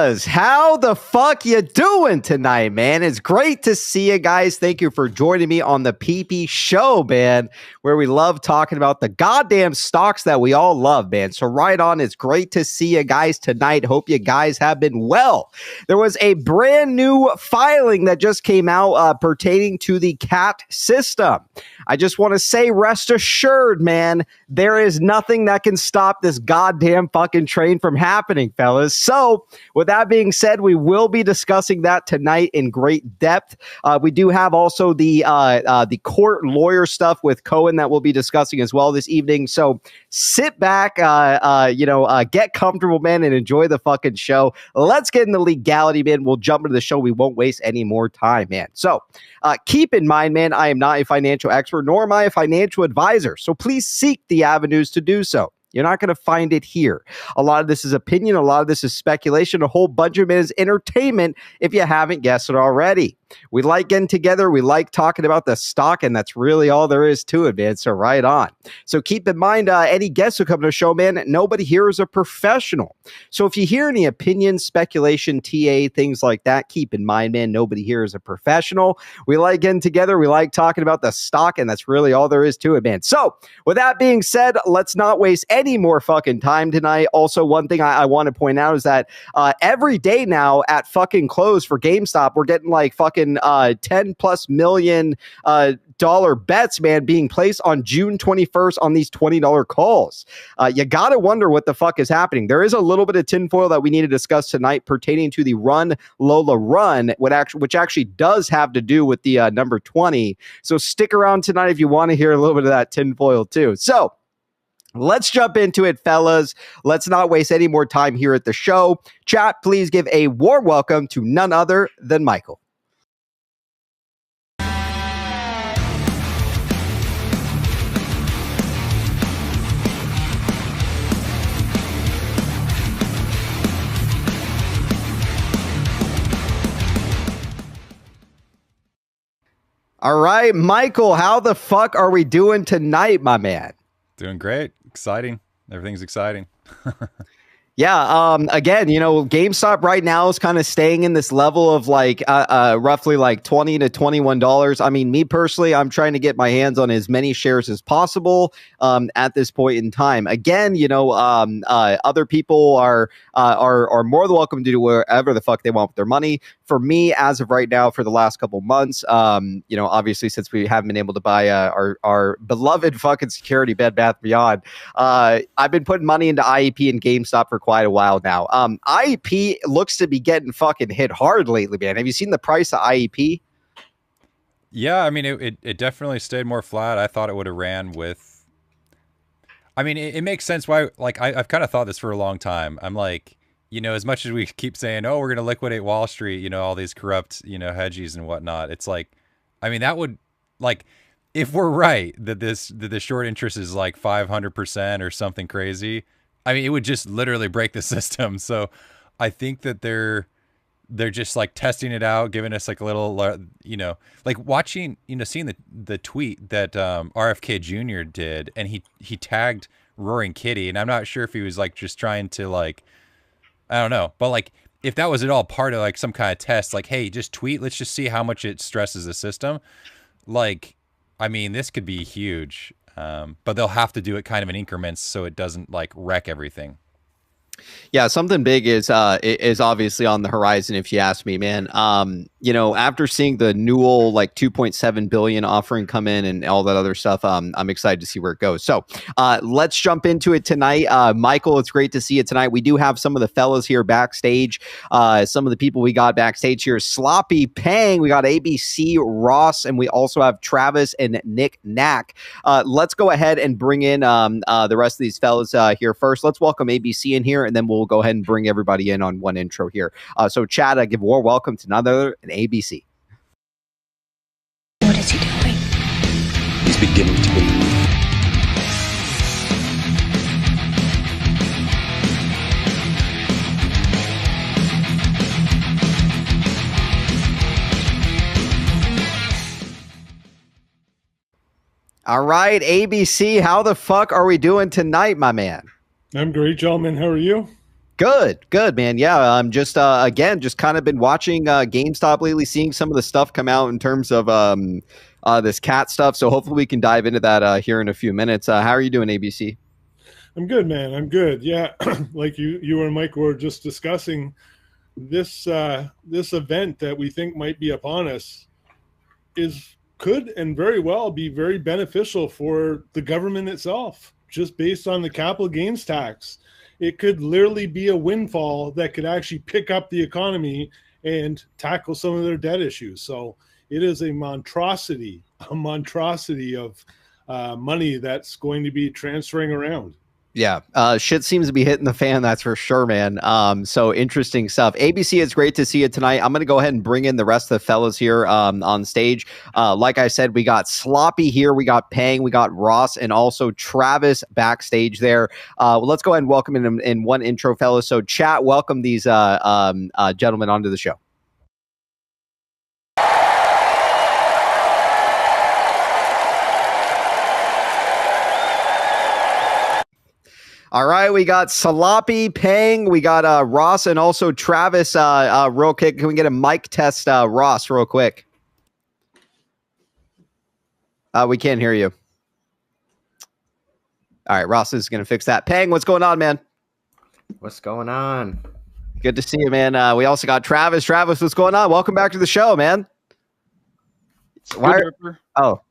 How the fuck you doing tonight, man? It's great to see you guys. Thank you for joining me on the PP show, man, where we love talking about the goddamn stocks that we all love, man. So right on, it's great to see you guys tonight. Hope you guys have been well. There was a brand new filing that just came out pertaining to the CAT system. I just want to say, rest assured, man, there is nothing that can stop this goddamn fucking train from happening, fellas. So with that being said, we will be discussing that tonight in great depth. We do have also the court lawyer stuff with Cohen that we'll be discussing as well this evening. So sit back, get comfortable, man, and enjoy the fucking show. Let's get in the legality, man. We'll jump into the show. We won't waste any more time, man. So keep in mind, man, I am not a financial expert, nor am I a financial advisor. So please seek the avenues to do so. You're not going to find it here. A lot of this is opinion. A lot of this is speculation. A whole bunch of it is entertainment if you haven't guessed it already. We like getting together. We like talking about the stock, and that's really all there is to it, man. So right on. So keep in mind, any guests who come to the show, man, nobody here is a professional. So if you hear any opinions, speculation, TA, things like that, keep in mind, man, nobody here is a professional. We like getting together. We like talking about the stock, and that's really all there is to it, man. So with that being said, let's not waste any more fucking time tonight. Also, one thing I want to point out is that every day now at fucking close for GameStop, we're getting like fucking 10 plus million dollar bets, man, being placed on June 21st on these $20 calls. You gotta wonder what the fuck is happening. There is a little bit of tinfoil that we need to discuss tonight pertaining to the Run Lola Run, which actually does have to do with the number 20. So stick around tonight if you want to hear a little bit of that tinfoil too. So let's jump into it, fellas. Let's not waste any more time here at the show. Chat, please give a warm welcome to none other than Michael. All right, Michael, how the fuck are we doing tonight, my man? Doing great. Exciting. Everything's exciting. Yeah. Again, GameStop right now is kind of staying in this level of like roughly like $20 to $21. I mean, me personally, I'm trying to get my hands on as many shares as possible at this point in time. Again, other people are more than welcome to do whatever the fuck they want with their money. For me, as of right now, for the last couple months, obviously since we haven't been able to buy our beloved fucking security Bed Bath Beyond, I've been putting money into IEP and GameStop for quite a while now. IEP looks to be getting fucking hit hard lately, man. Have you seen the price of IEP? Yeah, I mean, it definitely stayed more flat. I thought it would have ran with... I mean, it makes sense why... Like, I've kind of thought this for a long time. I'm like, as much as we keep saying, oh, we're going to liquidate Wall Street, all these corrupt, hedgies and whatnot. It's like, I mean, that would... Like, if we're right that the short interest is like 500% or something crazy... I mean, it would just literally break the system. So I think that they're just like testing it out, giving us like a little, like watching, seeing the tweet that RFK Jr. did, and he tagged Roaring Kitty. And I'm not sure if he was like just trying to like, I don't know, but like if that was at all part of like some kind of test, like, hey, just tweet, let's just see how much it stresses the system. Like, I mean, this could be huge. But they'll have to do it kind of in increments so it doesn't like wreck everything. Yeah, something big is obviously on the horizon, if you ask me, man. After seeing the Newell like 2.7 billion offering come in and all that other stuff, I'm excited to see where it goes. So let's jump into it tonight. Michael, it's great to see you tonight. We do have some of the fellas here backstage. Some of the people we got backstage here: Sloppy Pang, we got ABC Ross, and we also have Travis and Nick Knack. Let's go ahead and bring in the rest of these fellas here first. Let's welcome ABC in here, and then we'll go ahead and bring everybody in on one intro here. So Chad, I give a warm welcome to none other than ABC. What is he doing? He's beginning to believe. All right, ABC, how the fuck are we doing tonight, my man? I'm great, gentlemen. How are you? Good, man. Yeah, just again, just kind of been watching GameStop lately, seeing some of the stuff come out in terms of this cat stuff. So hopefully we can dive into that here in a few minutes. How are you doing, ABC? I'm good, man. I'm good. Yeah, like you and Mike were just discussing, this event that we think might be upon us could and very well be very beneficial for the government itself, just based on the capital gains tax. It could literally be a windfall that could actually pick up the economy and tackle some of their debt issues. So it is a monstrosity of money that's going to be transferring around. Yeah, shit seems to be hitting the fan, that's for sure, man. So interesting stuff. ABC, it's great to see you tonight. I'm going to go ahead and bring in the rest of the fellas here on stage. Like I said, we got Sloppy here, we got Pang, we got Ross, and also Travis backstage there. Well, let's go ahead and welcome in one intro, fellas. So chat, welcome these gentlemen onto the show. All right, we got Sloppy, Pang, we got Ross, and also Travis. Real quick, can we get a mic test, Ross, real quick? We can't hear you. All right, Ross is going to fix that. Pang, what's going on, man? What's going on? Good to see you, man. We also got Travis. Travis, what's going on? Welcome back to the show, man. Oh.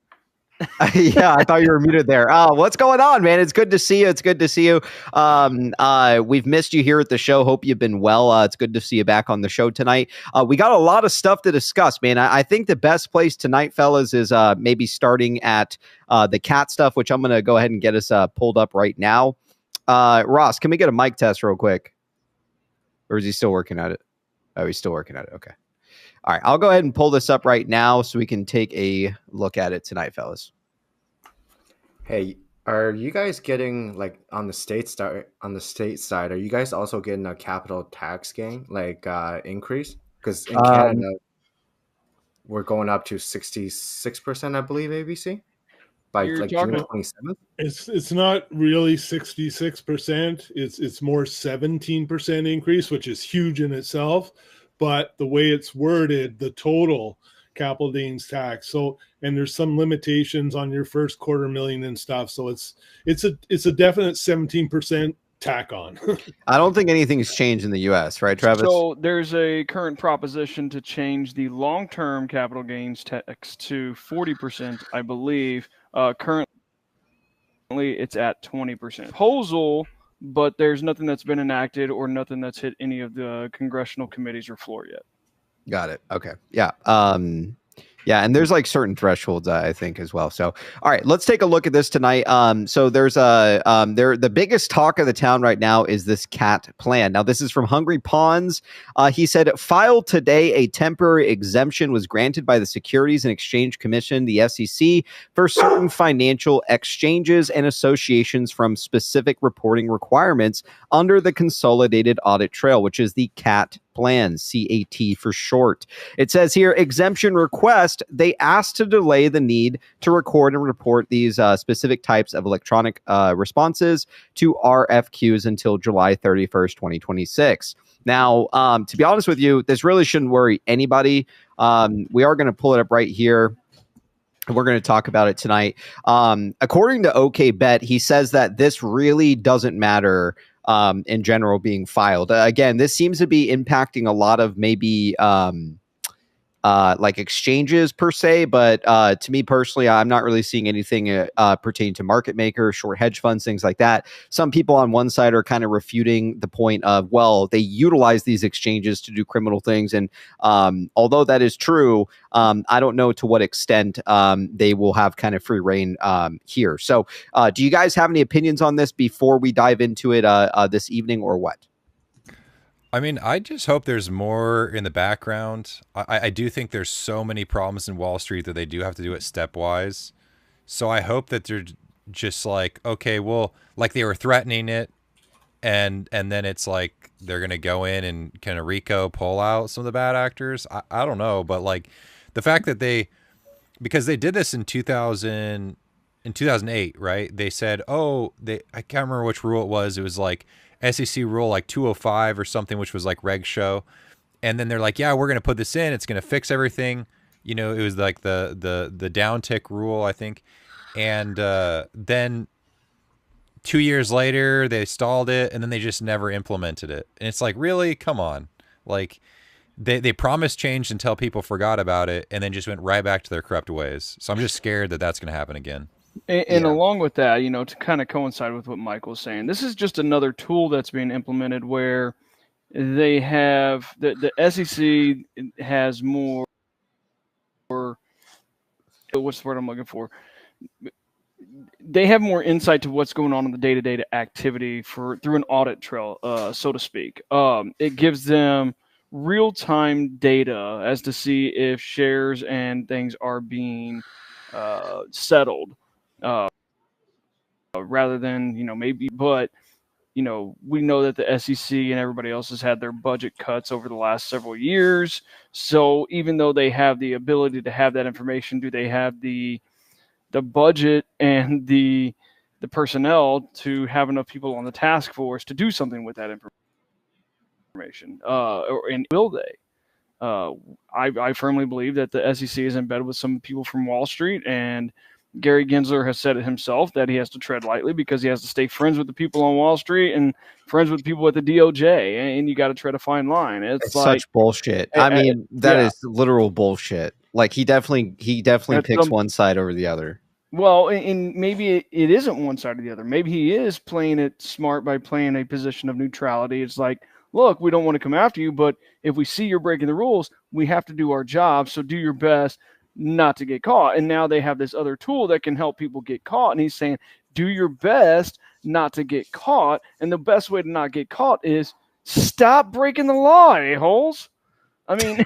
Yeah, I thought you were muted there. What's going on, man? It's good to see you. It's good to see you. We've missed you here at the show. Hope you've been well. It's good to see you back on the show tonight. We got a lot of stuff to discuss, man. I think the best place tonight, fellas, is maybe starting at the cat stuff, which I'm going to go ahead and get us pulled up right now. Ross, can we get a mic test real quick? Or is he still working at it? Oh, he's still working at it. Okay. All right, I'll go ahead and pull this up right now so we can take a look at it tonight, fellas. Hey, are you guys getting, like, on the state side? Are you guys also getting a capital tax gain, like increase? Because in Canada, we're going up to 66%, I believe, ABC by like June 27th. It's not really 66%. It's more 17% increase, which is huge in itself. But the way it's worded, the total capital gains tax. So, and there's some limitations on your first $250,000 and stuff. So it's a definite 17% tack on. I don't think anything's changed in the U.S., right, Travis? So there's a current proposition to change the long-term capital gains tax to 40%, I believe. Currently, it's at 20%. Proposal, but there's nothing that's been enacted or nothing that's hit any of the congressional committees or floor yet. Got it. Okay. Yeah. Yeah, and there's like certain thresholds, I think, as well. So, all right, let's take a look at this tonight. So there's the biggest talk of the town right now is this cat plan. Now, this is from Hungry Pawns. He said, filed today, a temporary exemption was granted by the Securities and Exchange Commission, the SEC, for certain financial exchanges and associations from specific reporting requirements under the Consolidated Audit Trail, which is the CAT plan, CAT for short. It says here, exemption request, they asked to delay the need to record and report these specific types of electronic responses to RFQs until July 31st, 2026. Now, to be honest with you, this really shouldn't worry anybody. We are going to pull it up right here. We're going to talk about it tonight. According to OKBet, he says that this really doesn't matter in general being filed. Again, this seems to be impacting a lot of maybe like exchanges per se, but to me personally, I'm not really seeing anything pertaining to market makers, short hedge funds, things like that. Some people on one side are kind of refuting the point of, well, they utilize these exchanges to do criminal things. And although that is true, I don't know to what extent they will have kind of free reign here. So do you guys have any opinions on this before we dive into it this evening, or what? I mean, I just hope there's more in the background. I do think there's so many problems in Wall Street that they do have to do it stepwise. So I hope that they're just like, okay, well, like they were threatening it, and then it's like they're going to go in and kind of RICO pull out some of the bad actors. I don't know, but like the fact that because they did this in 2008, right? They said, I can't remember which rule it was. It was like, SEC rule like 205 or something, which was like reg show. And then they're like, yeah, we're going to put this in. It's going to fix everything. You know, it was like the down tick rule, I think. And then 2 years later, they stalled it, and then they just never implemented it. And it's like, really? Come on. Like, they promised change until people forgot about it, and then just went right back to their corrupt ways. So I'm just scared that that's going to happen again. And along with that, you know, to kind of coincide with what Michael's saying, this is just another tool that's being implemented where they have the SEC has more, what's the word I'm looking for? They have more insight to what's going on in the day-to-day activity through an audit trail, so to speak. It gives them real-time data as to see if shares and things are being settled, rather than, you know, maybe, but you know, we know that the SEC and everybody else has had their budget cuts over the last several years. So even though they have the ability to have that information, do they have the budget and the personnel to have enough people on the task force to do something with that information? And will they? I firmly believe that the SEC is in bed with some people from Wall Street, and Gary Gensler has said it himself that he has to tread lightly because he has to stay friends with the people on Wall Street and friends with people at the DOJ, and you got to tread a fine line. It's like, such bullshit. I mean, that is literal bullshit. Like he definitely picks one side over the other. Well, and maybe it isn't one side or the other. Maybe he is playing it smart by playing a position of neutrality. It's like, look, we don't want to come after you, but if we see you're breaking the rules, we have to do our job. So do your best not to get caught. And now they have this other tool that can help people get caught. And he's saying, do your best not to get caught. And the best way to not get caught is stop breaking the law, a-holes. I mean,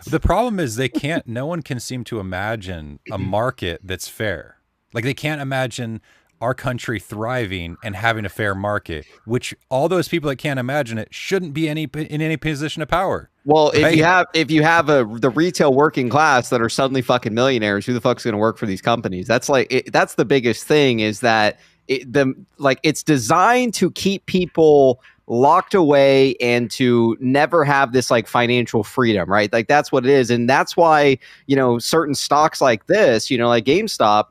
the problem is no one can seem to imagine a market that's fair. Like they can't imagine our country thriving and having a fair market, which all those people that can't imagine it shouldn't be in any position of power. Well, right? if you have the retail working class that are suddenly fucking millionaires, who the fuck's going to work for these companies? That's like that's the biggest thing, is that it's designed to keep people locked away and to never have this like financial freedom, right? Like that's what it is. And that's why, you know, certain stocks like this, you know, like GameStop,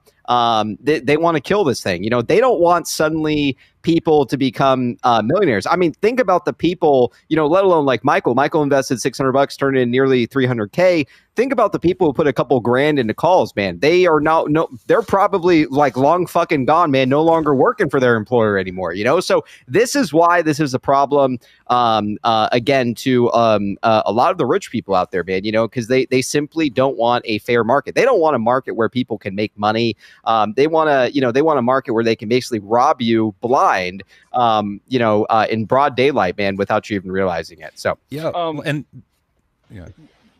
they want to kill this thing. You know, they don't want suddenly people to become millionaires. I mean, think about the people, you know, let alone like Michael. Michael invested $600, turned in nearly 300K. Think about the people who put a couple grand into calls, man. They are they're probably like long fucking gone, man. No longer working for their employer anymore, you know? So this is why this is a problem, again, to a lot of the rich people out there, man, you know, because they simply don't want a fair market. They don't want a market where people can make money. They want a market where they can basically rob you blind, you know, in broad daylight, man, without you even realizing it. So, yeah.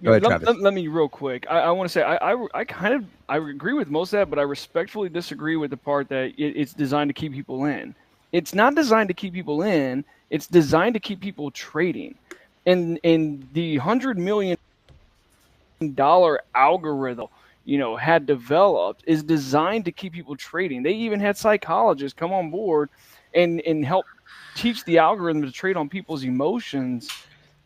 Go ahead, let me real quick. I want to say I agree with most of that, but I respectfully disagree with the part that it's designed to keep people in. It's not designed to keep people in. It's designed to keep people trading. And the $100 million algorithm, you know, had developed is designed to keep people trading. They even had psychologists come on board and help teach the algorithm to trade on people's emotions.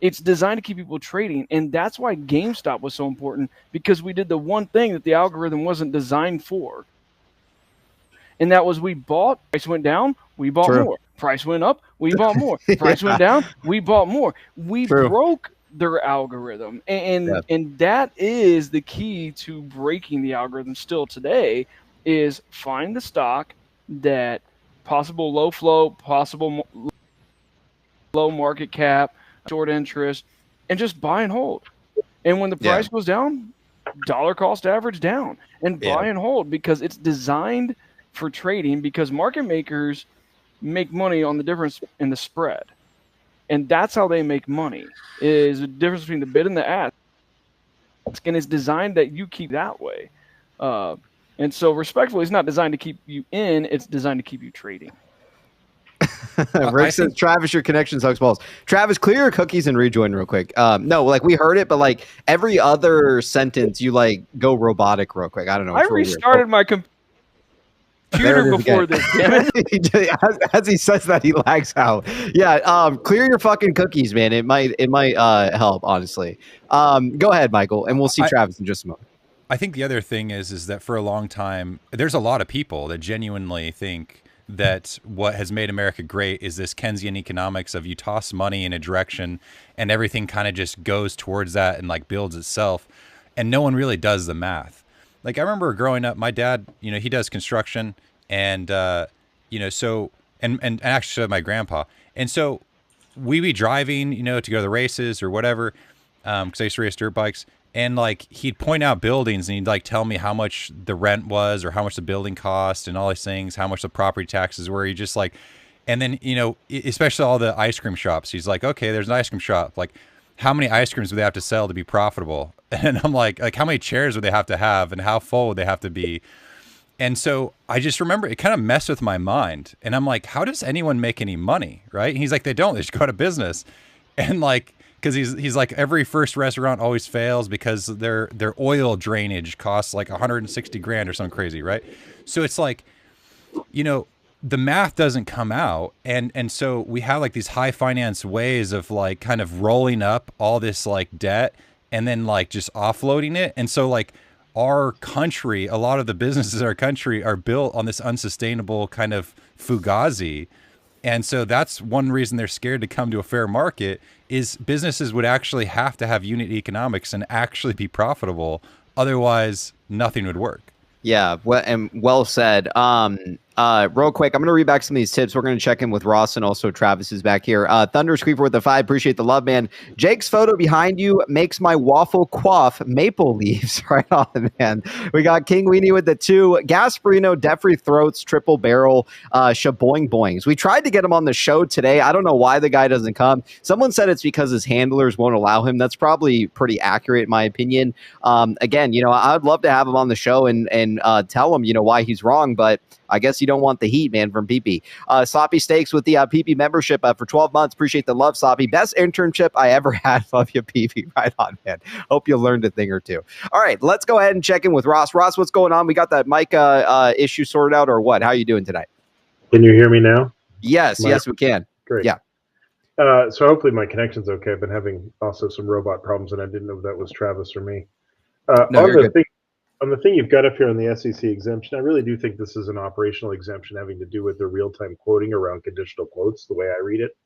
It's designed to keep people trading, and that's why GameStop was so important, because we did the one thing that the algorithm wasn't designed for, and that was we bought. Price went down, we bought more. Price went up, we bought more. Price went down, we bought more. We broke their algorithm, and that is the key to breaking the algorithm still today, is find the stock that possible low flow, possible low market cap, short interest, and just buy and hold. And when the price goes down, dollar cost average down, and buy and hold, because it's designed for trading, because market makers make money on the difference in the spread. And that's how they make money, is the difference between the bid and the ask. And it's designed that you keep that way. And so respectfully, it's not designed to keep you in, it's designed to keep you trading. Rick says, Travis, your connection sucks balls. Travis, clear your cookies and rejoin real quick. No, like we heard it, but like every other sentence, you like go robotic real quick. I don't know. I restarted my computer. computer There it is before again. this. Damn it. as he says that, he lags out. Yeah, clear your fucking cookies, man. It might help, honestly. Go ahead, Michael, and we'll see Travis in just a moment. I think the other thing is that for a long time, there's a lot of people that genuinely think that what has made America great is this Keynesian economics of you toss money in a direction and everything kind of just goes towards that and like builds itself. And no one really does the math. Like I remember growing up, my dad, you know, he does construction and, you know, so, and actually my grandpa. And so we be driving, you know, to go to the races or whatever. Cause I used to race dirt bikes. And like he'd point out buildings and he'd like tell me how much the rent was or how much the building cost and all these things, how much the property taxes were. He just like, and then, you know, especially all the ice cream shops, he's like, okay, there's an ice cream shop. Like how many ice creams would they have to sell to be profitable? And I'm like how many chairs would they have to have and how full would they have to be? And so I just remember it kind of messed with my mind. And I'm like, how does anyone make any money? Right. And he's like, they don't, they just go out of business. And like, because he's like every first restaurant always fails because their oil drainage costs like 160 grand or something crazy, right? So it's like, you know, the math doesn't come out, and so we have like these high finance ways of like kind of rolling up all this like debt and then like just offloading it, and so like our country, a lot of the businesses in our country are built on this unsustainable kind of fugazi. And so that's one reason they're scared to come to a fair market is businesses would actually have to have unit economics and actually be profitable. Otherwise, nothing would work. Yeah, well said. Real quick, I'm going to read back some of these tips. We're going to check in with Ross and also Travis is back here. Thunder Screeper with the 5. Appreciate the love, man. Jake's photo behind you makes my waffle quaff maple leaves. Right on, man. We got King Weenie with the 2. Gasparino, Defrey Throats, Triple Barrel, Shaboing Boings. We tried to get him on the show today. I don't know why the guy doesn't come. Someone said it's because his handlers won't allow him. That's probably pretty accurate in my opinion. Again, you know, I'd love to have him on the show and tell him, you know, why he's wrong, but I guess you don't want the heat, man, from PP. Sloppy Steaks with the PP membership for 12 months. Appreciate the love, Sloppy. Best internship I ever had. Love you, PP. Right on, man. Hope you learned a thing or two. All right, let's go ahead and check in with Ross. Ross, what's going on? We got that mic issue sorted out or what? How are you doing tonight? Can you hear me now? Yes, yes, we can. Great. Yeah. So hopefully my connection's okay. I've been having also some robot problems, and I didn't know if that was Travis or me. No, you're good. On the thing you've got up here on the SEC exemption, I really do think this is an operational exemption having to do with the real-time quoting around conditional quotes, the way I read it,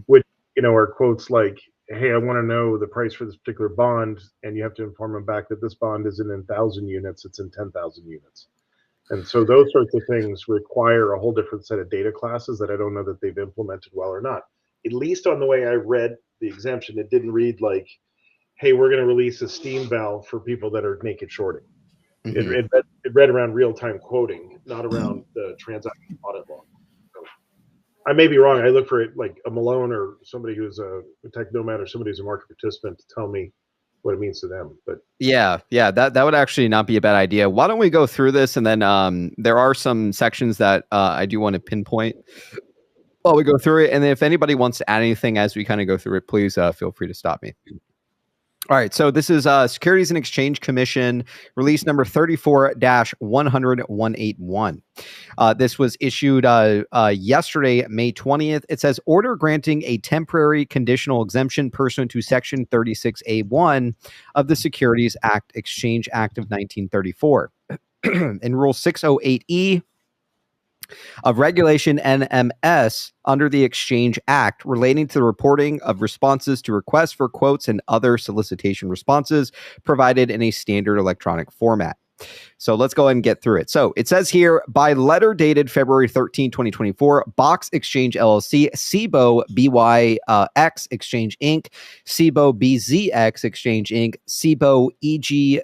which, you know, are quotes like, hey, I want to know the price for this particular bond, and you have to inform them back that this bond isn't in 1,000 units, it's in 10,000 units. And so those sorts of things require a whole different set of data classes that I don't know that they've implemented well or not. At least on the way I read the exemption, it didn't read like, hey, we're going to release a steam valve for people that are naked shorting. It read around real-time quoting, not around the transaction audit log. So I may be wrong. I look for it like a Malone or somebody who's a tech nomad or somebody who's a market participant to tell me what it means to them. But yeah, that would actually not be a bad idea. Why don't we go through this, and then there are some sections that I do want to pinpoint while we go through it, and then if anybody wants to add anything as we kind of go through it, please feel free to stop me. All right, so this is Securities and Exchange Commission release number 34-100-181. This was issued yesterday, May 20th. It says order granting a temporary conditional exemption pursuant to Section 36A1 of the Securities Act Exchange Act of 1934. In Rule 608E of Regulation NMS under the Exchange Act relating to the reporting of responses to requests for quotes and other solicitation responses provided in a standard electronic format. So let's go ahead and get through it. So it says here, by letter dated February 13, 2024, Box Exchange LLC, CBOE BYX Exchange Inc., CBOE BZX Exchange Inc., CBOE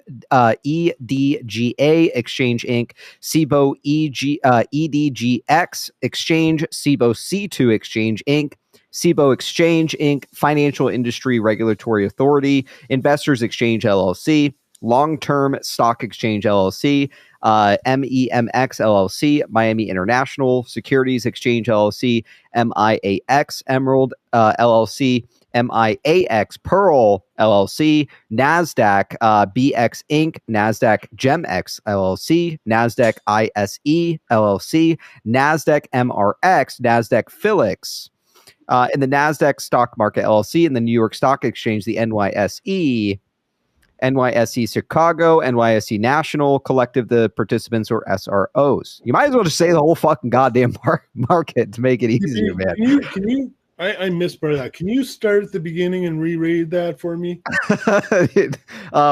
EDGA Exchange Inc., CBOE EDGX Exchange, CBOE C2 Exchange Inc., CBOE Exchange Inc., Financial Industry Regulatory Authority, Investors Exchange LLC, Long-Term Stock Exchange LLC, MEMX LLC, Miami International Securities Exchange LLC, MIAX Emerald LLC, MIAX Pearl LLC, NASDAQ BX Inc., NASDAQ GEMX LLC, NASDAQ ISE LLC, NASDAQ MRX, NASDAQ Felix, in the NASDAQ Stock Market LLC, and the New York Stock Exchange, the NYSE, NYSE Chicago, NYSE National, collective the participants or SROs. You might as well just say the whole fucking goddamn market to make it easier, man. Can you I missed part of that. Can you start at the beginning and reread that for me?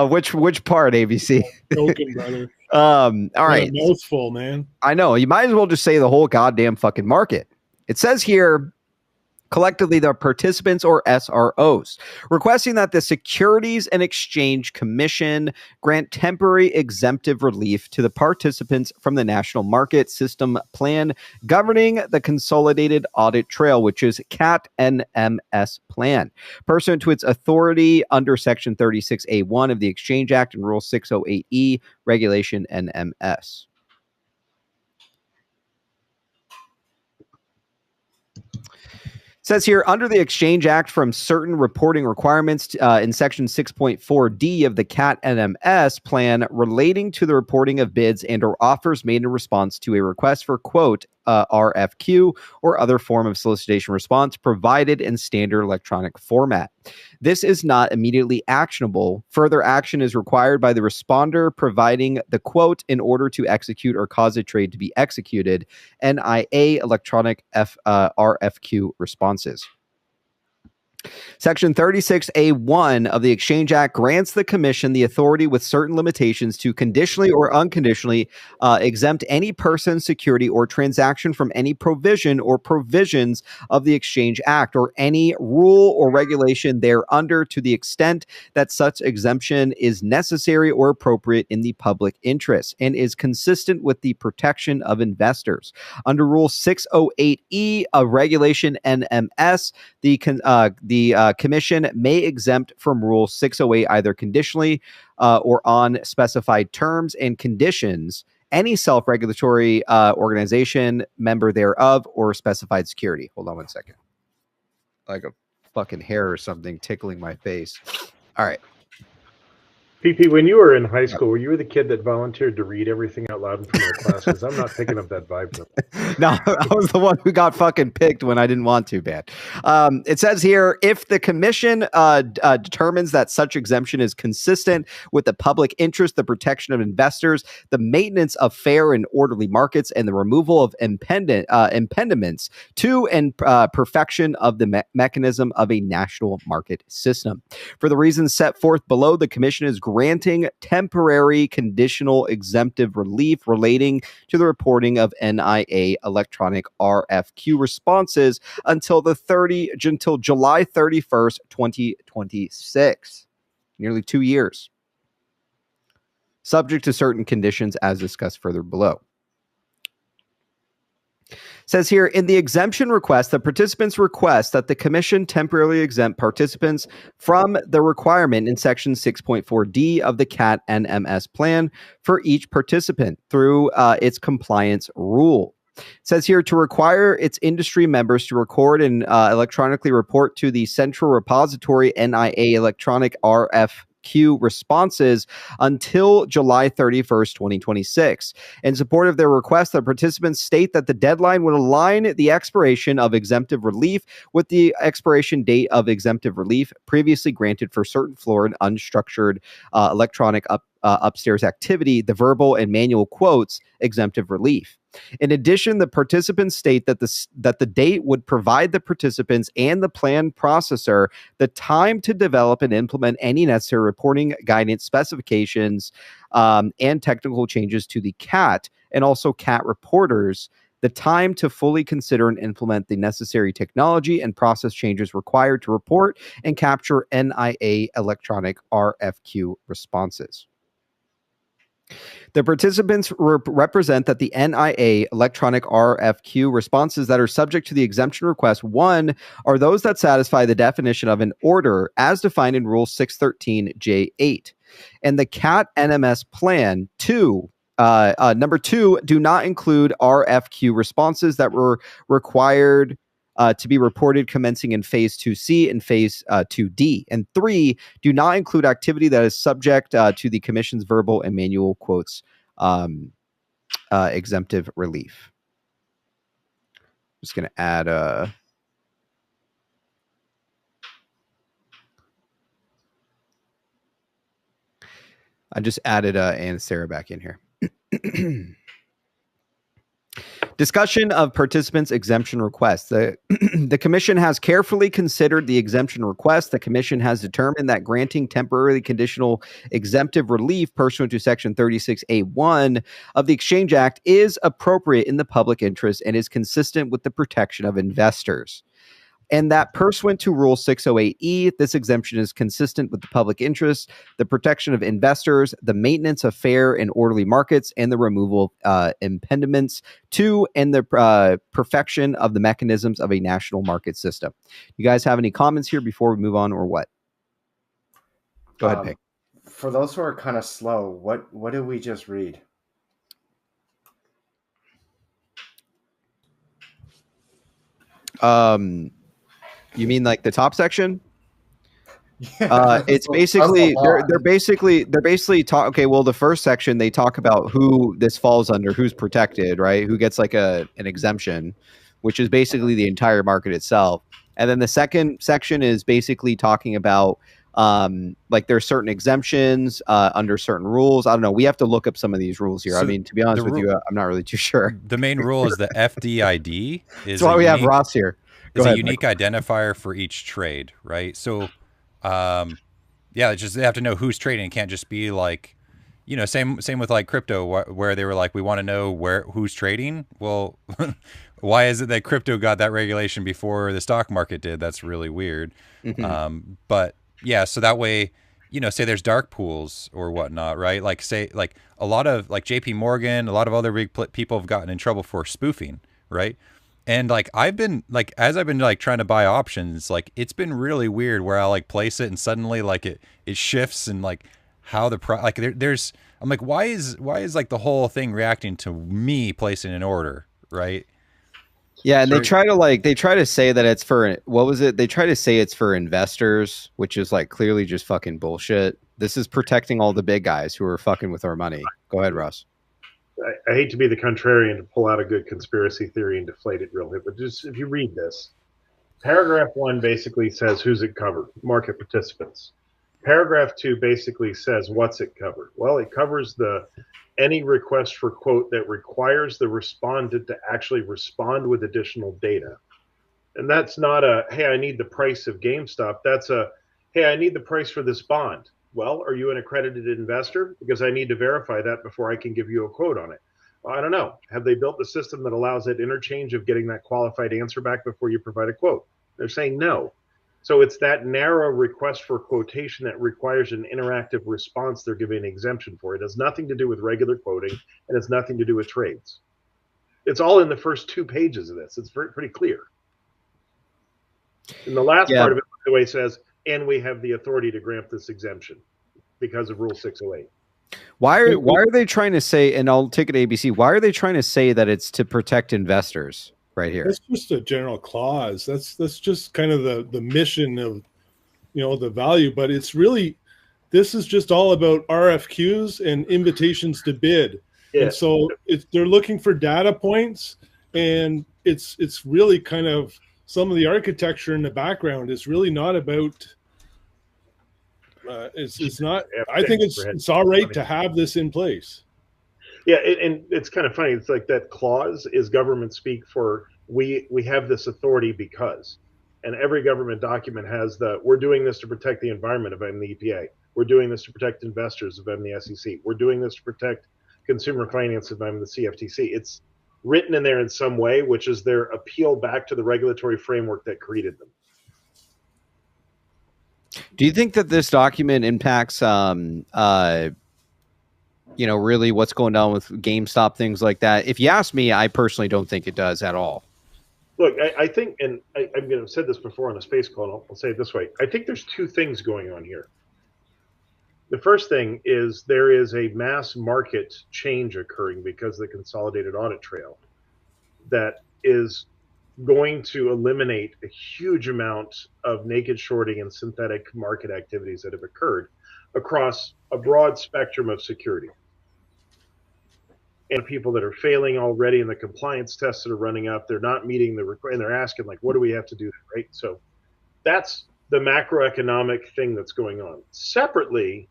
Which part, ABC? Joking, brother. All right. Mouthful, man. I know. You might as well just say the whole goddamn fucking market. It says here, collectively the participants or SROs, requesting that the Securities and Exchange Commission grant temporary exemptive relief to the participants from the National Market System Plan governing the Consolidated Audit Trail, which is CAT-NMS plan, pursuant to its authority under Section 36A1 of the Exchange Act and Rule 608E, Regulation NMS. Says here, under the Exchange Act, from certain reporting requirements in Section 6.4D of the CAT-NMS plan relating to the reporting of bids and or offers made in response to a request for, quote, RFQ or other form of solicitation response provided in standard electronic format. This is not immediately actionable. Further action is required by the responder providing the quote in order to execute or cause a trade to be executed. NIA electronic RFQ responses. Section 36A1 of the Exchange Act grants the Commission the authority with certain limitations to conditionally or unconditionally exempt any person, security, or transaction from any provision or provisions of the Exchange Act or any rule or regulation thereunder to the extent that such exemption is necessary or appropriate in the public interest and is consistent with the protection of investors. Under Rule 608E of Regulation NMS, the Commission may exempt from Rule 608 either conditionally or on specified terms and conditions any self-regulatory organization, member thereof, or specified security. Hold on one second. Like a fucking hair or something tickling my face. All right. PP, when you were in high school, were you the kid that volunteered to read everything out loud in front of the class? Because I'm not picking up that vibe. No, I was the one who got fucking picked when I didn't want to, man. It says here, if the Commission determines that such exemption is consistent with the public interest, the protection of investors, the maintenance of fair and orderly markets, and the removal of impediments to and perfection of the mechanism of a national market system. For the reasons set forth below, the Commission is granting temporary conditional exemptive relief relating to the reporting of NIA electronic RFQ responses until July 31st, 2026. Nearly 2 years. Subject to certain conditions as discussed further below. Says here, in the exemption request, the participants request that the Commission temporarily exempt participants from the requirement in Section 6.4D of the CAT-NMS plan for each participant through its compliance rule. It says here to require its industry members to record and electronically report to the Central Repository NIA electronic RFQ responses until July 31st, 2026. In support of their request, the participants state that the deadline would align the expiration of exemptive relief with the expiration date of exemptive relief previously granted for certain floor and unstructured electronic upstairs activity, the verbal and manual quotes exemptive relief. In addition, the participants state that the date would provide the participants and the plan processor the time to develop and implement any necessary reporting guidance specifications and technical changes to the CAT and also CAT reporters, the time to fully consider and implement the necessary technology and process changes required to report and capture NIA electronic RFQ responses. The participants represent that the NIA electronic RFQ responses that are subject to the exemption request, one, are those that satisfy the definition of an order as defined in Rule 613J8. And the CAT-NMS plan, two, number two, do not include RFQ responses that were required to be reported commencing in Phase 2C and Phase 2D. And 3, do not include activity that is subject to the Commission's verbal and manual quotes exemptive relief. Just going to add I just added Ann Sarah back in here. Discussion of participants' exemption requests. The Commission has carefully considered the exemption request. The Commission has determined that granting temporarily conditional exemptive relief pursuant to Section 36A1 of the Exchange Act is appropriate in the public interest and is consistent with the protection of investors. And that pursuant to Rule 608E, this exemption is consistent with the public interest, the protection of investors, the maintenance of fair and orderly markets, and the removal of impediments to and the perfection of the mechanisms of a national market system. You guys have any comments here before we move on, or what? Go ahead, Pig. For those who are kind of slow, what did we just read? You mean like the top section? It's basically they're basically talk. Okay, well, the first section they talk about who this falls under, who's protected, right? Who gets like an exemption, which is basically the entire market itself. And then the second section is basically talking about like there's certain exemptions under certain rules. I don't know. We have to look up some of these rules here. So I mean, to be honest with you, I'm not really too sure. The main rule is the FDID. That's why we have Ross here. It's a unique identifier for each trade, right? So, yeah, just they have to know who's trading. It can't just be like, you know, same with like crypto, where they were like, we want to know who's trading. Well, why is it that crypto got that regulation before the stock market did? That's really weird. Mm-hmm. But yeah, so that way, you know, say there's dark pools or whatnot, right? Like say like a lot of like JP Morgan, a lot of other big people have gotten in trouble for spoofing, right? And like I've been like, as I've been like trying to buy options, like it's been really weird where I like place it and suddenly like it shifts and like how the like there's I'm like, why is like the whole thing reacting to me placing an order, right? Yeah, and they try to say that it's for, what was it? They try to say it's for investors, which is like clearly just fucking bullshit. This is protecting all the big guys who are fucking with our money. Go ahead, Russ. I hate to be the contrarian to pull out a good conspiracy theory and deflate it real quick, but just if you read this, paragraph 1 basically says who's it covered, market participants. Paragraph 2 basically says what's it covered. Well, it covers any request for quote that requires the respondent to actually respond with additional data. And that's not a, hey, I need the price of GameStop. That's a, hey, I need the price for this bond. Well, are you an accredited investor? Because I need to verify that before I can give you a quote on it. Well, I don't know. Have they built the system that allows that interchange of getting that qualified answer back before you provide a quote? They're saying no. So it's that narrow request for quotation that requires an interactive response they're giving an exemption for. It has nothing to do with regular quoting, and it's nothing to do with trades. It's all in the first 2 pages of this. It's pretty clear. And the last part of it, by the way, says, and we have the authority to grant this exemption because of Rule 608. Why are they trying to say, and I'll take it ABC, why are they trying to say that it's to protect investors right here? That's just a general clause. That's just kind of the mission of, you know, the value, but it's really, this is just all about RFQs and invitations to bid. Yeah. And so they're looking for data points, and it's really kind of, some of the architecture in the background is really not about, it's not, I think it's all right to have this in place. Yeah, and it's kind of funny. It's like that clause is government speak for we have this authority because, and every government document has we're doing this to protect the environment if I'm the EPA. We're doing this to protect investors if I'm the SEC. We're doing this to protect consumer finance if I'm the CFTC. It's written in there in some way, which is their appeal back to the regulatory framework that created them. Do you think that this document impacts, you know, really what's going on with GameStop, things like that? If you ask me, I personally don't think it does at all. Look, I think, and I'm going to said this before on a space call, and I'll say it this way. I think there's 2 things going on here. The first thing is there is a mass market change occurring because of the consolidated audit trail that is going to eliminate a huge amount of naked shorting and synthetic market activities that have occurred across a broad spectrum of security. And people that are failing already in the compliance tests that are running up, they're not meeting the requirement, and they're asking, like, what do we have to do, right? So that's the macroeconomic thing that's going on. Separately,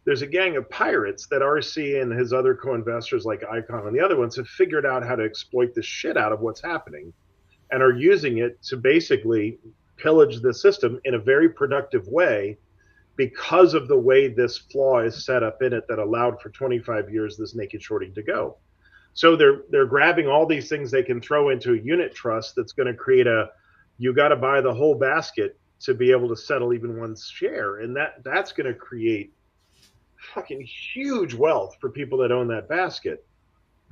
there's a gang of pirates that RC and his other co-investors like Icon and the other ones have figured out how to exploit the shit out of what's happening and are using it to basically pillage the system in a very productive way because of the way this flaw is set up in it that allowed for 25 years this naked shorting to go. So they're grabbing all these things they can throw into a unit trust that's going to create you got to buy the whole basket to be able to settle even one share, and that's going to create fucking huge wealth for people that own that basket.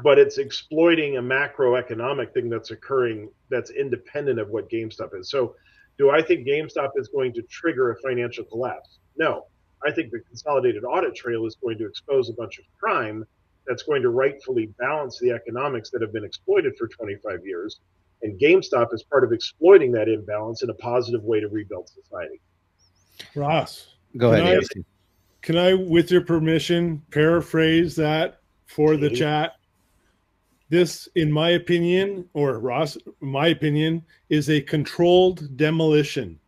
But it's exploiting a macroeconomic thing that's occurring that's independent of what GameStop is. So do I think GameStop is going to trigger a financial collapse? No. I think the consolidated audit trail is going to expose a bunch of crime that's going to rightfully balance the economics that have been exploited for 25 years. And GameStop is part of exploiting that imbalance in a positive way to rebuild society. Ross, Go ahead. Can I, with your permission, paraphrase that for the chat? This, in my opinion, or Ross, in my opinion, is a controlled demolition.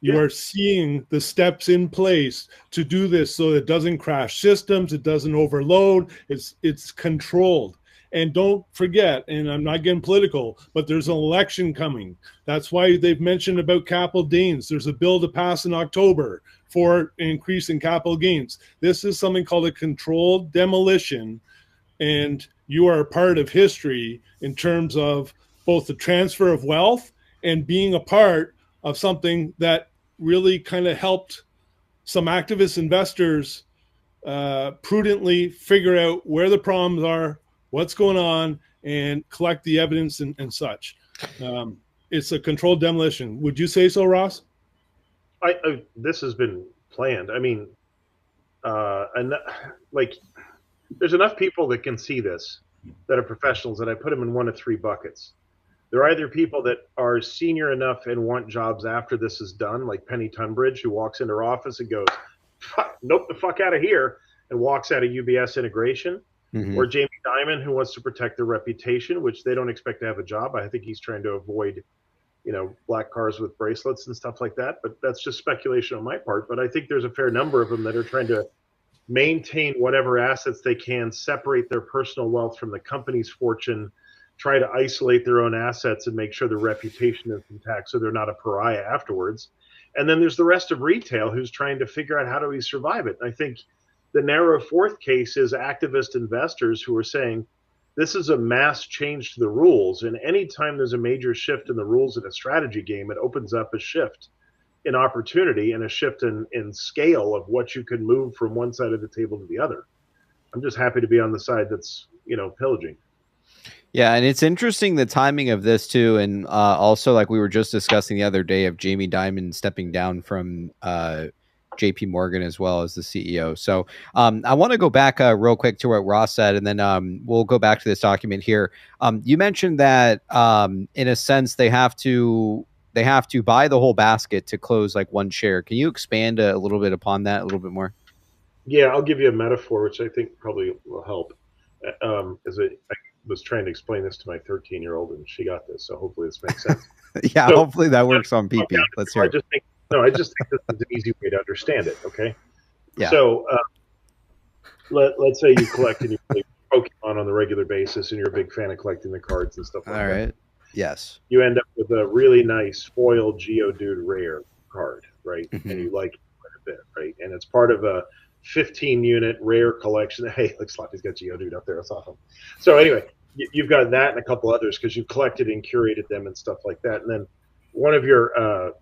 You are seeing the steps in place to do this so it doesn't crash systems, it doesn't overload, it's controlled. And don't forget, and I'm not getting political, but there's an election coming. That's why they've mentioned about capital gains. There's a bill to pass in October for an increase in capital gains. This is something called a controlled demolition, and you are a part of history in terms of both the transfer of wealth and being a part of something that really kind of helped some activist investors prudently figure out where the problems are, what's going on, and collect the evidence and such. It's a controlled demolition. Would you say so, Ross? This has been planned. I mean, there's enough people that can see this that are professionals that I put them in one of three buckets. They're either people that are senior enough and want jobs after this is done, like Penny Tunbridge, who walks into her office and goes, nope, the fuck out of here, and walks out of UBS integration. Mm-hmm. Or Jamie Dimon, who wants to protect their reputation, which they don't expect to have a job. I think he's trying to avoid, black cars with bracelets and stuff like that. But that's just speculation on my part. But I think there's a fair number of them that are trying to maintain whatever assets they can, separate their personal wealth from the company's fortune, try to isolate their own assets and make sure their reputation is intact so they're not a pariah afterwards. And then there's the rest of retail who's trying to figure out how do we survive it. And I think the narrow fourth case is activist investors who are saying this is a mass change to the rules. And anytime there's a major shift in the rules in a strategy game, it opens up a shift in opportunity and a shift in scale of what you can move from one side of the table to the other. I'm just happy to be on the side that's, pillaging. Yeah, and it's interesting the timing of this too, and also like we were just discussing the other day of Jamie Dimon stepping down from JP Morgan as well as the CEO. So I want to go back real quick to what Ross said, and then we'll go back to this document here. You mentioned that in a sense they have to buy the whole basket to close like one share. Can you expand a little bit upon that a little bit more? Yeah, I'll give you a metaphor, which I think probably will help. I was trying to explain this to my 13-year-old, and she got this, so hopefully this makes sense. Yeah, so, hopefully that works on PP. Let's hear it. I just think this is an easy way to understand it, okay? Yeah. So let's say you collect and you play Pokemon on the regular basis, and you're a big fan of collecting the cards and stuff like that. All right. Yes. You end up with a really nice foiled Geodude rare card, right? Mm-hmm. And you like it quite a bit, right? And it's part of a 15-unit rare collection. Hey, look, Sloppy's got Geodude up there. That's awesome. So anyway, you've got that and a couple others because you collected and curated them and stuff like that. And then one of your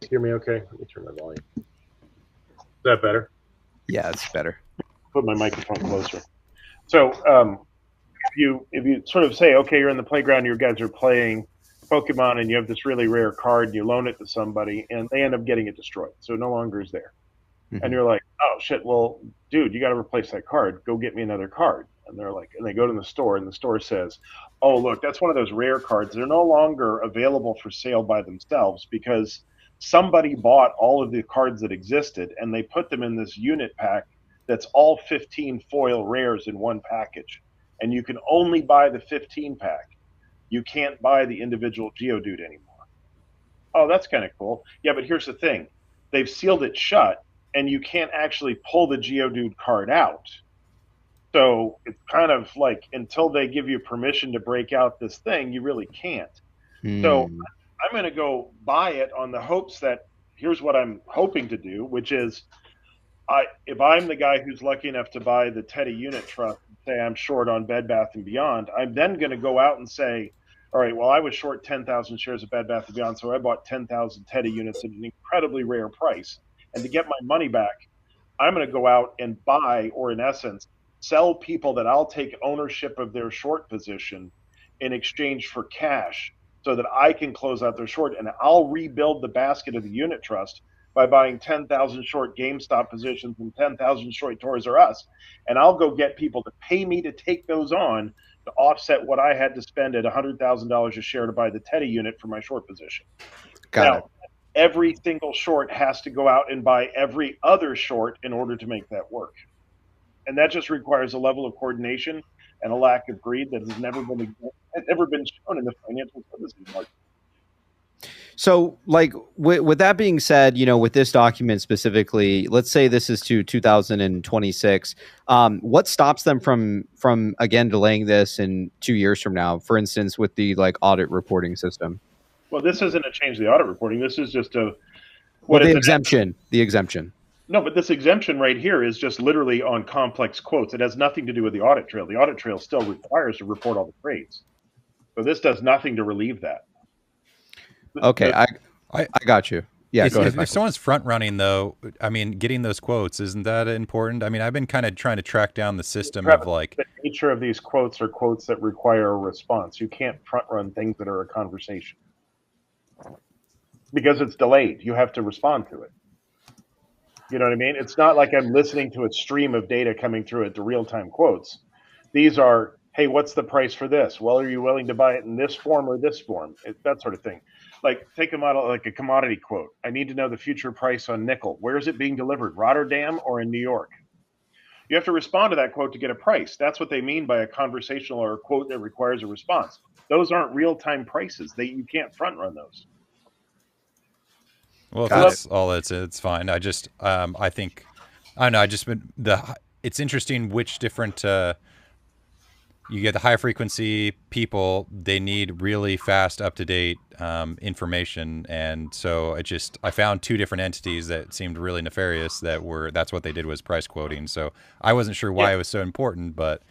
hear me okay? Let me turn my volume. Is that better? Yeah, it's better. Put my microphone closer. So if you sort of say, okay, you're in the playground, your guys are playing Pokemon, and you have this really rare card, and you loan it to somebody, and they end up getting it destroyed. So it no longer is there. Mm-hmm. And you're like, oh, shit, well, dude, you got to replace that card. Go get me another card. And they're like, and they go to the store, and the store says, "Oh, look, that's one of those rare cards. They're no longer available for sale by themselves because somebody bought all of the cards that existed and they put them in this unit pack that's all 15 foil rares in one package. And you can only buy the 15 pack. You can't buy the individual Geodude anymore." Oh, that's kind of cool. Yeah, but here's the thing. They've sealed it shut, and you can't actually pull the Geodude card out. So it's kind of like until they give you permission to break out this thing, you really can't. So I'm going to go buy it on the hopes that here's what I'm hoping to do, which is if I'm the guy who's lucky enough to buy the Teddy Unit Trust and say I'm short on Bed Bath & Beyond, I'm then going to go out and say, all right, well, I was short 10,000 shares of Bed Bath & Beyond, so I bought 10,000 Teddy units at an incredibly rare price. And to get my money back, I'm going to go out and buy, or in essence, sell people that I'll take ownership of their short position in exchange for cash so that I can close out their short. And I'll rebuild the basket of the unit trust by buying 10,000 short GameStop positions and 10,000 short Toys R Us. And I'll go get people to pay me to take those on to offset what I had to spend at $100,000 a share to buy the Teddy unit for my short position. Got it. Every single short has to go out and buy every other short in order to make that work. And that just requires a level of coordination and a lack of greed that has never been shown in the financial services market. So, like, with that being said, with this document specifically, let's say this is to 2026. What stops them from again delaying this in 2 years from now? For instance, with the audit reporting system. Well, this isn't a change the audit reporting. This is just the exemption. The exemption. No, but this exemption right here is just literally on complex quotes. It has nothing to do with the audit trail. The audit trail still requires to report all the trades. So this does nothing to relieve that. Okay, I got you. Yeah, go ahead. If someone's front running, though, I mean, getting those quotes, isn't that important? I mean, I've been kind of trying to track down the system of the nature of these quotes are quotes that require a response. You can't front run things that are a conversation because it's delayed. You have to respond to it. You know what I mean? It's not like I'm listening to a stream of data coming through at the real-time quotes. These are, hey, what's the price for this? Well, are you willing to buy it in this form or this form? That sort of thing. Like, take a model like a commodity quote. I need to know the future price on nickel. Where is it being delivered, Rotterdam or in New York? You have to respond to that quote to get a price. That's what they mean by a conversational or a quote that requires a response. Those aren't real-time prices. You can't front-run those. Well, if that's all it's fine. I just, I think, I don't know. It's interesting which different, you get the high frequency people, they need really fast, up to date information. And so I found two different entities that seemed really nefarious that's what they did was price quoting. So I wasn't sure why it was so important, but,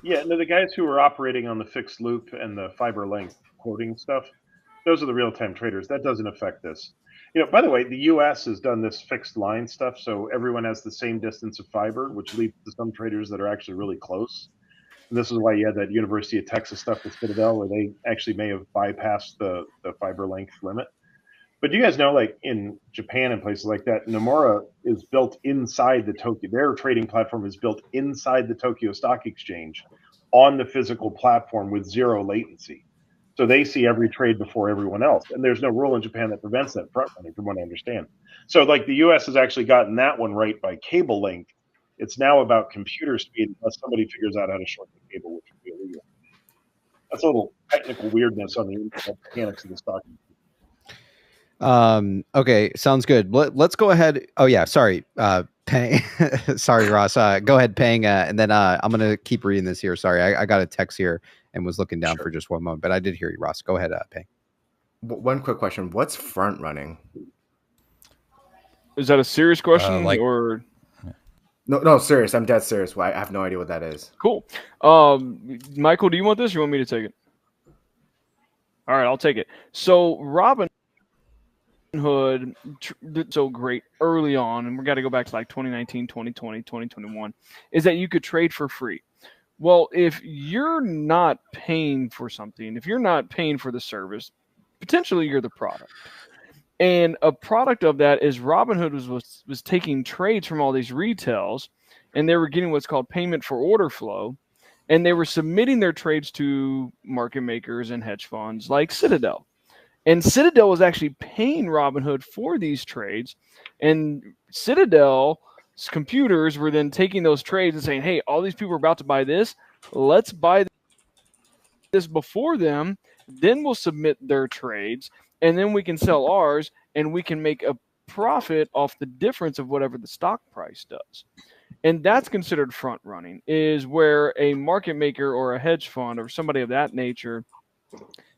Yeah, no, the guys who were operating on the fixed loop and the fiber length quoting stuff, those are the real-time traders. That doesn't affect this. By the way, the U.S. has done this fixed line stuff, so everyone has the same distance of fiber, which leads to some traders that are actually really close. And this is why you had that University of Texas stuff with Citadel, where they actually may have bypassed the fiber length limit. But do you guys know, like in Japan and places like that, Nomura is built inside the Tokyo. Their trading platform is built inside the Tokyo Stock Exchange on the physical platform with zero latency. So they see every trade before everyone else. And there's no rule in Japan that prevents that front running, from what I understand. So like the US has actually gotten that one right by cable length. It's now about computer speed unless somebody figures out how to short the cable, which would be illegal. That's a little technical weirdness on the mechanics of the stock. Okay, sounds good. Let's go ahead. Oh yeah, sorry. Pang. Sorry, Ross. Go ahead, Pang. And then I'm gonna keep reading this here. Sorry, I got a text here and was looking down for just one moment, but I did hear you, Ross. Go ahead, Pang. One quick question: what's front running? Is that a serious question or? No, serious. I'm dead serious. I have no idea what that is. Cool. Michael, do you want this? Or you want me to take it? All right, I'll take it. So Robinhood did so great early on, and we got to go back to like 2019, 2020, 2021, is that you could trade for free. Well, if you're not paying for something, if you're not paying for the service, potentially you're the product. And a product of that is Robinhood was taking trades from all these retails and they were getting what's called payment for order flow, and they were submitting their trades to market makers and hedge funds like Citadel. And Citadel was actually paying Robinhood for these trades, and Citadel's computers were then taking those trades and saying, hey, all these people are about to buy this. Let's buy this before them. Then we'll submit their trades, and then we can sell ours, and we can make a profit off the difference of whatever the stock price does. And that's considered front running, is where a market maker or a hedge fund or somebody of that nature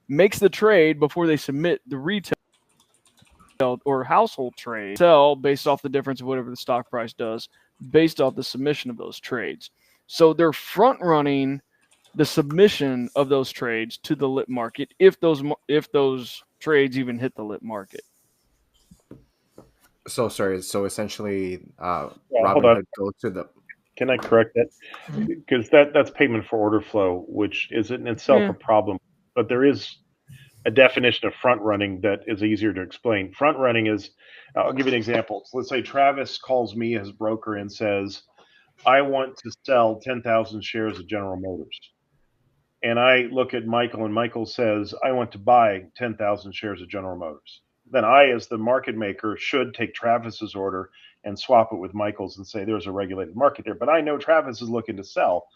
makes the trade before they submit the retail or household trade, sell based off the difference of whatever the stock price does based off the submission of those trades. So they're front running the submission of those trades to the lit market if those trades even hit the lit market. So sorry. So essentially, hold Robinhood on. goes to the. Can I correct that? Because that's payment for order flow, which is in itself a problem. But there is a definition of front running that is easier to explain. Front running is, I'll give you an example. So let's say Travis calls me as broker and says, I want to sell 10,000 shares of General Motors. And I look at Michael, and Michael says, I want to buy 10,000 shares of General Motors. Then I, as the market maker, should take Travis's order and swap it with Michael's and say there's a regulated market there. But I know Travis is looking to sell,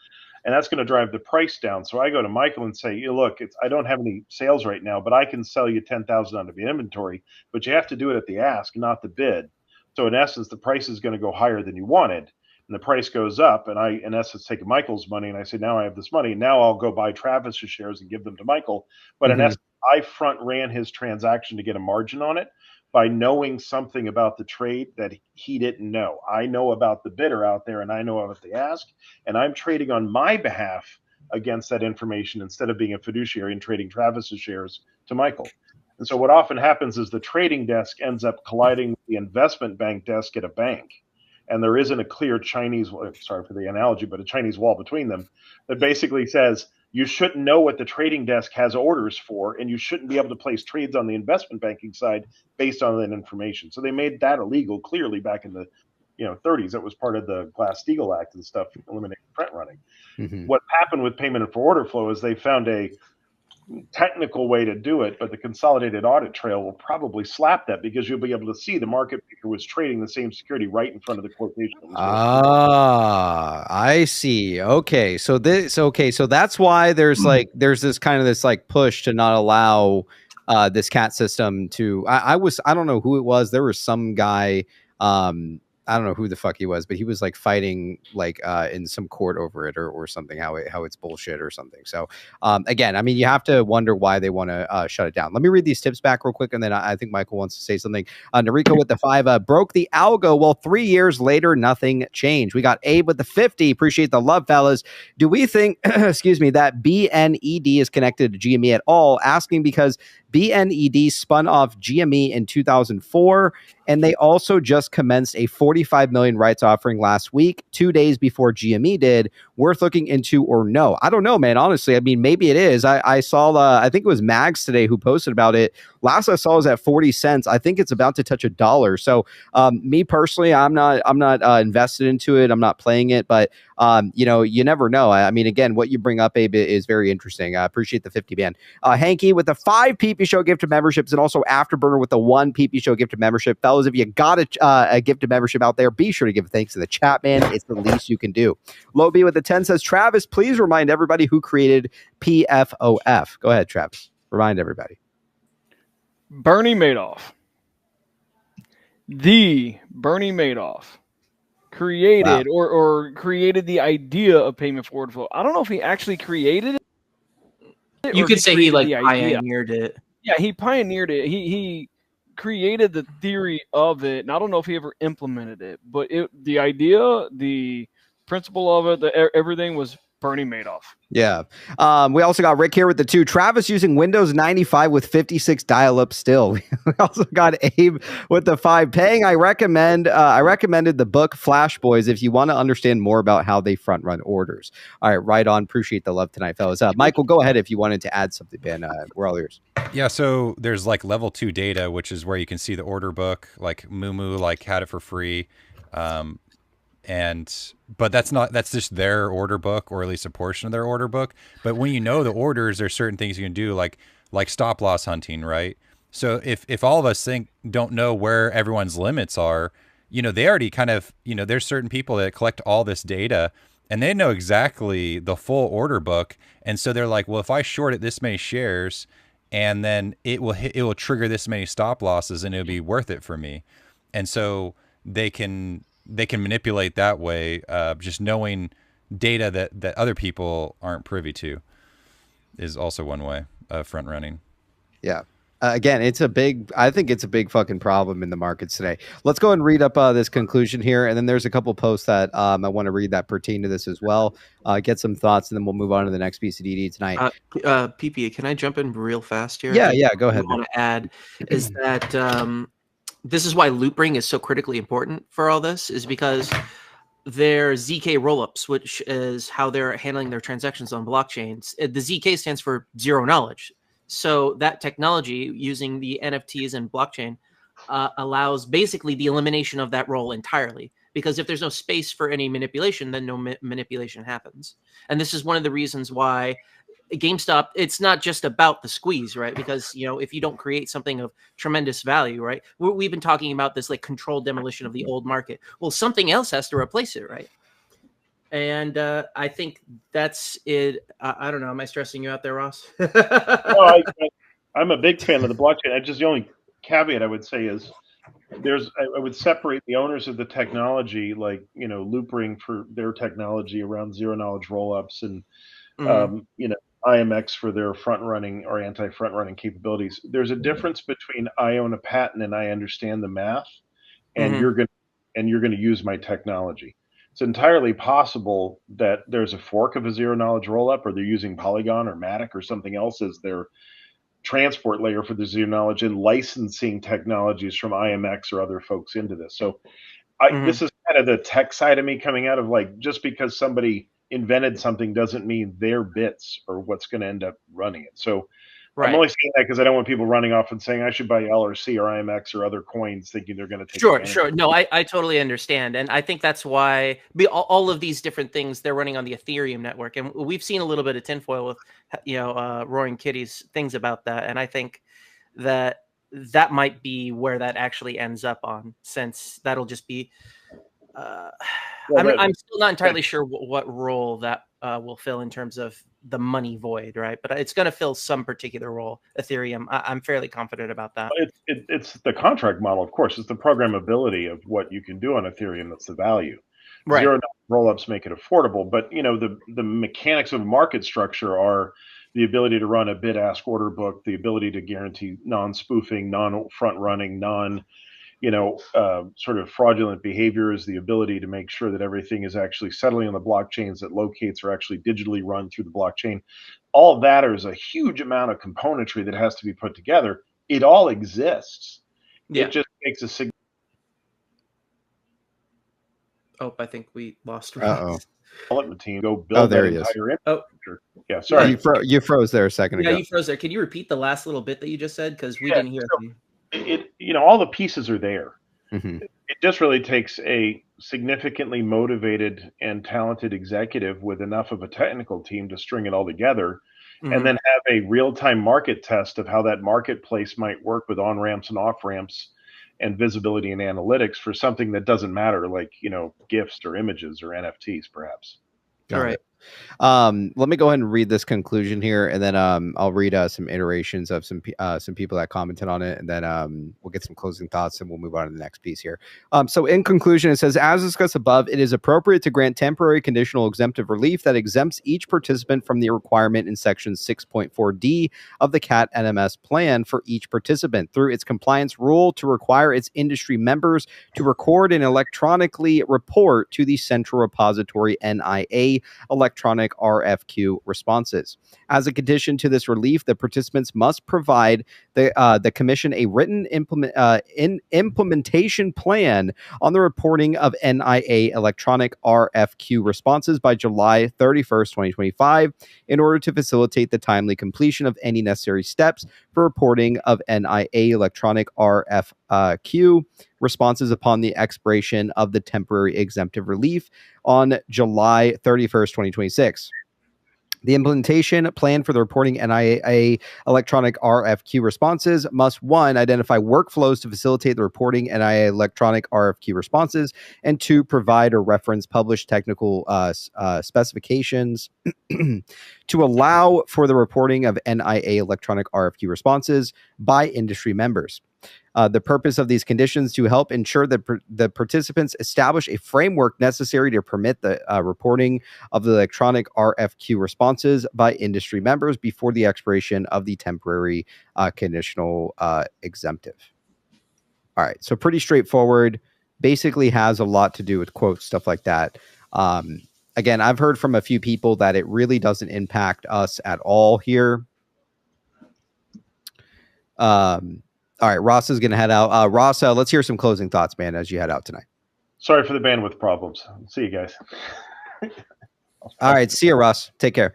and that's going to drive the price down. So I go to Michael and say, look, I don't have any sales right now, but I can sell you 10,000 out of your inventory, but you have to do it at the ask, not the bid. So in essence, the price is going to go higher than you wanted. And the price goes up, and I, in essence, take Michael's money, and I say, now I have this money. Now I'll go buy Travis's shares and give them to Michael. But in essence, I front ran his transaction to get a margin on it by knowing something about the trade that he didn't know. I know about the bidder out there, and I know about the ask, and I'm trading on my behalf against that information instead of being a fiduciary and trading Travis's shares to Michael. And so what often happens is the trading desk ends up colliding with the investment bank desk at a bank. And there isn't a clear Chinese, sorry for the analogy, but a Chinese wall between them that basically says you shouldn't know what the trading desk has orders for, and you shouldn't be able to place trades on the investment banking side based on that information. So they made that illegal clearly back in the 30s. That was part of the Glass-Steagall Act and stuff, eliminating front running. What happened with payment for order flow is they found a technical way to do it, but the consolidated audit trail will probably slap that because you'll be able to see the market maker was trading the same security right in front of the quotation. I see. Okay. So that's why there's this kind of this like push to not allow this CAT system to, I don't know who it was. There was some guy, I don't know who the fuck he was, but he was like fighting like in some court over it or something, how it's bullshit or something. So again, I mean, you have to wonder why they want to shut it down. Let me read these tips back real quick, and then I think Michael wants to say something. Nariko with the 5 broke the algo. Well, 3 years later, nothing changed. We got Abe with the 50. Appreciate the love, fellas. Do we think, excuse me, that BNED is connected to GME at all? Asking because BNED spun off GME in 2004, and they also just commenced a $45 million rights offering last week, 2 days before GME did. Worth looking into or no? I don't know, man. Honestly, I mean, maybe it is. I saw, I think it was Mags today who posted about it. Last I saw was at 40 cents. I think it's about to touch $1. So me personally, I'm not invested into it. I'm not playing it, but you never know. I mean, again, what you bring up, Abe, is very interesting. I appreciate the 50 band. Hanky with the 5 PP Show gift of memberships, and also Afterburner with the 1 PP Show gift of membership. Fellas, if you got a gift of membership out there, be sure to give thanks to the chat, man. It's the least you can do. Low with the 10 says, Travis, please remind everybody who created PFOF. Go ahead, Travis. Remind everybody. Bernie Madoff. The Bernie Madoff created or created the idea of payment for order flow. I don't know if he actually created it. You could say he like pioneered it. Yeah, he pioneered it. He created the theory of it, and I don't know if he ever implemented it, but the idea, the principle of it, everything was Bernie Madoff. Yeah. We also got Rick here with the 2. Travis using Windows 95 with 56 dial-up still. We also got Abe with the 5. Paying, I recommended the book Flash Boys if you want to understand more about how they front run orders. All right, right on. Appreciate the love tonight, fellas. Michael, go ahead if you wanted to add something, Ben. We're all ears. Yeah, so there's like level 2 data, which is where you can see the order book, like Mumu like had it for free. But that's just their order book, or at least a portion of their order book. But when you know the orders, there's certain things you can do, like stop loss hunting, right? So if all of us don't know where everyone's limits are, they already kind of, there's certain people that collect all this data and they know exactly the full order book. And so they're like, well, if I short it this many shares, and then it will trigger this many stop losses, and it'll be worth it for me. And so they can manipulate that way, just knowing data that other people aren't privy to is also one way of front running. Yeah. Again, I think it's a big fucking problem in the markets today. Let's go and read up this conclusion here. And then there's a couple posts that I want to read that pertain to this as well. Get some thoughts, and then we'll move on to the next piece of DD tonight. PP, can I jump in real fast here? Yeah, go ahead. What I want to add is that this is why loopring is so critically important for all this, is because their ZK rollups, which is how they're handling their transactions on blockchains. The ZK stands for zero knowledge. So that technology, using the NFTs and blockchain, allows basically the elimination of that role entirely. Because if there's no space for any manipulation, then no manipulation happens. And this is one of the reasons why GameStop, it's not just about the squeeze, right? Because, if you don't create something of tremendous value, right? We've been talking about this like controlled demolition of the old market. Well, something else has to replace it, right? And I think that's it. I don't know. Am I stressing you out there, Ross? No, I'm a big fan of the blockchain. The only caveat I would say is I would separate the owners of the technology, like, Loopring for their technology around zero knowledge rollups, and, IMX for their front running or anti-front running capabilities. There's a difference between I own a patent and I understand the math, and you're going to use my technology. It's entirely possible that there's a fork of a zero knowledge rollup, or they're using Polygon or Matic or something else as their transport layer for the zero knowledge, and licensing technologies from IMX or other folks into this. So this is kind of the tech side of me coming out of, like, just because somebody invented something doesn't mean their bits are what's going to end up running it. So I'm only saying that because I don't want people running off and saying I should buy LRC or IMX or other coins thinking they're going to take Sure. No, I totally understand. And I think that's why all of these different things, they're running on the Ethereum network. And we've seen a little bit of tinfoil with, Roaring Kitty's things about that. And I think that might be where that actually ends up on, since that'll just be... I'm still not entirely sure what role that will fill in terms of the money void, right? But it's going to fill some particular role. Ethereum, I'm fairly confident about that. It's the contract model, of course. It's the programmability of what you can do on Ethereum that's the value. Right. Zero rollups make it affordable, but the mechanics of market structure are the ability to run a bid-ask order book, the ability to guarantee non-spoofing, non-front running, sort of fraudulent behaviors, the ability to make sure that everything is actually settling on the blockchains, that locates are actually digitally run through the blockchain. All of that is a huge amount of componentry that has to be put together. It all exists. Yeah. It just takes a significant... Oh, I think we lost Ross. I'll let the team go build there that he entire is. infrastructure. Yeah, sorry. You froze there a second ago. Yeah, you froze there. Can you repeat the last little bit that you just said? Because we didn't hear it. All the pieces are there. Mm-hmm. It just really takes a significantly motivated and talented executive with enough of a technical team to string it all together, and then have a real-time market test of how that marketplace might work with on-ramps and off-ramps and visibility and analytics for something that doesn't matter, like, GIFs or images or NFTs, perhaps. All right. Let me go ahead and read this conclusion here, and then I'll read some iterations of some people that commented on it, and then we'll get some closing thoughts, and we'll move on to the next piece here. So in conclusion, it says, as discussed above, it is appropriate to grant temporary conditional exemptive relief that exempts each participant from the requirement in section 6.4D of the CAT NMS plan for each participant through its compliance rule to require its industry members to record and electronically report to the Central Repository NIA electronic RFQ responses. As a condition to this relief, the participants must provide the commission a written implementation plan on the reporting of NIA electronic RFQ responses by July 31st, 2025, in order to facilitate the timely completion of any necessary steps for reporting of NIA electronic RFQ responses upon the expiration of the temporary exemptive relief on July 31st, 2026. The implementation plan for the reporting NIA electronic RFQ responses must, one, identify workflows to facilitate the reporting NIA electronic RFQ responses, and two, provide or reference published technical specifications to allow for the reporting of NIA electronic RFQ responses by industry members. The purpose of these conditions to help ensure that the participants establish a framework necessary to permit the reporting of the electronic RFQ responses by industry members before the expiration of the temporary conditional exemptive. All right, so pretty straightforward. Basically has a lot to do with quotes, stuff like that. Again, I've heard from a few people that it really doesn't impact us at all here. All right, Ross is going to head out. Ross, let's hear some closing thoughts, man, as you head out tonight. Sorry for the bandwidth problems. See you guys. All right, see you, Ross. Take care.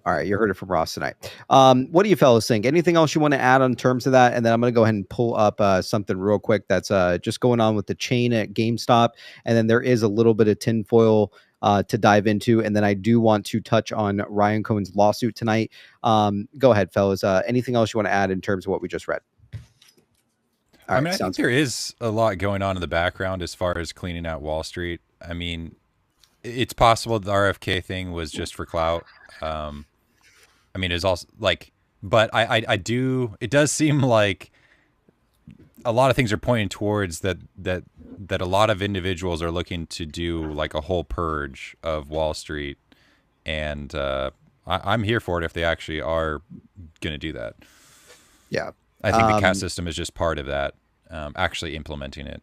All right, you heard it from Ross tonight. What do you fellas think? Anything else you want to add on terms of that? And then I'm going to go ahead and pull up something real quick that's just going on with the chain at GameStop. And then there is a little bit of tinfoil to dive into. And then I do want to touch on Ryan Cohen's lawsuit tonight. Go ahead, fellas. Anything else you want to add in terms of what we just read? I mean, I think there is a lot going on in the background as far as cleaning out Wall Street. I mean, it's possible the RFK thing was just for clout. I mean, it's also like, but I do, it does seem like a lot of things are pointing towards that a lot of individuals are looking to do like a whole purge of Wall Street. And I'm here for it if they actually are going to do that. Yeah. I think the CAT system is just part of that, actually implementing it.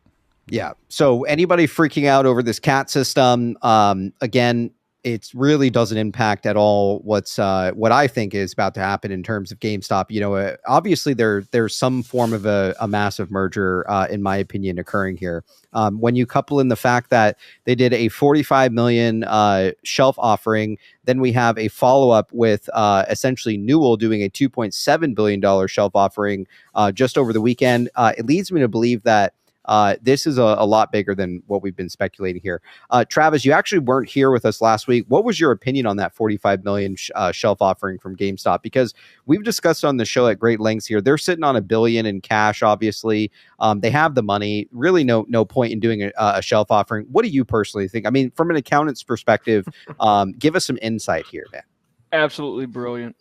Yeah. So anybody freaking out over this CAT system, again, it really doesn't impact at all what I think is about to happen in terms of GameStop. You know, obviously there's some form of a massive merger, in my opinion, occurring here. When you couple in the fact that they did a $45 million shelf offering, then we have a follow-up with essentially Newell doing a $2.7 billion shelf offering just over the weekend. It leads me to believe that this is a lot bigger than what we've been speculating here. Travis, you actually weren't here with us last week. What was your opinion on that $45 million shelf offering from GameStop? Because we've discussed on the show at great lengths here. They're sitting on $1 billion in cash, obviously. They have the money. Really no point in doing a shelf offering. What do you personally think? I mean, from an accountant's perspective, give us some insight here, man. Absolutely brilliant.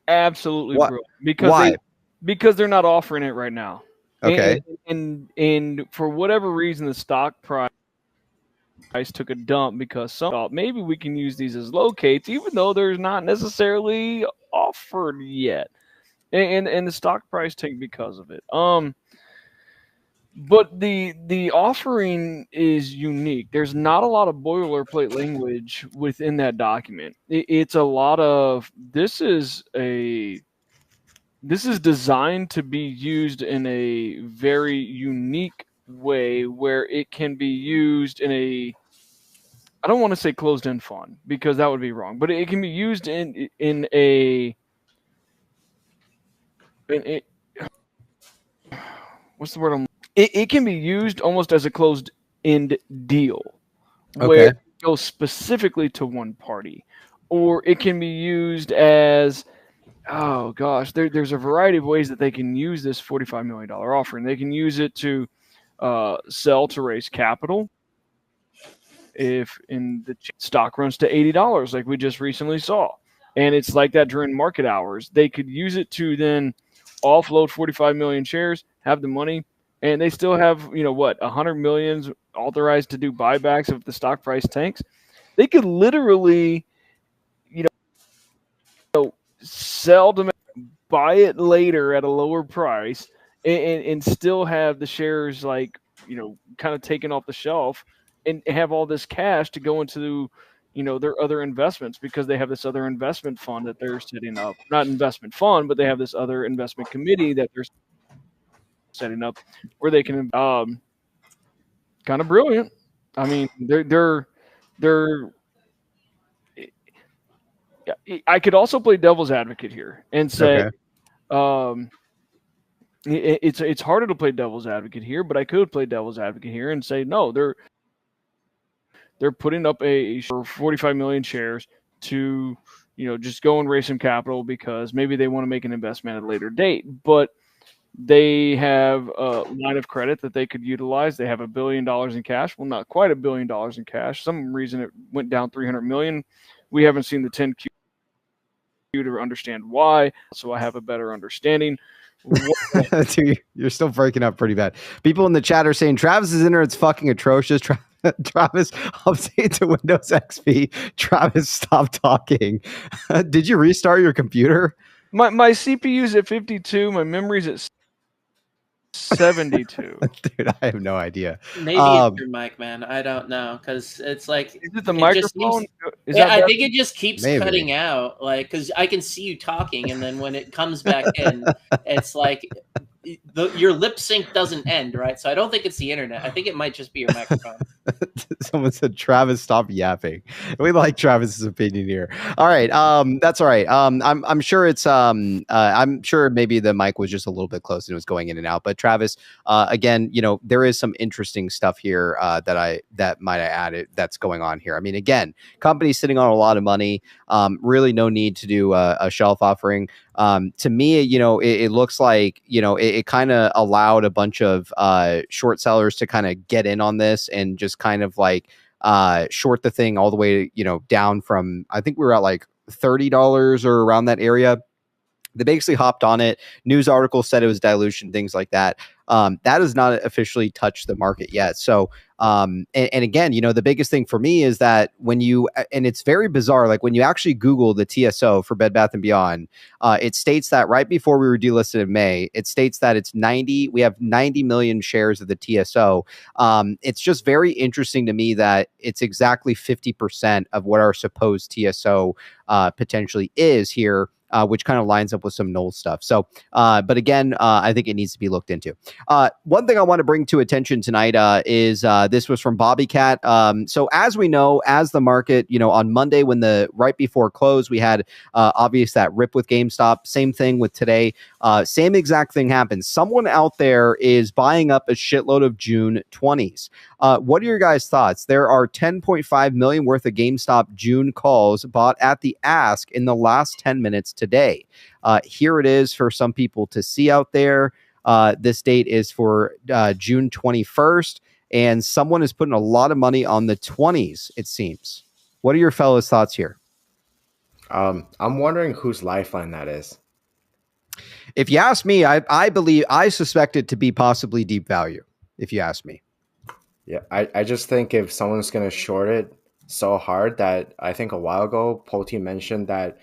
Absolutely brilliant. Why? Because they're not offering it right now. Okay. And for whatever reason, the stock price took a dump because some thought maybe we can use these as locates, even though there's not necessarily offered yet. And the stock price tanked because of it. But the offering is unique. There's not a lot of boilerplate language within that document. It's a lot of this is designed to be used in a very unique way where it can be used in a, I don't want to say closed-end fund because that would be wrong, but it can be used in what's the word? It can be used almost as a closed-end deal where it goes specifically to one party, or it can be used as, oh gosh, there's a variety of ways that they can use this $45 million offering. They can use it to sell to raise capital. If in the stock runs to $80, like we just recently saw, and it's like that during market hours, they could use it to then offload 45 million shares, have the money, and they still have, 100 million authorized to do buybacks if the stock price tanks. They could literally, sell to buy it later at a lower price and still have the shares kind of taken off the shelf and have all this cash to go into their other investments because they have this other investment fund that they're setting up. Not investment fund, but they have this other investment committee that they're setting up where they can kind of brilliant. I mean, they're I could also play devil's advocate here and say, it's harder to play devil's advocate here, but I could play devil's advocate here and say no, they're putting up for 45 million shares to just go and raise some capital because maybe they want to make an investment at a later date, but they have a line of credit that they could utilize. They have $1 billion in cash. Well, not quite $1 billion in cash. Some reason it went down 300 million. We haven't seen the 10Q to understand why, so I have a better understanding. Dude, you're still breaking up pretty bad. People in the chat are saying Travis's internet's fucking atrocious. Travis, update to Windows XP. Travis, stop talking. Did you restart your computer? My CPU's at 52. My memory's at 72. Dude, I have no idea. Maybe it's your mic, man. I don't know, because it's like, is it the microphone? I think it just keeps Maybe. cutting out, like, because I can see you talking, and then when it comes back in, it's like your lip sync doesn't end, right? So I don't think it's the internet. I think it might just be your microphone. Someone said, Travis, stop yapping. We like Travis's opinion here. All right. That's all right. I'm sure it's I'm sure maybe the mic was just a little bit close and it was going in and out. But Travis, again, there is some interesting stuff here that might have added that's going on here. I mean, again, companies sitting on a lot of money, really no need to do a shelf offering. To me, it looks like, it kind of allowed a bunch of short sellers to kind of get in on this and just kind of like short the thing all the way, down from, I think we were at like $30 or around that area. They basically hopped on it. News articles said it was dilution, things like that. That has not officially touched the market yet. So, and again, the biggest thing for me is that when and it's very bizarre, like when you actually Google the TSO for Bed Bath & Beyond, it states that right before we were delisted in May, it states that we have 90 million shares of the TSO. It's just very interesting to me that it's exactly 50% of what our supposed TSO potentially is here. Which kind of lines up with some Knoll stuff. So, but again, I think it needs to be looked into. One thing I want to bring to attention tonight is this was from Bobby Cat. So as we know, as the market, on Monday right before close, we had obvious that rip with GameStop. Same thing with today. Same exact thing happens. Someone out there is buying up a shitload of June 20s. What are your guys' thoughts? There are 10.5 million worth of GameStop June calls bought at the ask in the last 10 minutes today. Here it is for some people to see out there. This date is for June 21st, and someone is putting a lot of money on the 20s, it seems. What are your fellas' thoughts here? I'm wondering whose lifeline that is. If you ask me, I suspect it to be possibly Deep Value, if you ask me. Yeah, I just think if someone's going to short it so hard that I think a while ago, Poti mentioned that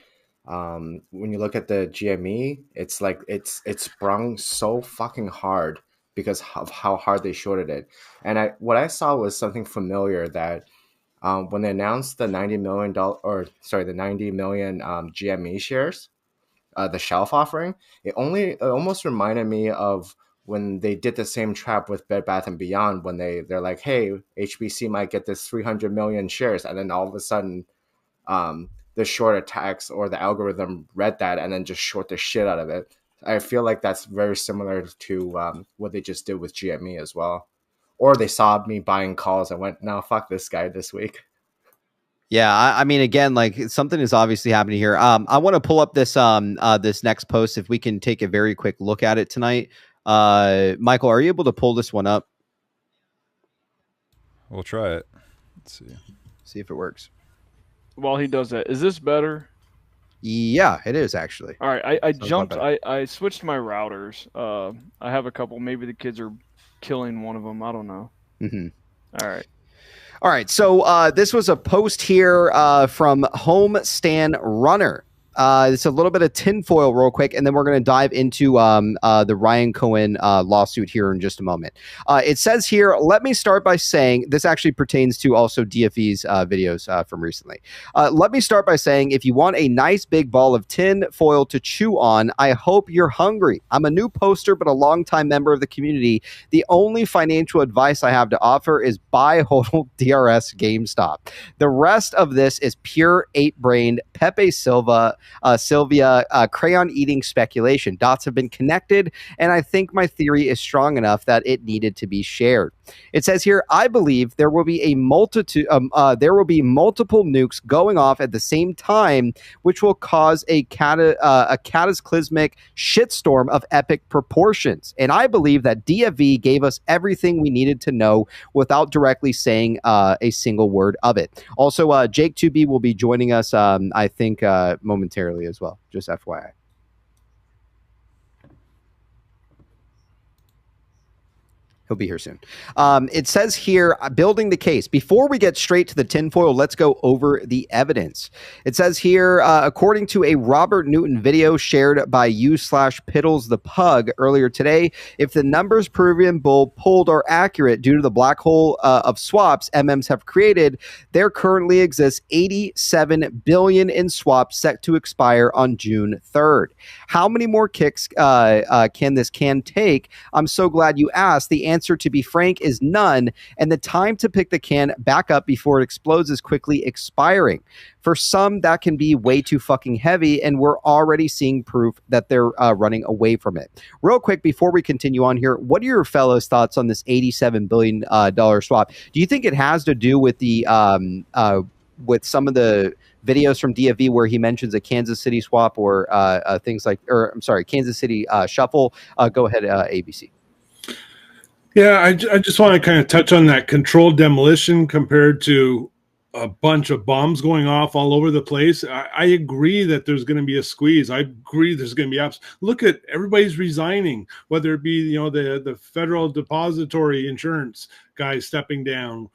when you look at the GME, it's like it's sprung so fucking hard because of how hard they shorted it. And what I saw was something familiar that when they announced the $90 million GME shares, the shelf offering, it almost reminded me of when they did the same trap with Bed Bath & Beyond, when they're like, hey, HBC might get this 300 million shares. And then all of a sudden, the short attacks or the algorithm read that and then just short the shit out of it. I feel like that's very similar to what they just did with GME as well. Or they saw me buying calls and went, no, fuck this guy this week. Yeah, I mean, again, like something is obviously happening here. I want to pull up this this next post if we can take a very quick look at it tonight. Michael, are you able to pull this one up? We'll try it. Let's see if it works. While he does that, is this better? Yeah, it is actually. All right, I switched my routers. I have a couple. Maybe the kids are killing one of them. I don't know. Mm-hmm. All right. So this was a post here from Homestand Runner. It's a little bit of tinfoil real quick, and then we're going to dive into the Ryan Cohen lawsuit here in just a moment. It says here, let me start by saying, this actually pertains to also DFE's videos from recently. Let me start by saying, if you want a nice big ball of tin foil to chew on, I hope you're hungry. I'm a new poster, but a longtime member of the community. The only financial advice I have to offer is buy HODL DRS GameStop. The rest of this is pure 8-brained Pepe Silva Sylvia, crayon eating speculation. Dots have been connected, and I think my theory is strong enough that it needed to be shared. It says here, I believe there will be a multitude, there will be multiple nukes going off at the same time, which will cause a cataclysmic shitstorm of epic proportions. And I believe that DFV gave us everything we needed to know without directly saying a single word of it. Also, Jake 2B will be joining us, I think, momentarily as well. Just FYI. He'll be here soon. It says here, building the case. Before we get straight to the tinfoil, let's go over the evidence. It says here, according to a Robert Newton video shared by u/Piddles the Pug earlier today, if the numbers proven bull pulled are accurate due to the black hole of swaps MMs have created, there currently exists 87 billion in swaps set to expire on June 3rd. How many more kicks can this can take? I'm so glad you asked. The answer, to be frank, is none, and the time to pick the can back up before it explodes is quickly expiring. For some, that can be way too fucking heavy, and we're already seeing proof that they're running away from it. Real quick, before we continue on here, what are your fellows' thoughts on this $87 billion swap? Do you think it has to do with the with some of the videos from DFV where he mentions a Kansas City swap or things like, or I'm sorry, Kansas City shuffle? Go ahead, ABC. Yeah, I just want to kind of touch on that controlled demolition compared to a bunch of bombs going off all over the place. I agree that there's going to be a squeeze. I agree there's going to be ups. Look at everybody's resigning, whether it be the federal depository insurance guys stepping down,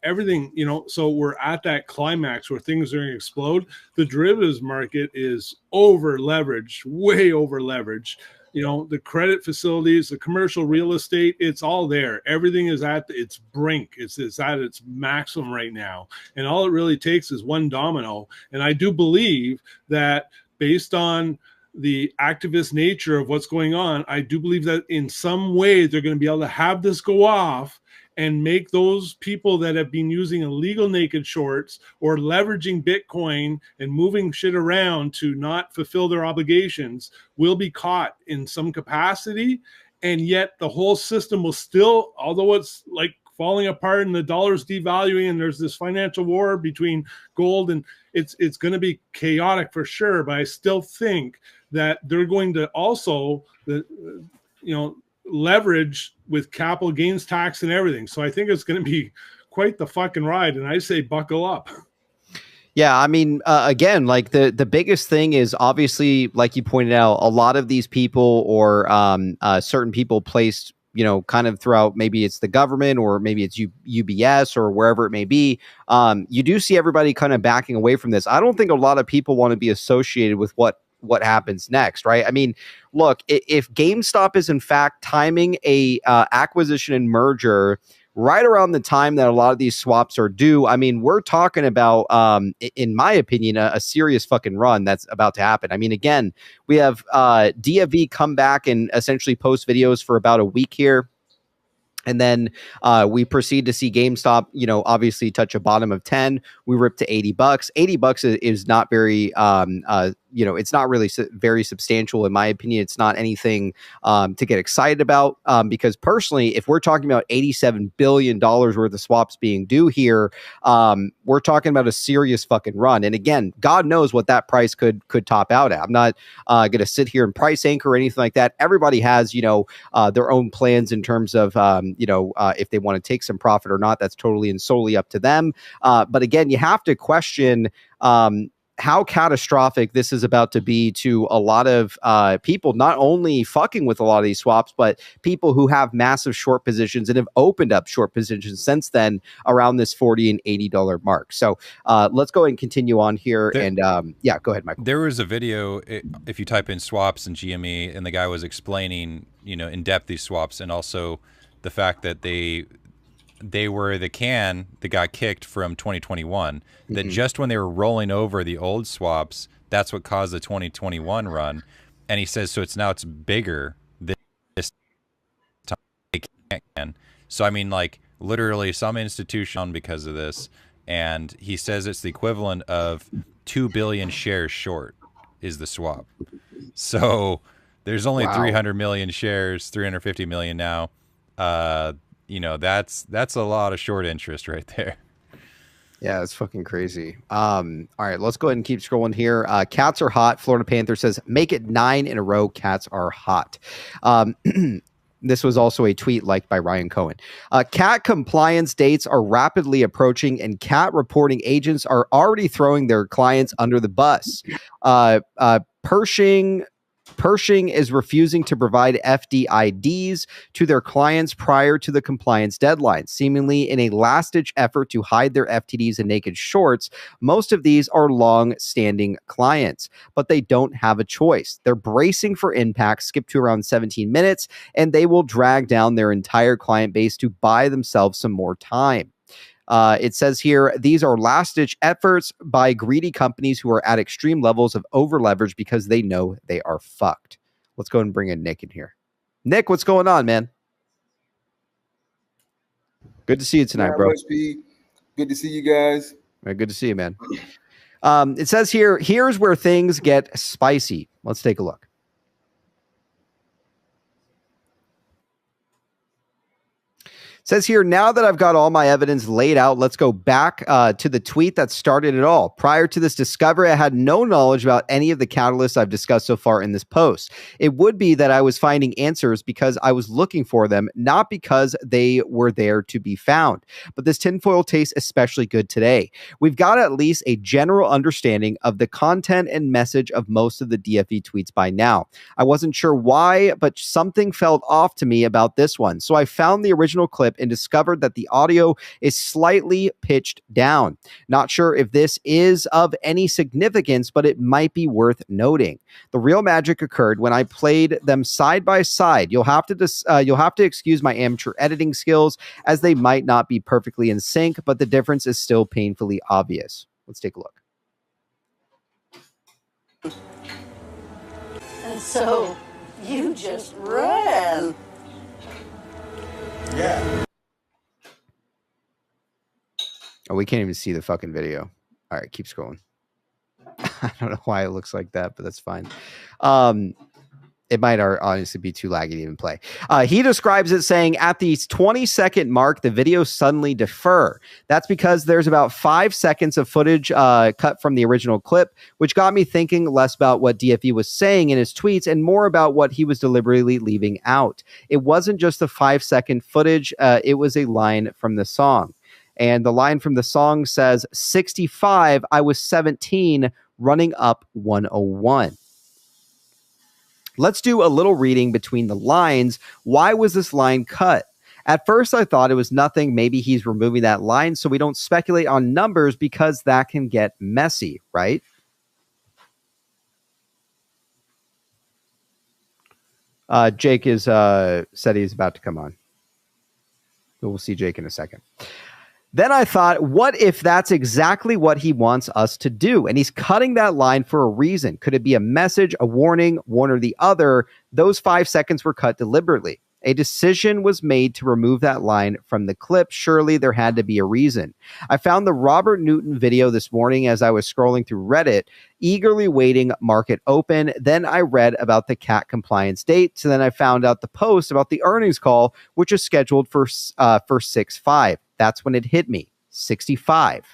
everything. So we're at that climax where things are going to explode. The derivatives market is over leveraged, way over leveraged. The credit facilities, the commercial real estate, it's all there. Everything is at its brink. It's at its maximum right now. And all it really takes is one domino. And I do believe that based on the activist nature of what's going on, I do believe that in some way they're going to be able to have this go off and make those people that have been using illegal naked shorts or leveraging Bitcoin and moving shit around to not fulfill their obligations will be caught in some capacity. And yet the whole system will still, although it's like falling apart and the dollar's devaluing and there's this financial war between gold, and it's going to be chaotic for sure. But I still think that they're going to also, leverage with capital gains tax and everything. So I think it's going to be quite the fucking ride. And I say buckle up. Yeah, I mean, again, like the biggest thing is obviously, like you pointed out, a lot of these people or certain people placed, kind of throughout, maybe it's the government or maybe it's UBS or wherever it may be. You do see everybody kind of backing away from this. I don't think a lot of people want to be associated with what happens next, right? I mean, look, if GameStop is in fact timing a acquisition and merger right around the time that a lot of these swaps are due, I mean, we're talking about, in my opinion, a serious fucking run that's about to happen. I mean, again, we have DFV come back and essentially post videos for about a week here. And then we proceed to see GameStop, obviously touch a bottom of 10. We rip to $80. $80 is not very, it's not really very substantial in my opinion. It's not anything to get excited about because personally, if we're talking about $87 billion worth of swaps being due here, we're talking about a serious fucking run. And again, God knows what that price could top out at. I'm not going to sit here and price anchor or anything like that. Everybody has, their own plans in terms of, if they want to take some profit or not. That's totally and solely up to them. But again, you have to question how catastrophic this is about to be to a lot of people, not only fucking with a lot of these swaps, but people who have massive short positions and have opened up short positions since then around this $40 and $80 mark. So let's go ahead and continue on here. Yeah, go ahead, Michael. There was a video, if you type in swaps and GME, and the guy was explaining, in depth these swaps and also the fact that they were the can that got kicked from 2021, that just when they were rolling over the old swaps, that's what caused the 2021 run. And he says, so it's bigger this time. So, I mean, like literally some institution because of this. And he says it's the equivalent of 2 billion shares short. is the swap. So there's only 300 million shares, 350 million now. That's a lot of short interest right there. Yeah, it's fucking crazy. All right, let's go ahead and keep scrolling here. Cats are hot. Florida Panther says, make it 9 in a row. Cats are hot. This was also a tweet liked by Ryan Cohen. Cat compliance dates are rapidly approaching, and cat reporting agents are already throwing their clients under the bus. Pershing is refusing to provide FDIDs to their clients prior to the compliance deadline, seemingly in a last-ditch effort to hide their FTDs in naked shorts. Most of these are long-standing clients, but they don't have a choice. They're bracing for impact, skip to around 17 minutes, and they will drag down their entire client base to buy themselves some more time. It says here, these are last-ditch efforts by greedy companies who are at extreme levels of over-leverage because they know they are fucked. Let's go and bring in Nick in here. Nick, what's going on, man? Good to see you tonight, bro. Good to see you guys. Good to see you, man. It says here, here's where things get spicy. Let's take a look. Says here, now that I've got all my evidence laid out, let's go back to the tweet that started it all. Prior to this discovery, I had no knowledge about any of the catalysts I've discussed so far in this post. It would be that I was finding answers because I was looking for them, not because they were there to be found. But this tinfoil tastes especially good today. We've got at least a general understanding of the content and message of most of the DFE tweets by now. I wasn't sure why, but something felt off to me about this one. So I found the original clip and discovered that the audio is slightly pitched down. Not sure if this is of any significance, but it might be worth noting. The real magic occurred when I played them side by side. You'll have to excuse my amateur editing skills, as they might not be perfectly in sync, but the difference is still painfully obvious. Let's take a look. And so you just ran. Yeah. Oh, we can't even see the fucking video. All right, keep scrolling. I don't know why it looks like that, but that's fine. It might honestly be too laggy to even play. He describes it saying, at the 20-second mark, the video suddenly defer. That's because there's about 5 seconds of footage cut from the original clip, which got me thinking less about what DFE was saying in his tweets and more about what he was deliberately leaving out. It wasn't just the 5-second footage. It was a line from the song. And the line from the song says, 65, I was 17, running up 101. Let's do a little reading between the lines. Why was this line cut? At first, I thought it was nothing. Maybe he's removing that line so we don't speculate on numbers, because that can get messy, right? Jake is said he's about to come on. We'll see Jake in a second. Then I thought, what if that's exactly what he wants us to do? And he's cutting that line for a reason. Could it be a message, a warning, one or the other? Those 5 seconds were cut deliberately. A decision was made to remove that line from the clip. Surely there had to be a reason. I found the Robert Newton video this morning as I was scrolling through Reddit, eagerly waiting market open. Then I read about the cat compliance date. So then I found out the post about the earnings call, which is scheduled for 6/5. That's when it hit me, 65.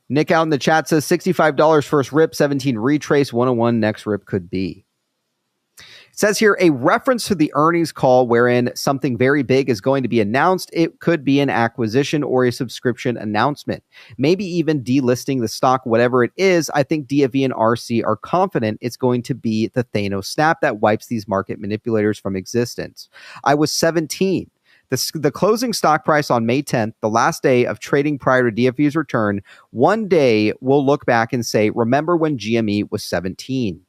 Nick out in the chat says $65 first rip, 17 retrace, 101 next rip could be. It says here, a reference to the earnings call wherein something very big is going to be announced. It could be an acquisition or a subscription announcement, maybe even delisting the stock, whatever it is. I think DFE and RC are confident it's going to be the Thanos snap that wipes these market manipulators from existence. I was 17. The closing stock price on May 10th, the last day of trading prior to DFE's return, one day we'll look back and say, remember when GME was 17?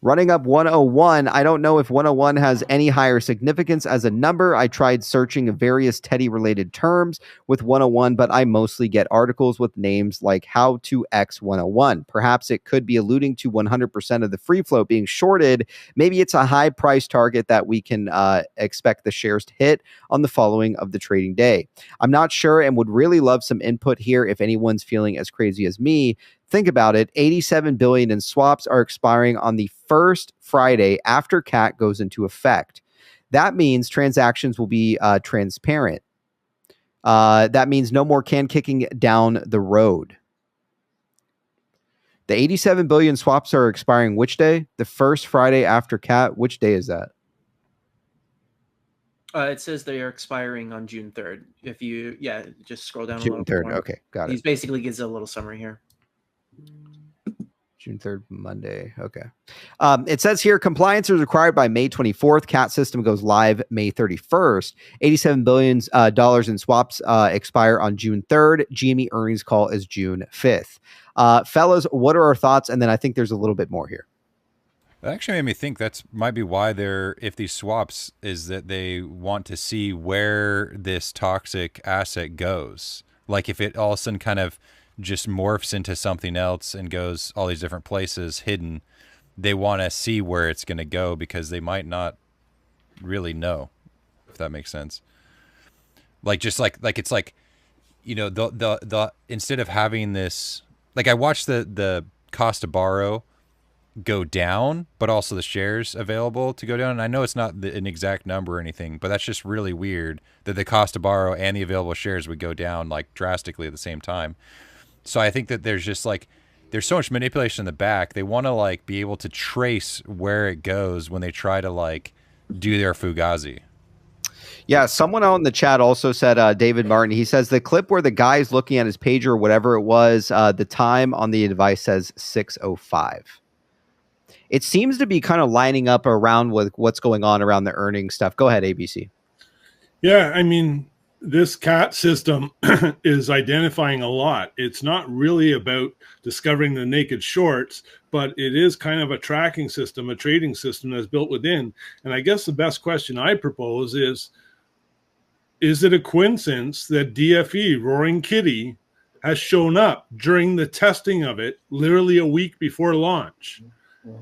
Running up 101. I don't know if 101 has any higher significance as a number. I tried searching various Teddy related terms with 101, but I mostly get articles with names like how to X 101. Perhaps it could be alluding to 100% of the free float being shorted. Maybe it's a high price target that we can expect the shares to hit on the following of the trading day. I'm not sure and would really love some input here if anyone's feeling as crazy as me. Think about it. 87 billion in swaps are expiring on the first Friday after CAT goes into effect. That means transactions will be transparent. That means no more can kicking down the road. The 87 billion swaps are expiring which day? The first Friday after CAT. Which day is that? It says they are expiring on June 3rd. If you, just scroll down June a little 3rd. more. Okay, got it. He basically gives a little summary here. June 3rd, Monday. Okay. It says here, compliance is required by May 24th. CAT system goes live May 31st. $87 billion in swaps expire on June 3rd. GME earnings call is June 5th. Fellas, what are our thoughts? And then I think there's a little bit more here. That actually made me think that's might be why if these swaps is that they want to see where this toxic asset goes. Like if it all of a sudden kind of just morphs into something else and goes all these different places hidden, they want to see where it's going to go because they might not really know, if that makes sense. Like just like it's like, you know, the instead of having this, like I watched the cost to borrow go down, but also the shares available to go down. And I know it's not an exact number or anything, but that's just really weird that the cost to borrow and the available shares would go down like drastically at the same time. So I think that there's just like, there's so much manipulation in the back. They want to like be able to trace where it goes when they try to like do their Fugazi. Yeah, someone out in the chat also said, David Martin, he says the clip where the guy's looking at his pager or whatever it was, the time on the device says 6:05. It seems to be kind of lining up around with what's going on around the earnings stuff. Go ahead, ABC. Yeah, I mean, this CAT system is identifying a lot. It's not really about discovering the naked shorts, but it is kind of a tracking system, a trading system that's built within. And I guess the best question I propose is it a coincidence that DFE, Roaring Kitty, has shown up during the testing of it literally a week before launch?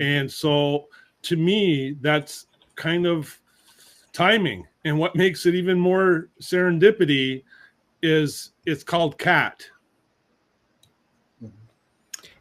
And so to me, that's kind of timing. And what makes it even more serendipity is it's called CAT.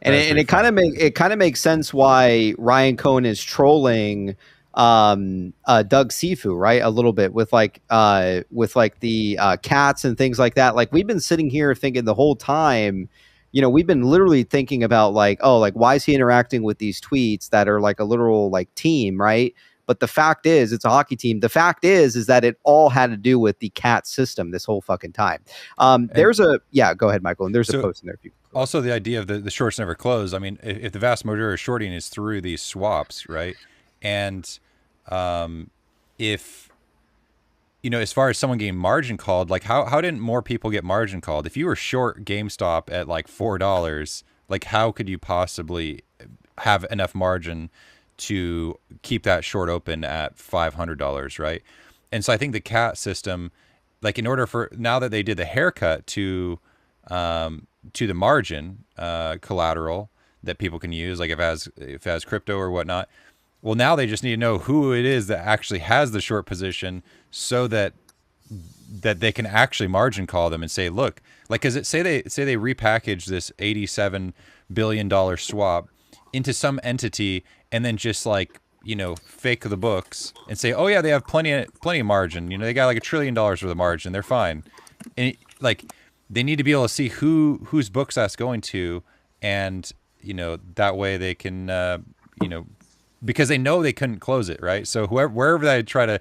And it kind of makes sense why Ryan Cohen is trolling Doug Sifu, right? A little bit with the cats and things like that. Like we've been sitting here thinking the whole time, you know, we've been literally thinking about like, oh, like why is he interacting with these tweets that are like a literal like team, right? But the fact is, it's a hockey team. The fact is that it all had to do with the CAT system this whole fucking time. Go ahead, Michael. And there's a post in there. Also, the idea of the shorts never close. I mean, if the vast majority of shorting is through these swaps, right? And if, you know, as far as someone getting margin called, like how didn't more people get margin called? If you were short GameStop at like $4, like how could you possibly have enough margin to keep that short open at $500, right? And so I think the CAT system, like in order for, now that they did the haircut to the margin collateral that people can use, like if it has crypto or whatnot, well, now they just need to know who it is that actually has the short position so that they can actually margin call them and say, look, like, cause say they repackage this $87 billion swap into some entity and then just like, you know, fake the books and say, oh yeah, they have plenty of margin. You know, they got like $1 trillion worth of margin. They're fine. And like, they need to be able to see whose books that's going to. And, you know, that way they can, you know, because they know they couldn't close it. Right. So wherever they try to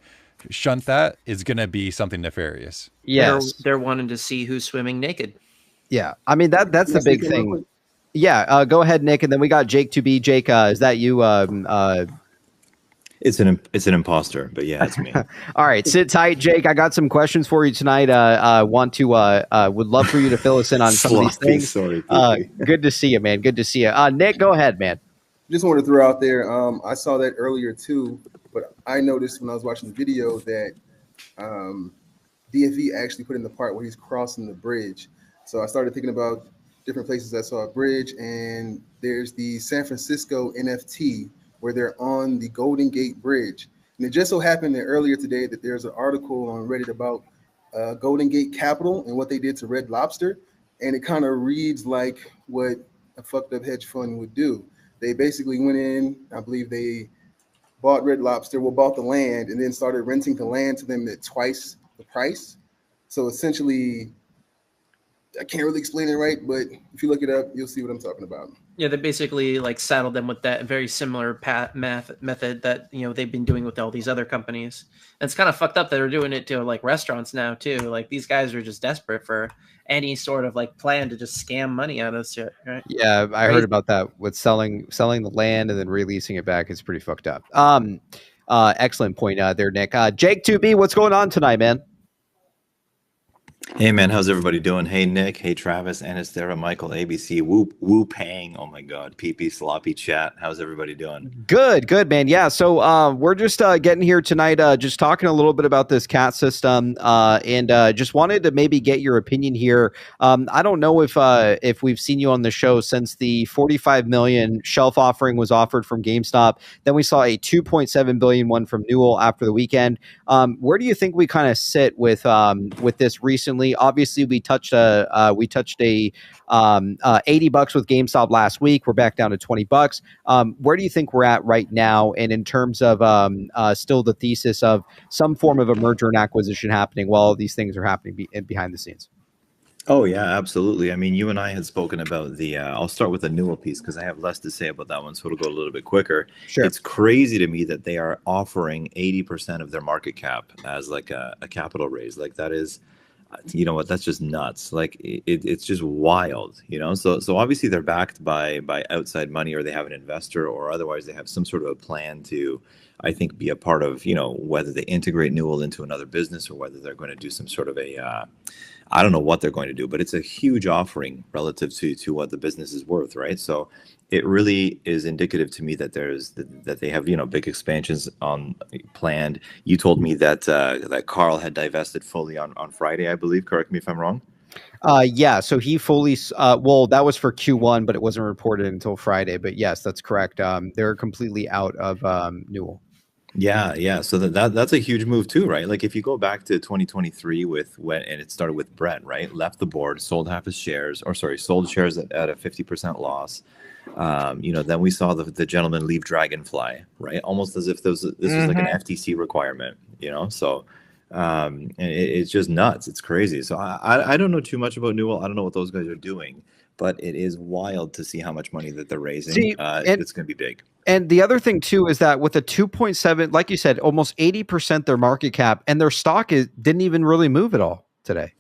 shunt that is going to be something nefarious. Yes. They're wanting to see who's swimming naked. Yeah. I mean, that's the big thing. Yeah, go ahead, Nick, and then we got Jake to be. Jake, is that you? It's an imposter, but yeah, it's me. All right, sit tight, Jake. I got some questions for you tonight. Would love for you to fill us in on some of these things. Sorry, good to see you, man. Good to see you. Nick, go ahead, man. just wanted to throw out there. I saw that earlier too, but I noticed when I was watching the video that DFE actually put in the part where he's crossing the bridge. So I started thinking about different places I saw a bridge, and there's the San Francisco NFT where they're on the Golden Gate Bridge. And it just so happened that earlier today that there's an article on Reddit about Golden Gate Capital and what they did to Red Lobster. And it kind of reads like what a fucked up hedge fund would do. They basically went in, I believe they bought Red Lobster, bought the land, and then started renting the land to them at twice the price. So essentially, I can't really explain it right, but if you look it up, you'll see what I'm talking about. Yeah, they basically like saddled them with that very similar method that they've been doing with all these other companies. And it's kind of fucked up that they're doing it to like restaurants now too. Like these guys are just desperate for any sort of like plan to just scam money out of shit, right? Yeah, I heard about that with selling the land and then releasing it back. It's pretty fucked up. Excellent point there, Nick. Jake 2B, what's going on tonight, man? Hey man, how's everybody doing? Hey Nick, hey Travis, Anastera, Michael, ABC, Woo Pang. Oh my God, PP Sloppy Chat. How's everybody doing? Good man. Yeah, so we're just getting here tonight, just talking a little bit about this CAT system, and just wanted to maybe get your opinion here. I don't know if we've seen you on the show since the 45 million shelf offering was offered from GameStop. Then we saw a 2.7 billion one from Newell after the weekend. Where do you think we kind of sit with this recently? Obviously, we touched a $80 with GameStop last week. We're back down to $20. Where do you think we're at right now? And in terms of still the thesis of some form of a merger and acquisition happening while these things are happening behind the scenes? Oh yeah, absolutely. I mean, you and I had spoken about the. I'll start with the Newell piece because I have less to say about that one, so it'll go a little bit quicker. Sure. It's crazy to me that they are offering 80% of their market cap as like a capital raise. Like that is. You know what? That's just nuts. Like it's just wild, So obviously they're backed by outside money, or they have an investor, or otherwise they have some sort of a plan to, I think, be a part of, whether they integrate Newell into another business or whether they're going to do some sort of a, I don't know what they're going to do, but it's a huge offering relative to what the business is worth, right? So it really is indicative to me that that they have big expansions planned. You told me that that Carl had divested fully on Friday, I believe. Correct me if I'm wrong. Yeah, so he fully that was for Q1, but it wasn't reported until Friday. But yes, that's correct. They're completely out of Newell. Yeah. So that's a huge move too, right? Like if you go back to 2023 and it started with Brett, right? Left the board, sold half his shares, sold shares at a 50% loss. Then we saw the gentleman leave Dragonfly, right? Almost as if this was like an FTC requirement, So it's just nuts. It's crazy. So I don't know too much about Newell. I don't know what those guys are doing, but it is wild to see how much money that they're raising. It's going to be big. And the other thing too is that with a 2.7, like you said, almost 80% their market cap, and their stock didn't even really move at all today.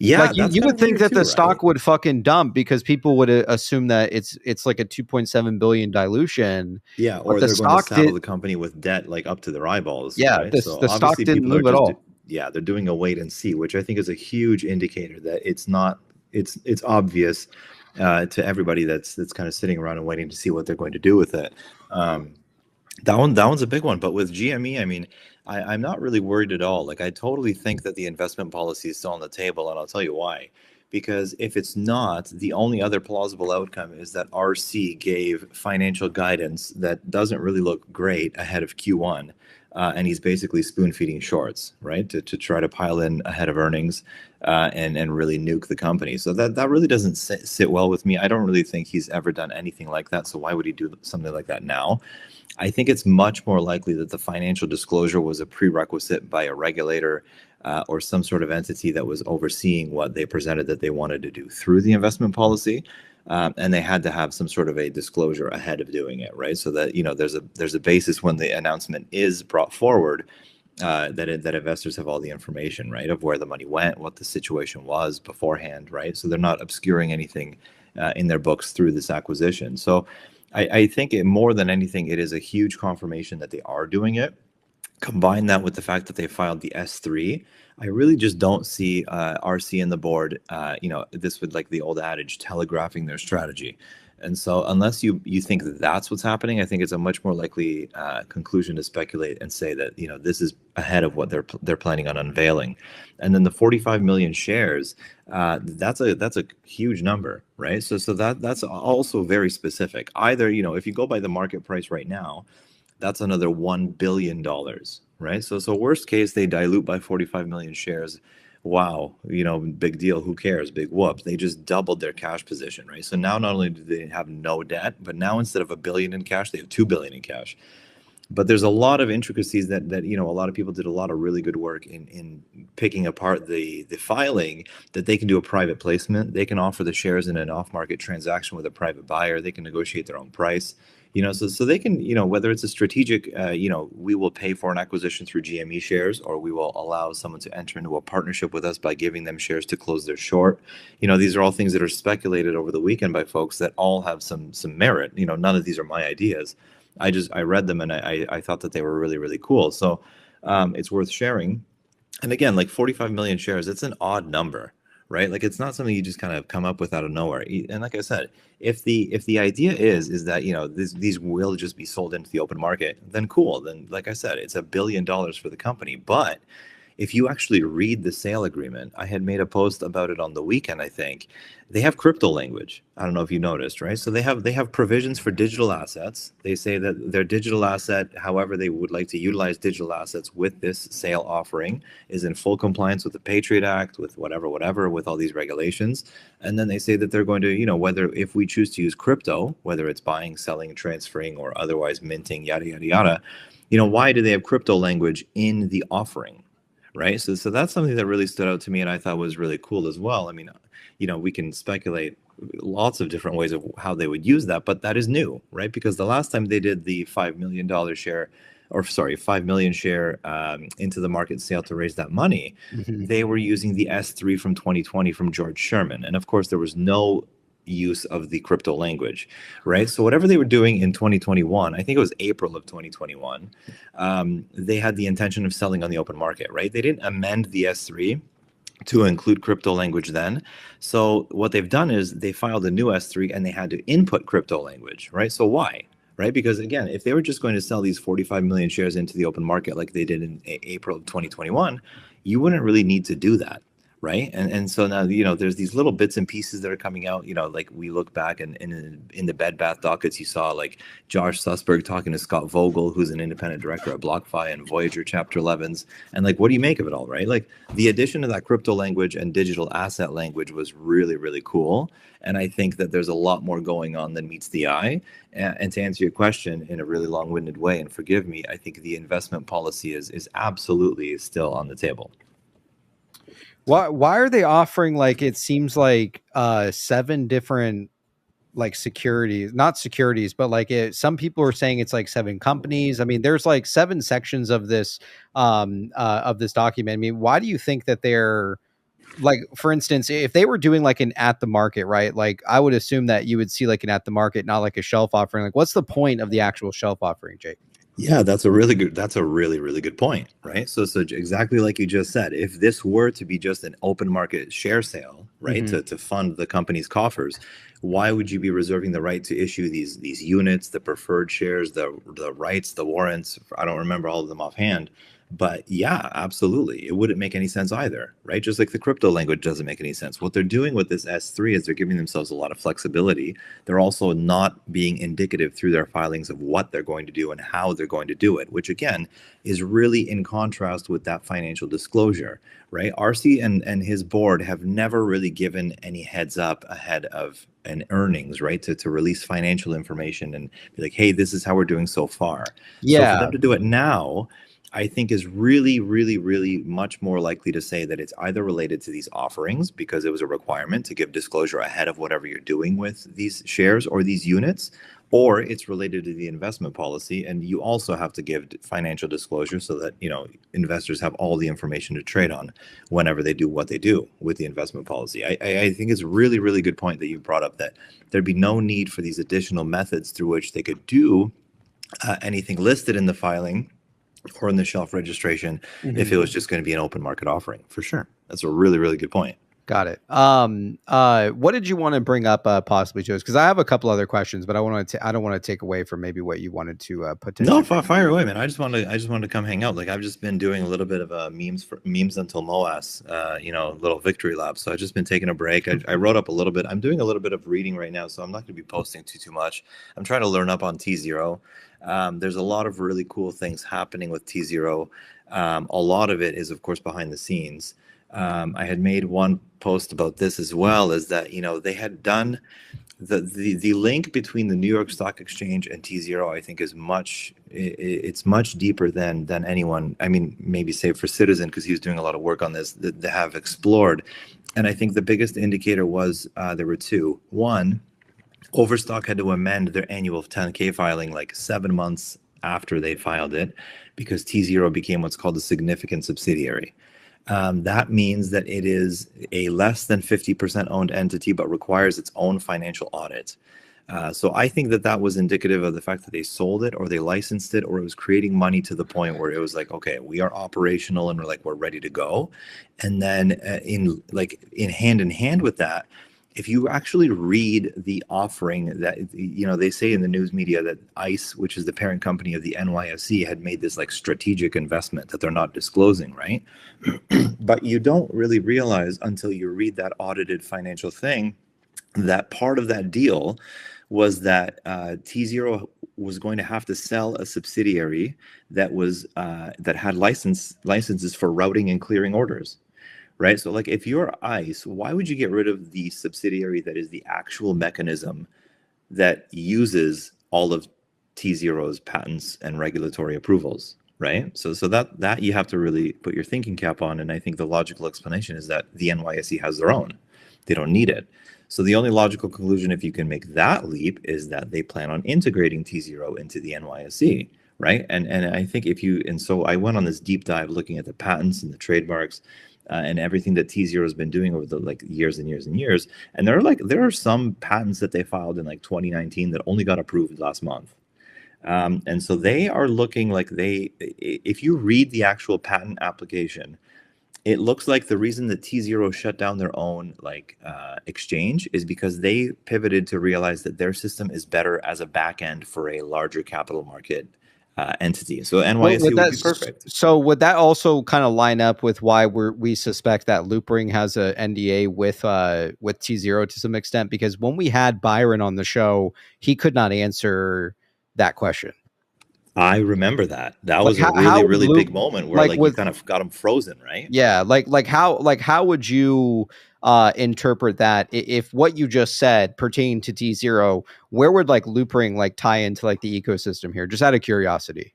Yeah, like you would think that the stock would fucking dump because people would assume that it's like a 2.7 billion dilution. Yeah, or they're going to saddle the company with debt like up to their eyeballs. Yeah, right? the stock didn't move at all. They're doing a wait and see, which I think is a huge indicator that it's obvious to everybody that's kind of sitting around and waiting to see what they're going to do with it. That one's a big one. But with GME, I mean, I'm not really worried at all. Like I totally think that the investment policy is still on the table, and I'll tell you why. Because if it's not, the only other plausible outcome is that RC gave financial guidance that doesn't really look great ahead of Q1. And he's basically spoon feeding shorts, right? To try to pile in ahead of earnings and really nuke the company. So that really doesn't sit well with me. I don't really think he's ever done anything like that. So why would he do something like that now? I think it's much more likely that the financial disclosure was a prerequisite by a regulator or some sort of entity that was overseeing what they presented that they wanted to do through the investment policy. And they had to have some sort of a disclosure ahead of doing it, right? So that there's a basis when the announcement is brought forward that investors have all the information, right, of where the money went, what the situation was beforehand, right? So they're not obscuring anything in their books through this acquisition. So I think more than anything, it is a huge confirmation that they are doing it. Combine that with the fact that they filed the S3, I really just don't see RC and the board, this would, like the old adage, telegraphing their strategy. And so unless you think that that's what's happening, I think it's a much more likely conclusion to speculate and say that, you know, this is ahead of what they're planning on unveiling. And then the 45 million shares, that's a huge number, right? So that's also very specific. Either, you know, if you go by the market price right now, that's another $1 billion, right? So worst case, they dilute by 45 million shares. Wow, you know, big deal. Who cares? Big whoop. They just doubled their cash position, right? So now not only do they have no debt, but now instead of $1 billion in cash, they have $2 billion in cash. But there's a lot of intricacies that you know, a lot of people did a lot of really good work in picking apart the filing, that they can do a private placement. They can offer the shares in an off-market transaction with a private buyer. They can negotiate their own price. You know, so they can, you know, whether it's a strategic, you know, we will pay for an acquisition through GME shares, or we will allow someone to enter into a partnership with us by giving them shares to close their short. You know, these are all things that are speculated over the weekend by folks that all have some merit. You know, none of these are my ideas. I read them and I thought that they were really, really cool. So it's worth sharing. And again, like 45 million shares, it's an odd number, right? Like, it's not something you just kind of come up with out of nowhere. And like I said, if the idea is that, you know, these will just be sold into the open market, then cool. Then, like I said, it's $1 billion for the company. But if you actually read the sale agreement, I had made a post about it on the weekend, I think. They have crypto language. I don't know if you noticed, right? So they have provisions for digital assets. They say that their digital asset, however they would like to utilize digital assets with this sale offering, is in full compliance with the Patriot Act, with whatever, with all these regulations. And then they say that they're going to, you know, whether if we choose to use crypto, whether it's buying, selling, transferring, or otherwise minting, yada, yada, yada, you know, why do they have crypto language in the offering? Right. So that's something that really stood out to me and I thought was really cool as well. I mean, you know, we can speculate lots of different ways of how they would use that, but that is new, right? Because the last time they did the $5 million share, or sorry, 5 million share into the market sale to raise that money, they were using the S3 from 2020 from George Sherman. And of course, there was no use of the crypto language, right? So whatever they were doing in 2021, I think it was April of 2021, they had the intention of selling on the open market, right? They didn't amend the S3 to include crypto language then. So what they've done is they filed a new S3 and they had to input crypto language, right? So why? Right? Because again, if they were just going to sell these 45 million shares into the open market like they did in April of 2021, you wouldn't really need to do that. Right. And so now, you know, there's these little bits and pieces that are coming out, you know, like we look back and in the Bed Bath dockets, you saw like Josh Sussberg talking to Scott Vogel, who's an independent director at BlockFi and Voyager Chapter 11s. And like, what do you make of it all? Right. Like the addition of that crypto language and digital asset language was really, really cool. And I think that there's a lot more going on than meets the eye. And to answer your question in a really long-winded way, and forgive me, I think the investment policy is absolutely still on the table. Why are they offering, like, it seems like 7 different like securities, not securities, but like some people are saying it's like 7 companies. I mean, there's like 7 sections of this document. I mean, why do you think that they're like, for instance, if they were doing like an at the market, right? Like I would assume that you would see like an at the market, not like a shelf offering. Like what's the point of the actual shelf offering, Jake? Yeah, that's a really, really good point, right? So exactly like you just said, if this were to be just an open market share sale, right, to fund the company's coffers, why would you be reserving the right to issue these units, the preferred shares, the rights, the warrants? I don't remember all of them offhand. But yeah, absolutely. It wouldn't make any sense either, right? Just like the crypto language doesn't make any sense. What they're doing with this S3 is they're giving themselves a lot of flexibility. They're also not being indicative through their filings of what they're going to do and how they're going to do it, which again is really in contrast with that financial disclosure, right? RC and his board have never really given any heads up ahead of an earnings, right? To release financial information and be like, hey, this is how we're doing so far. Yeah. So for them to do it now, I think is really, really, really much more likely to say that it's either related to these offerings because it was a requirement to give disclosure ahead of whatever you're doing with these shares or these units, or it's related to the investment policy. And you also have to give financial disclosure so that, you know, investors have all the information to trade on whenever they do what they do with the investment policy. I think it's a really, really good point that you brought up, that there'd be no need for these additional methods through which they could do anything listed in the filing or in the shelf registration if it was just going to be an open market offering. For sure. That's a really, really good point. Got it. What did you want to bring up possibly, Joe? Because I have a couple other questions, but I don't want to take away from maybe what you wanted to potentially. No, fire away, man. I just wanted to come hang out. Like I've just been doing a little bit of memes until MOAS, little victory lap. So I've just been taking a break. I wrote up a little bit. I'm doing a little bit of reading right now, so I'm not going to be posting too much. I'm trying to learn up on T0. There's a lot of really cool things happening with T0. A lot of it is, of course, behind the scenes. I had made one post about this as well, is that they had done the link between the New York Stock Exchange and T0. I think is much deeper than anyone. I mean, maybe save for Citizen, because he was doing a lot of work on this, that they have explored. And I think the biggest indicator was there were two. One, Overstock had to amend their annual 10K filing like 7 months after they filed it, because T0 became what's called a significant subsidiary. That means that it is a less than 50% owned entity, but requires its own financial audit. So I think that was indicative of the fact that they sold it, or they licensed it, or it was creating money to the point where it was like, okay, we are operational and we're ready to go. And then in hand in hand with that, if you actually read the offering that, they say in the news media that ICE, which is the parent company of the NYSE, had made this like strategic investment that they're not disclosing, right? But you don't really realize until you read that audited financial thing that part of that deal was that T0 was going to have to sell a subsidiary that had licenses for routing and clearing orders. Right. So like if you're ICE, why would you get rid of the subsidiary that is the actual mechanism that uses all of T0's patents and regulatory approvals? Right. So that you have to really put your thinking cap on. And I think the logical explanation is that the NYSE has their own. They don't need it. So the only logical conclusion, if you can make that leap, is that they plan on integrating T0 into the NYSE. Right. And I think so I went on this deep dive looking at the patents and the trademarks. And everything that T0 has been doing over the years and years and years. And there are some patents that they filed in 2019 that only got approved last month. And so they are looking like if you read the actual patent application, it looks like the reason that T0 shut down their own exchange is because they pivoted to realize that their system is better as a back end for a larger capital market entity. So NYSE would be perfect. So would that also kind of line up with why we suspect that Loopring has a NDA with T0 to some extent? Because when we had Byron on the show, he could not answer that question. I remember that. That was a really big moment where you kind of got him frozen, right? Yeah. How would you interpret that if what you just said pertained to T0? Where would Loopring tie into the ecosystem here? Just out of curiosity.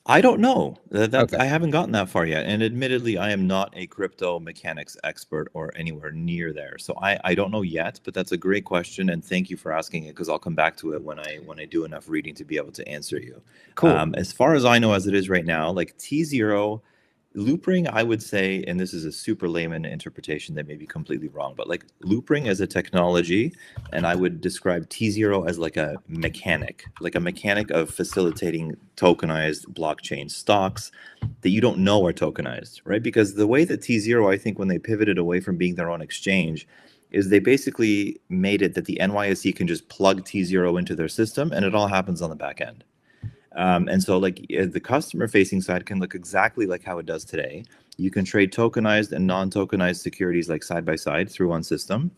I don't know. Okay. I haven't gotten that far yet. And admittedly, I am not a crypto mechanics expert or anywhere near there. So I don't know yet, but that's a great question. And thank you for asking it, because I'll come back to it when I do enough reading to be able to answer you. Cool. As far as I know, as it is right now, T0, Loopring, I would say, and this is a super layman interpretation that may be completely wrong, but Loopring as a technology, and I would describe T0 as a mechanic of facilitating tokenized blockchain stocks that you don't know are tokenized, right? Because the way that T0, I think when they pivoted away from being their own exchange, is they basically made it that the NYSE can just plug T0 into their system and it all happens on the back end. And so the customer facing side can look exactly like how it does today. You can trade tokenized and non-tokenized securities side by side through one system.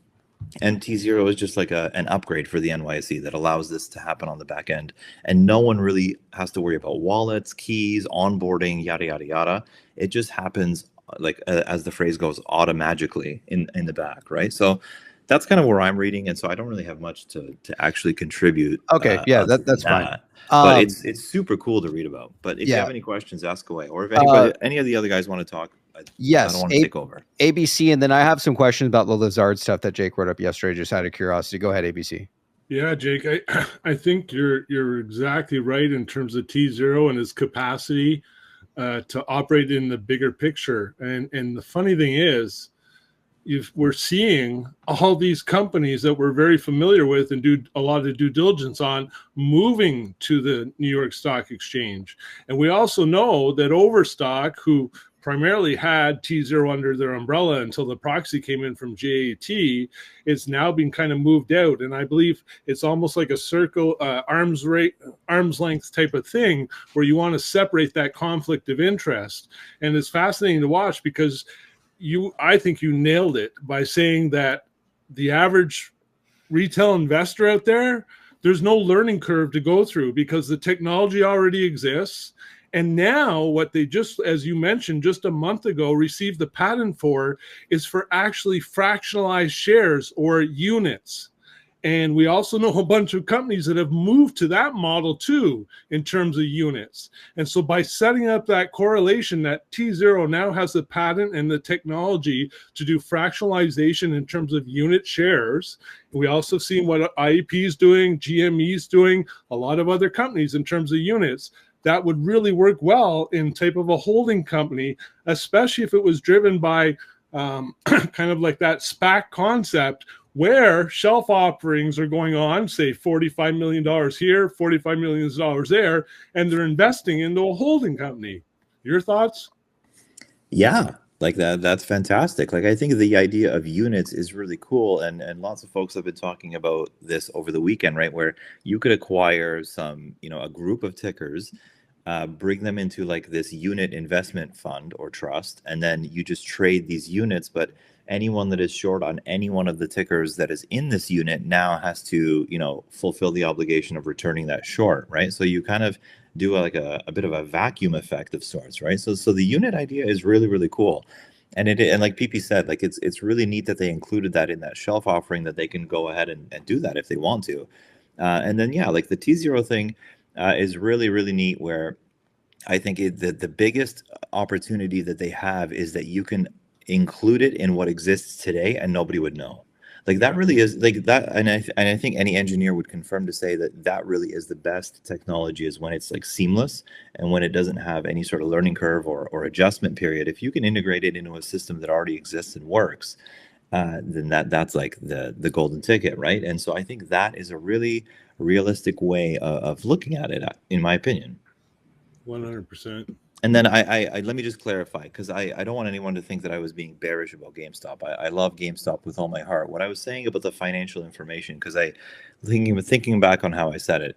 And T0 is just an upgrade for the NYSE that allows this to happen on the back end. And no one really has to worry about wallets, keys, onboarding, yada, yada, yada. It just happens, as the phrase goes, automagically in the back, right? So that's kind of where I'm reading. And so I don't really have much to actually contribute. Okay, yeah, that's fine. But it's super cool to read about. But if you have any questions, ask away. Or if any of the other guys want to talk, I don't want to take over. ABC, and then I have some questions about the Lazard stuff that Jake wrote up yesterday, just out of curiosity. Go ahead, ABC. Yeah, Jake, I think you're exactly right in terms of T0 and his capacity to operate in the bigger picture. And the funny thing is, we're seeing all these companies that we're very familiar with and do a lot of due diligence on moving to the New York Stock Exchange. And we also know that Overstock, who primarily had T0 under their umbrella until the proxy came in from JAT. It's now been kind of moved out, and I believe it's almost like a circle, arm's length type of thing, where you want to separate that conflict of interest. And it's fascinating to watch because I think you nailed it by saying that the average retail investor out there, there's no learning curve to go through because the technology already exists. And now what they just, as you mentioned, just a month ago, received the patent for is for actually fractionalized shares or units. And we also know a bunch of companies that have moved to that model too, in terms of units. And so by setting up that correlation, that T0 now has the patent and the technology to do fractionalization in terms of unit shares. We also see what IEP is doing, GME is doing, a lot of other companies in terms of units. That would really work well in type of a holding company, especially if it was driven by kind of like that SPAC concept where shelf offerings are going on, say $45 million here, $45 million there, and they're investing into a holding company. Your thoughts? Yeah, like that's fantastic. Like I think the idea of units is really cool, and lots of folks have been talking about this over the weekend, right? Where you could acquire some, a group of tickers, bring them into like this unit investment fund or trust, and then you just trade these units. But anyone that is short on any one of the tickers that is in this unit now has to, fulfill the obligation of returning that short, right? So you kind of do a bit of a vacuum effect of sorts, right? So the unit idea is really, really cool. And and like PP said, like it's really neat that they included that in that shelf offering, that they can go ahead and do that if they want to. And then, yeah, like the T0 thing is really, really neat, where I think the biggest opportunity that they have is that you can include it in what exists today and nobody would know. Like that really is like that. And I think any engineer would confirm to say that really is the best technology, is when it's like seamless and when it doesn't have any sort of learning curve or adjustment period. If you can integrate it into a system that already exists and works, then that's like the golden ticket, right? And so I think that is a really realistic way of looking at it, in my opinion. 100%. And then I let me just clarify, because I don't want anyone to think that I was being bearish about GameStop. I love GameStop with all my heart. What I was saying about the financial information, because thinking back on how I said it,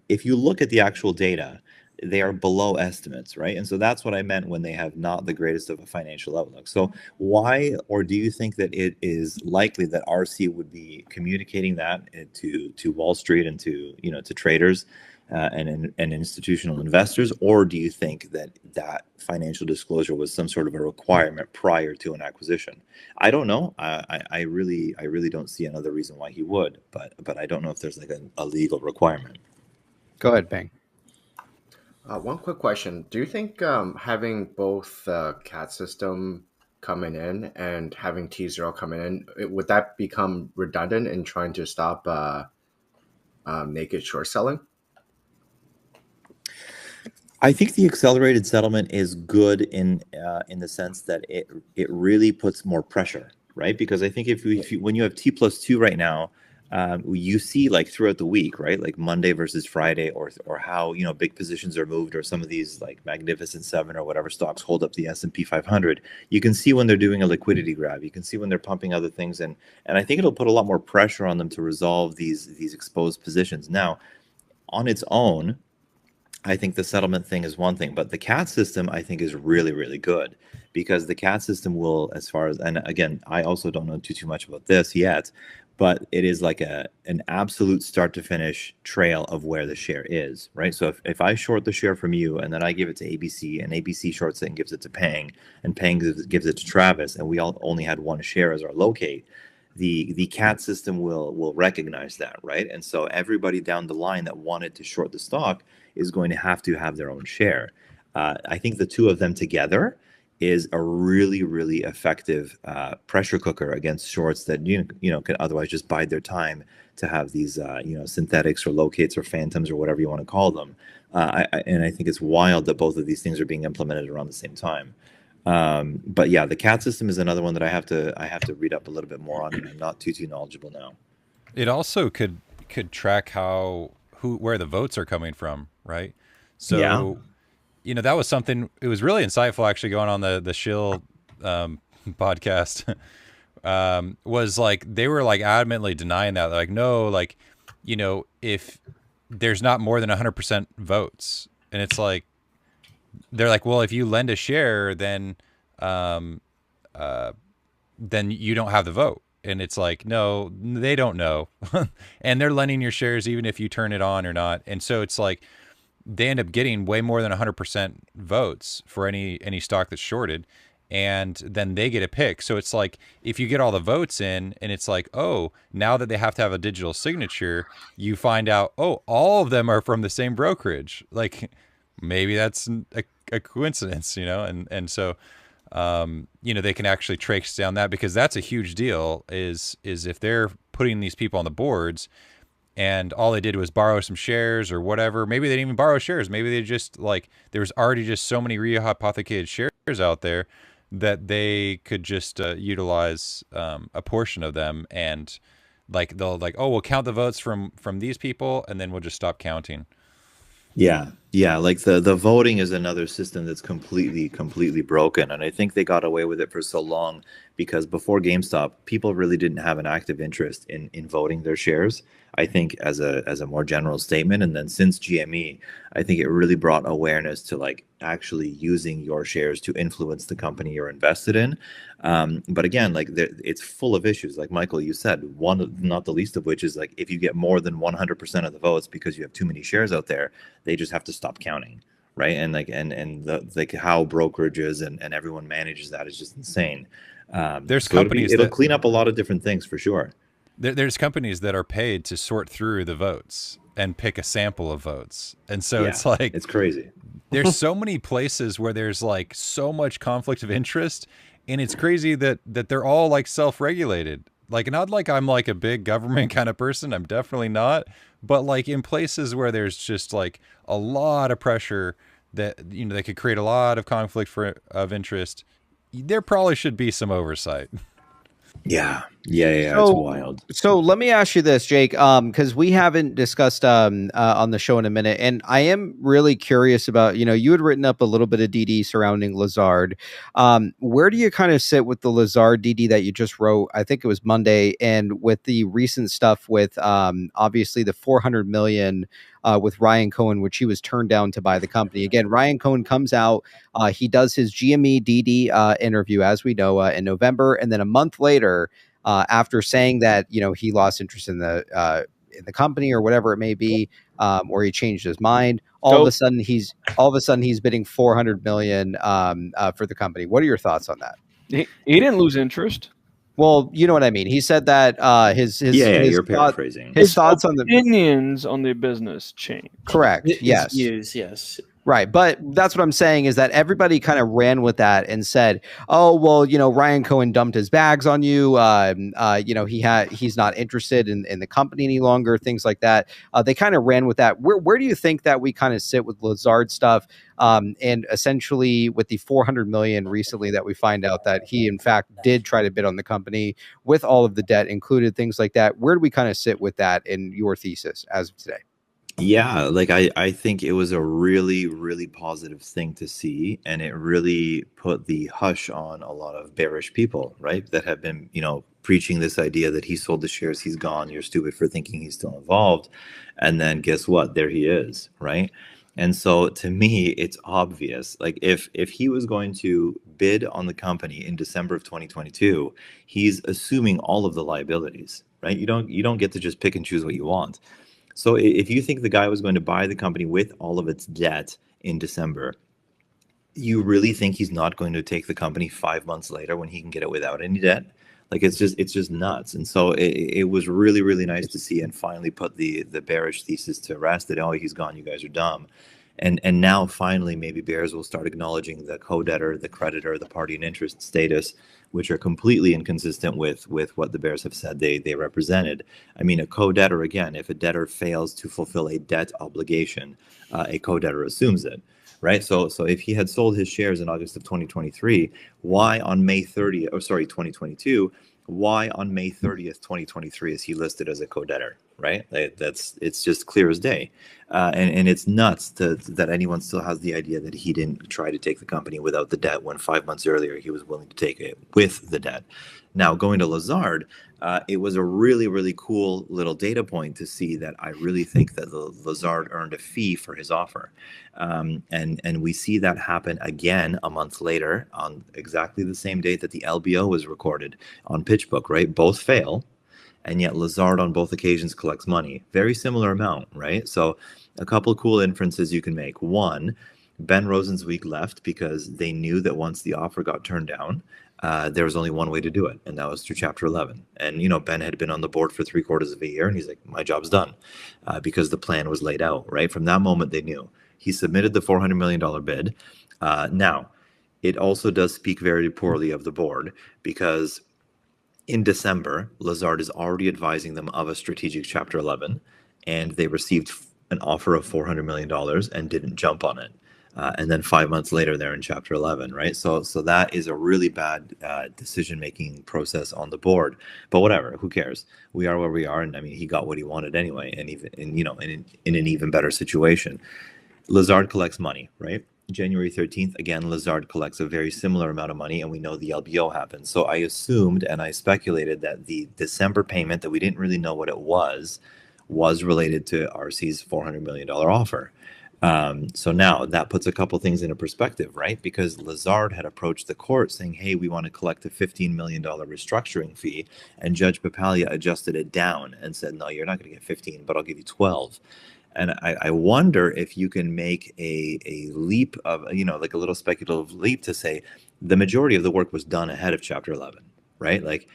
if you look at the actual data, they are below estimates, right? And so that's what I meant when they have not the greatest of a financial outlook. So why, or do you think that it is likely that RC would be communicating that to Wall Street and to traders and institutional investors, or do you think that financial disclosure was some sort of a requirement prior to an acquisition? I don't know. I really don't see another reason why he would, but I don't know if there's like a legal requirement. Go ahead, Bang. One quick question. Do you think having both CAT system coming in and having T0 coming in, would that become redundant in trying to stop naked short selling? I think the accelerated settlement is good in the sense that it really puts more pressure, right? Because I think if you when you have T+2 right now, you see like throughout the week, right? Like Monday versus Friday, or how big positions are moved, or some of these like Magnificent Seven or whatever stocks hold up the S&P 500. You can see when they're doing a liquidity grab. You can see when they're pumping other things, and I think it'll put a lot more pressure on them to resolve these exposed positions. Now, on its own, I think the settlement thing is one thing, but the CAT system I think is really, really good, because the CAT system will, as far as, and again, I also don't know too much about this yet, but it is like an absolute start to finish trail of where the share is, right? So if I short the share from you and then I give it to ABC, and ABC shorts it and gives it to Pang, and Pang gives it to Travis, and we all only had one share as our locate, the CAT system will recognize that, right? And so everybody down the line that wanted to short the stock is going to have their own share. I think the two of them together is a really, really effective pressure cooker against shorts that could otherwise just bide their time to have these synthetics or locates or phantoms or whatever you want to call them. And I think it's wild that both of these things are being implemented around the same time. But yeah, the CAT system is another one that I have to read up a little bit more on, and I'm not too knowledgeable now. It also could track where the votes are coming from, right? So you know, that was something. It was really insightful actually going on the Shill podcast. Was like they were like adamantly denying that. They're like, no, like, you know, if there's not more than 100% votes, and it's like they're like, well, if you lend a share, then you don't have the vote. And it's like, no, they don't know. And they're lending your shares even if you turn it on or not. And so it's like they end up getting way more than 100% votes for any stock that's shorted. And then they get a pick. So it's like if you get all the votes in and it's like, oh, now that they have to have a digital signature, you find out, oh, all of them are from the same brokerage. Like maybe that's a coincidence, you know? And so you know, they can actually trace down that, because that's a huge deal is if they're putting these people on the boards and all they did was borrow some shares or whatever. Maybe they didn't even borrow shares. Maybe they just like, there was already just so many rehypothecated shares out there that they could just utilize a portion of them, and like they'll like, oh, we'll count the votes from these people and then we'll just stop counting. Yeah, like the voting is another system that's completely broken, and I think they got away with it for so long because before GameStop, people really didn't have an active interest in voting their shares. I think as a more general statement, and then since GME, I think it really brought awareness to like actually using your shares to influence the company you're invested in. But again, like it's full of issues. Like Michael, you said, one not the least of which is like if you get more than 100% of the votes because you have too many shares out there, they just have to stop counting, right? And like like how brokerages and everyone manages that is just insane. There's so companies it'll clean up a lot of different things for sure. There's companies that are paid to sort through the votes and pick a sample of votes. And so it's like, it's crazy. There's so many places where there's like so much conflict of interest, and it's crazy that they're all like self-regulated. Like, not like I'm like a big government kind of person. I'm definitely not. But like in places where there's just like a lot of pressure that, you know, they could create a lot of conflict of interest, there probably should be some oversight. Yeah, it's wild. So let me ask you this, Jake, because we haven't discussed on the show in a minute, and I am really curious about, you know, you had written up a little bit of DD surrounding Lazard. Where do you kind of sit with the Lazard DD that you just wrote? I think it was Monday, and with the recent stuff with obviously the $400 million with Ryan Cohen, which he was turned down to buy the company. Again, Ryan Cohen comes out, he does his GME DD interview, as we know, in November, and then a month later, after saying that, you know, he lost interest in the company or whatever it may be, or he changed his mind, all of a sudden he's bidding $400 million for the company. What are your thoughts on that? He didn't lose interest. Well, you know what I mean. He said that his you're paraphrasing. His thoughts on the opinions on the business change. Correct. Yes. Yes. Right. But that's what I'm saying is that everybody kind of ran with that and said, oh, well, you know, Ryan Cohen dumped his bags on you. You know, he's not interested in the company any longer, things like that. They kind of ran with that. Where do you think that we kind of sit with Lazard stuff? And essentially with the $400 million recently that we find out that he, in fact, did try to bid on the company with all of the debt included, things like that. Where do we kind of sit with that in your thesis as of today? Yeah, like I think it was a really positive thing to see, and it really put the hush on a lot of bearish people, right? That have been, you know, preaching this idea that he sold the shares, he's gone, you're stupid for thinking he's still involved. And then guess what? There he is, right? And so to me, it's obvious, like if he was going to bid on the company in December of 2022, he's assuming all of the liabilities, right? You don't get to just pick and choose what you want. So if you think the guy was going to buy the company with all of its debt in December, you really think he's not going to take the company 5 months later when he can get it without any debt? Like it's just nuts. And so it was really nice to see and finally put the bearish thesis to rest that, oh, he's gone, you guys are dumb. And now finally maybe bears will start acknowledging the co-debtor, the creditor, the party in interest status, which are completely inconsistent with what the bears have said they represented. I mean, a co-debtor, again, if a debtor fails to fulfill a debt obligation, a co-debtor assumes it, right? So if he had sold his shares in August of 2023, why on May 30th, 2022, why on May 30th, 2023 is he listed as a co-debtor, right? It's just clear as day. And it's nuts that anyone still has the idea that he didn't try to take the company without the debt when 5 months earlier he was willing to take it with the debt. Now, going to Lazard, it was a really, really cool little data point to see that I really think that Lazard earned a fee for his offer. And we see that happen again a month later on exactly the same date that the LBO was recorded on PitchBook, right? Both fail. And yet Lazard on both occasions collects money. Very similar amount, right? So a couple of cool inferences you can make. One, Ben Rosenzweig left because they knew that once the offer got turned down, there was only one way to do it, and that was through Chapter 11. And, Ben had been on the board for 3/4 of a year, and he's like, my job's done, because the plan was laid out, right? From that moment, they knew. He submitted the $400 million bid. Now, it also does speak very poorly of the board, because in December, Lazard is already advising them of a strategic Chapter 11, and they received an offer of $400 million and didn't jump on it. And then 5 months later, they're in Chapter 11, right? So that is a really bad decision-making process on the board. But whatever, who cares? We are where we are, and I mean, he got what he wanted anyway, and even in an even better situation. Lazard collects money, right? January 13th, again, Lazard collects a very similar amount of money, and we know the LBO happens. So I assumed and I speculated that the December payment that we didn't really know what it was related to RC's $400 million offer. So now that puts a couple things into perspective, right? Because Lazard had approached the court saying, hey, we want to collect a $15 million restructuring fee. And Judge Papalia adjusted it down and said, no, you're not going to get 15, but I'll give you 12. And I wonder if you can make a leap of, like a little speculative leap to say the majority of the work was done ahead of Chapter 11, right? Like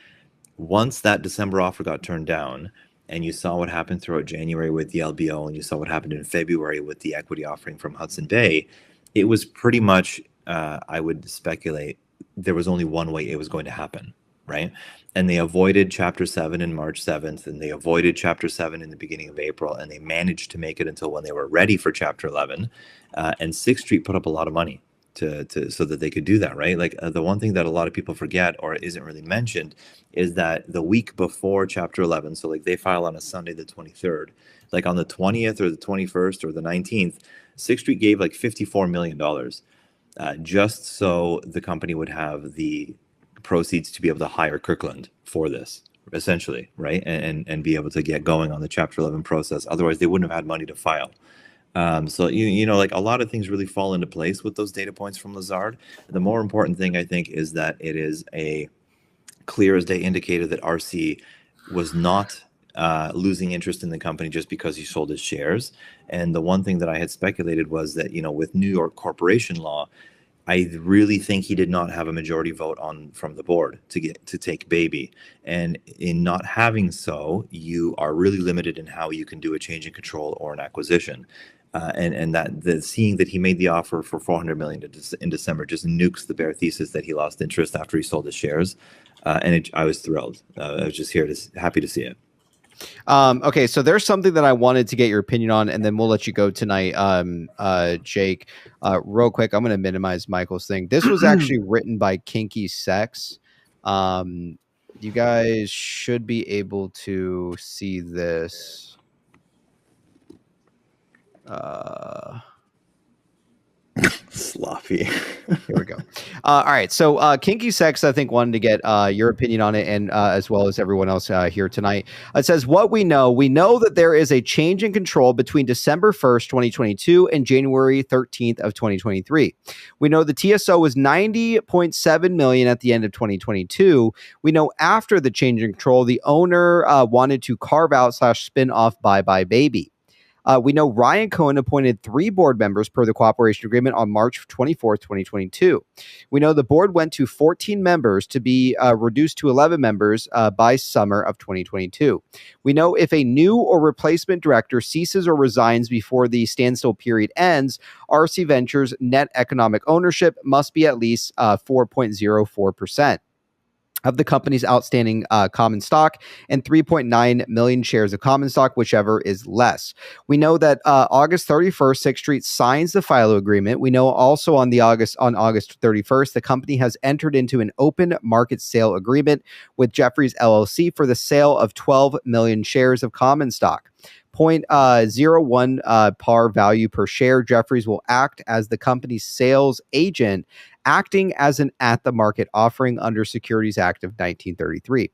once that December offer got turned down, and you saw what happened throughout January with the LBO, and you saw what happened in February with the equity offering from Hudson Bay, it was pretty much, I would speculate, there was only one way it was going to happen, right? And they avoided Chapter 7 in March 7th, and they avoided Chapter 7 in the beginning of April, and they managed to make it until when they were ready for Chapter 11. And Sixth Street put up a lot of money so that they could do that, right? Like the one thing that a lot of people forget or isn't really mentioned is that the week before Chapter 11, so like they file on a Sunday the 23rd, like on the 20th or the 21st or the 19th, Sixth Street gave like $54 million just so the company would have the proceeds to be able to hire Kirkland for this, essentially, right? And be able to get going on the Chapter 11 process. Otherwise, they wouldn't have had money to file. So, like a lot of things really fall into place with those data points from Lazard. The more important thing, I think, is that it is a clear as day indicator that RC was not losing interest in the company just because he sold his shares. And the one thing that I had speculated was that, with New York corporation law, I really think he did not have a majority vote from the board to take baby. And in not having so, you are really limited in how you can do a change in control or an acquisition. And that seeing that he made the offer for $400 million in December just nukes the bare thesis that he lost interest after he sold his shares. I was thrilled. I was just happy to see it. Okay, so there's something that I wanted to get your opinion on, and then we'll let you go tonight, Jake. Real quick, I'm going to minimize Michael's thing. This was actually written by Kinky Sex. You guys should be able to see this. Sloppy. Here we go. All right. So Kinky Sex, I think, wanted to get your opinion on it, and as well as everyone else here tonight. It says, what we know that there is a change in control between December 1st, 2022 and January 13th of 2023. We know the TSO was $90.7 million at the end of 2022. We know after the change in control, the owner wanted to carve out / spin off Bye Bye Baby. We know Ryan Cohen appointed 3 board members per the cooperation agreement on March 24th, 2022. We know the board went to 14 members to be reduced to 11 members by summer of 2022. We know if a new or replacement director ceases or resigns before the standstill period ends, RC Ventures' net economic ownership must be at least 4.04%. of the company's outstanding common stock and 3.9 million shares of common stock, whichever is less. We know that August 31st, Sixth Street signs the FILO agreement. We know also on August 31st, the company has entered into an open market sale agreement with Jefferies LLC for the sale of 12 million shares of common stock. 0.01 par value per share. Jefferies will act as the company's sales agent, acting as an at-the-market offering under Securities Act of 1933.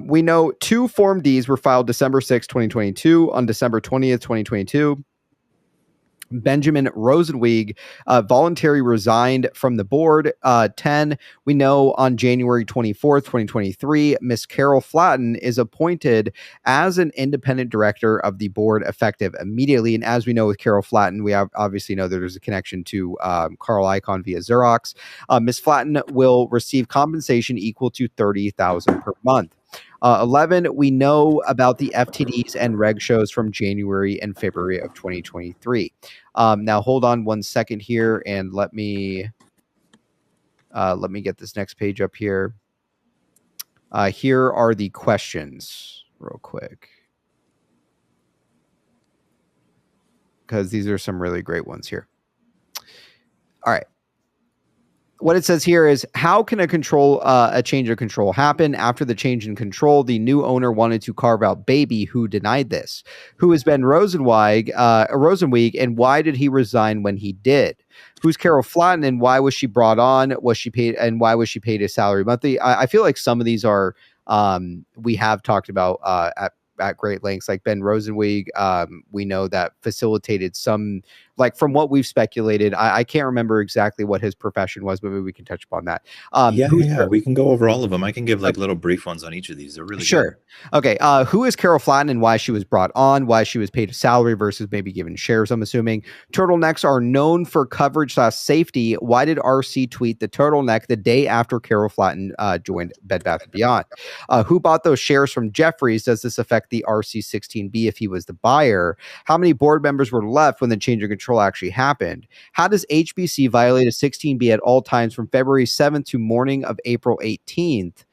We know 2 Form Ds were filed December 6, 2022. On December 20th, 2022, Benjamin Rosenweig voluntarily resigned from the board. 10, we know on January 24th, 2023, Miss Carol Flatten is appointed as an independent director of the board effective immediately. And as we know with Carol Flatten, we obviously know that there's a connection to Carl Icahn via Xerox. Miss Flatten will receive compensation equal to $30,000 per month. 11, we know about the FTDs and reg shows from January and February of 2023. Now, hold on one second here, and let me get this next page up here. Here are the questions real quick, because these are some really great ones here. All right. What it says here is, how can a change of control happen? After the change in control, the new owner wanted to carve out Baby. Who denied this? Who is Ben Rosenweig, and why did he resign when he did? Who's Carol Flatten, and why was she brought on? Was she paid, and why was she paid a salary monthly? I feel like some of these are we have talked about at great lengths. Like Ben Rosenweig, we know that facilitated some, like from what we've speculated, I can't remember exactly what his profession was, but maybe we can touch upon that. We can go over all of them. I can give like little brief ones on each of these. They're really good. Okay. Who is Carol Flatten and why she was brought on? Why she was paid a salary versus maybe given shares, I'm assuming. Turtlenecks are known for coverage/safety. Why did RC tweet the turtleneck the day after Carol Flatten joined Bed Bath & Beyond? Who bought those shares from Jefferies? Does this affect the RC16B if he was the buyer? How many board members were left when the change of control actually happened? How does HBC violate a 16B at all times from February 7th to morning of April 18th?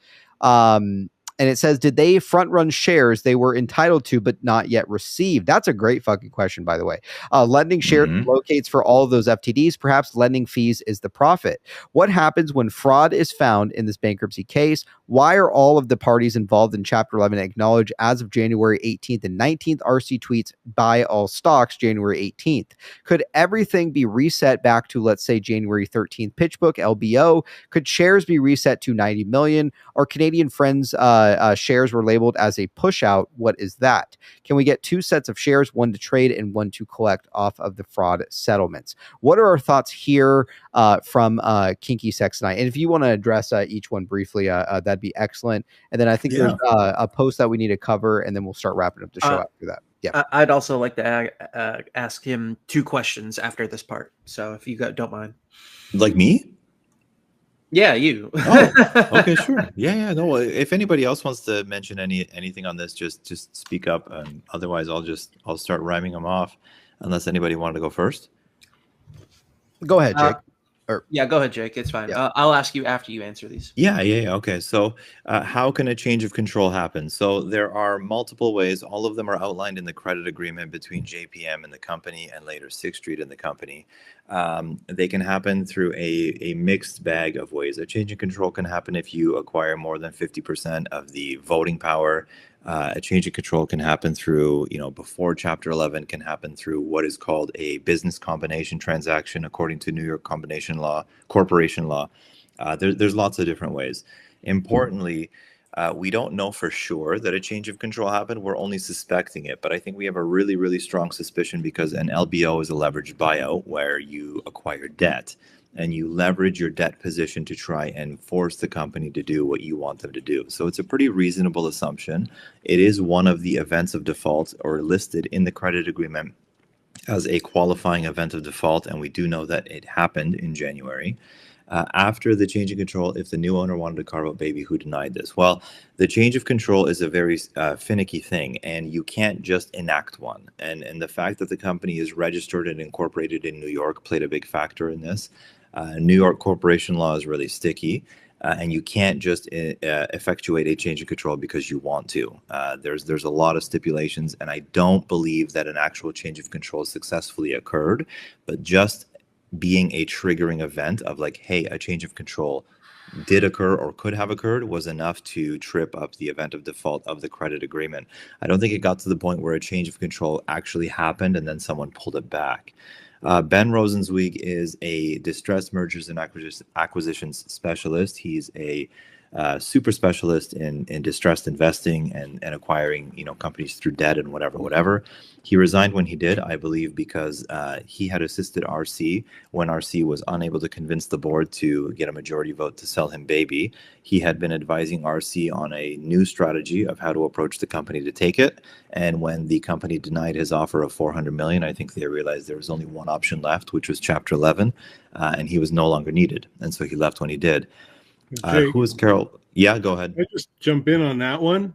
And it says, did they front run shares they were entitled to but not yet received? That's a great fucking question, by the way. Lending shares locates for all of those FTDs. Perhaps lending fees is the profit. What happens when fraud is found in this bankruptcy case? Why are all of the parties involved in Chapter 11 acknowledged as of January 18th and 19th? RC tweets, buy all stocks January 18th. Could everything be reset back to, let's say, January 13th PitchBook, LBO? Could shares be reset to 90 million? Are Canadian Friends shares were labeled as a push out? What is that? Can we get 2 sets of shares, one to trade and one to collect off of the fraud settlements? What are our thoughts here from Kinky Sex Night? And if you want to address each one briefly, that'd be excellent. And then I think there's a post that we need to cover, and then we'll start wrapping up the show after that. Yeah, I'd also like to ask him 2 questions after this part. So if you don't mind. Like me? Yeah, you. Oh, okay, sure. Yeah. No, if anybody else wants to mention anything on this, just speak up. And otherwise, I'll start rhyming them off, unless anybody wanted to go first. Go ahead, Jake. Yeah, go ahead, Jake. It's fine. Yeah. I'll ask you after you answer these. Yeah. Okay. So how can a change of control happen? So there are multiple ways. All of them are outlined in the credit agreement between JPM and the company, and later Sixth Street and the company. They can happen through a mixed bag of ways. A change in control can happen if you acquire more than 50% of the voting power. A change in control can happen through, before Chapter 11, can happen through what is called a business combination transaction, according to New York corporation law. There's lots of different ways. Importantly, we don't know for sure that a change of control happened. We're only suspecting it, but I think we have a really, really strong suspicion, because an LBO is a leveraged buyout where you acquire debt and you leverage your debt position to try and force the company to do what you want them to do. So it's a pretty reasonable assumption. It is one of the events of default, or listed in the credit agreement as a qualifying event of default, and we do know that it happened in January. After the change of control, if the new owner wanted to carve out Baby, who denied this? Well, the change of control is a very finicky thing, and you can't just enact one. And the fact that the company is registered and incorporated in New York played a big factor in this. New York corporation law is really sticky. and you can't just effectuate a change of control because you want to. There's a lot of stipulations, and I don't believe that an actual change of control successfully occurred, but just being a triggering event of like, hey, a change of control did occur or could have occurred was enough to trip up the event of default of the credit agreement. I don't think it got to the point where a change of control actually happened and then someone pulled it back. Ben Rosenzweig is a distressed mergers and acquisitions specialist. He's a super specialist in distressed investing and acquiring, you know, companies through debt and whatever. He resigned when he did, I believe, because he had assisted RC when RC was unable to convince the board to get a majority vote to sell him Baby. He had been advising RC on a new strategy of how to approach the company to take it. And when the company denied his offer of $400 million, I think they realized there was only one option left, which was Chapter 11, and he was no longer needed. And so he left when he did. Who is Carol? Yeah, go ahead. I just jump in on that one.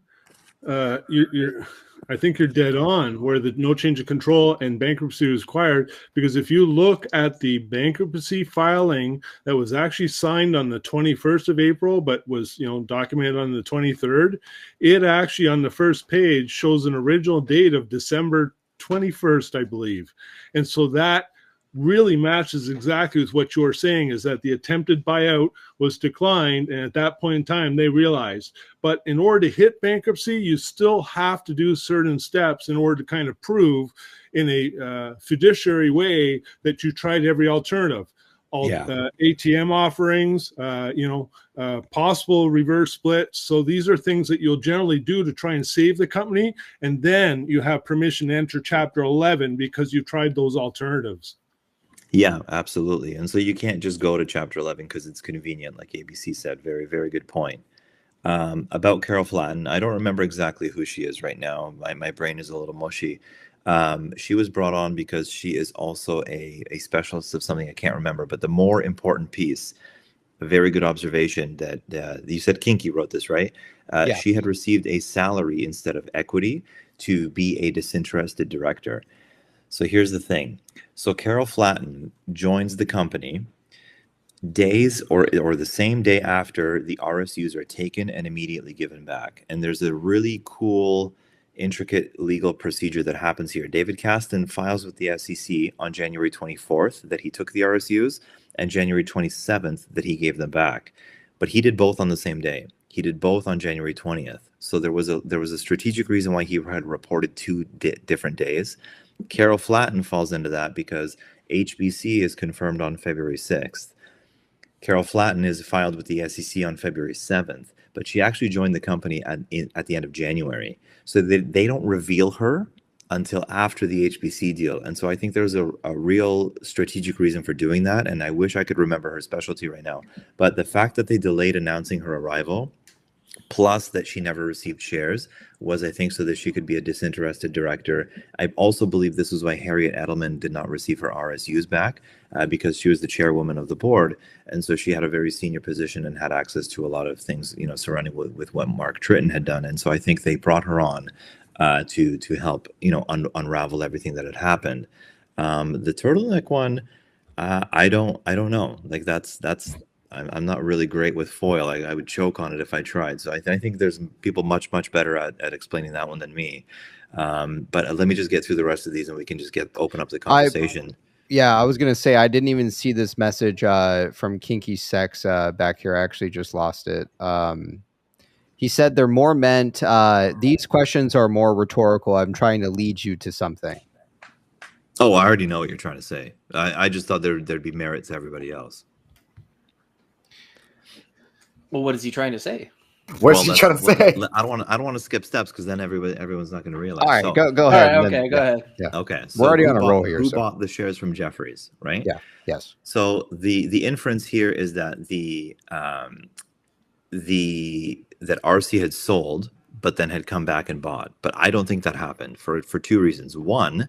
I think you're dead on where the no change of control and bankruptcy was required, because if you look at the bankruptcy filing that was actually signed on the 21st of April, but was, you know, documented on the 23rd, it actually on the first page shows an original date of December 21st, I believe. And so that really matches exactly with what you're saying, is that the attempted buyout was declined, and at that point in time they realized. But in order to hit bankruptcy, you still have to do certain steps in order to kind of prove in a fiduciary way that you tried every alternative. ATM offerings, possible reverse splits. So these are things that you'll generally do to try and save the company, and then you have permission to enter Chapter 11 because you tried those alternatives. Yeah, absolutely. And so you can't just go to Chapter 11 because it's convenient, like ABC said. Very, very good point. About Carol Flatten, I don't remember exactly who she is right now. My brain is a little mushy. She was brought on because she is also a specialist of something I can't remember. But the more important piece, a very good observation that you said Kinky wrote this, right? Yeah. She had received a salary instead of equity to be a disinterested director. So here's the thing. So Carol Flatten joins the company days or the same day after the RSUs are taken and immediately given back. And there's a really cool, intricate legal procedure that happens here. David Kasten files with the SEC on January 24th that he took the RSUs, and January 27th that he gave them back. But he did both on the same day. He did both on January 20th. So there was a strategic reason why he had reported two different days. Carol Flatten falls into that because HBC is confirmed on February 6th. Carol Flatten is filed with the SEC on February 7th, but she actually joined the company at the end of January. So they don't reveal her until after the HBC deal. And so I think there's a real strategic reason for doing that. And I wish I could remember her specialty right now. But the fact that they delayed announcing her arrival, plus that she never received shares, was, I think, so that she could be a disinterested director. I also believe this is why Harriet Edelman did not receive her RSUs back, because she was the chairwoman of the board. And so she had a very senior position and had access to a lot of things, you know, surrounding with what Mark Tritton had done. And so I think they brought her on to help, you know, unravel everything that had happened. The turtleneck one, I don't know. Like that's I'm not really great with foil. I would choke on it if I tried. So I think there's people much better at explaining that one than me. But let me just get through the rest of these, and we can just open up the conversation. I was gonna say I didn't even see this message from Kinky Sex back here. I actually just lost it. He said they're more meant. These questions are more rhetorical. I'm trying to lead you to something. Oh, I already know what you're trying to say. I just thought there'd be merit to everybody else. Well, what is he trying to say? What's he trying to say? I don't want to skip steps because then everyone's not going to realize. All right, go ahead. All right, okay, go ahead. Yeah. Okay, so we're already on a roll here. Who bought the shares from Jefferies, right? Yeah. Yes. So the inference here is that that RC had sold, but then had come back and bought. But I don't think that happened for two reasons. One,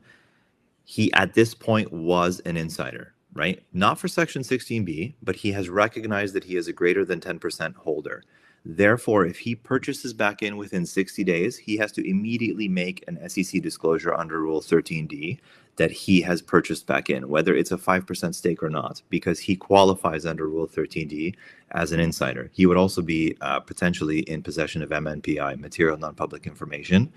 he at this point was an insider, right? Not for Section 16B, but he has recognized that he is a greater than 10% holder. Therefore, if he purchases back in within 60 days, he has to immediately make an SEC disclosure under Rule 13D that he has purchased back in, whether it's a 5% stake or not, because he qualifies under Rule 13D as an insider. He would also be potentially in possession of MNPI, material non-public information.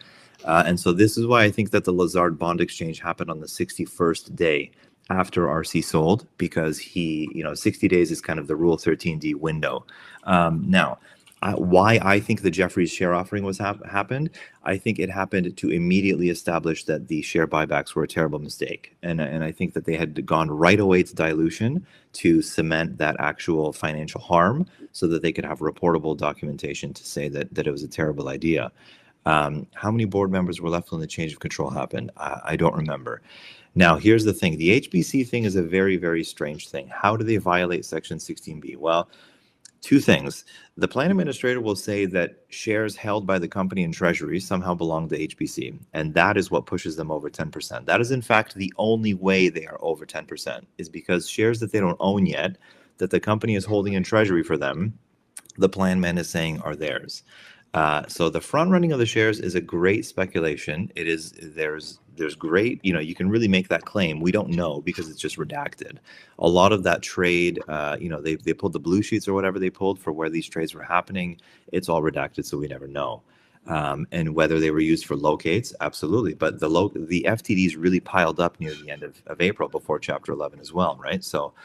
And so this is why I think that the Lazard bond exchange happened on the 61st day after RC sold, because 60 days is kind of the Rule 13D window. Now, why I think the Jefferies share offering was happened, I think it happened to immediately establish that the share buybacks were a terrible mistake. And I think that they had gone right away to dilution to cement that actual financial harm so that they could have reportable documentation to say that it was a terrible idea. How many board members were left when the change of control happened? I don't remember. Now, here's the thing. The HBC thing is a very, very strange thing. How do they violate Section 16B? Well, two things. The plan administrator will say that shares held by the company in treasury somehow belong to HBC, and that is what pushes them over 10%. That is, in fact, the only way they are over 10%, is because shares that they don't own yet, that the company is holding in treasury for them, the plan man is saying are theirs. So the front running of the shares is a great speculation. It is, there's great, you can really make that claim. We don't know because it's just redacted. A lot of that trade, they pulled the blue sheets or whatever they pulled for where these trades were happening. It's all redacted, so we never know. And whether they were used for locates, absolutely. But the FTDs really piled up near the end of April before Chapter 11 as well, right? So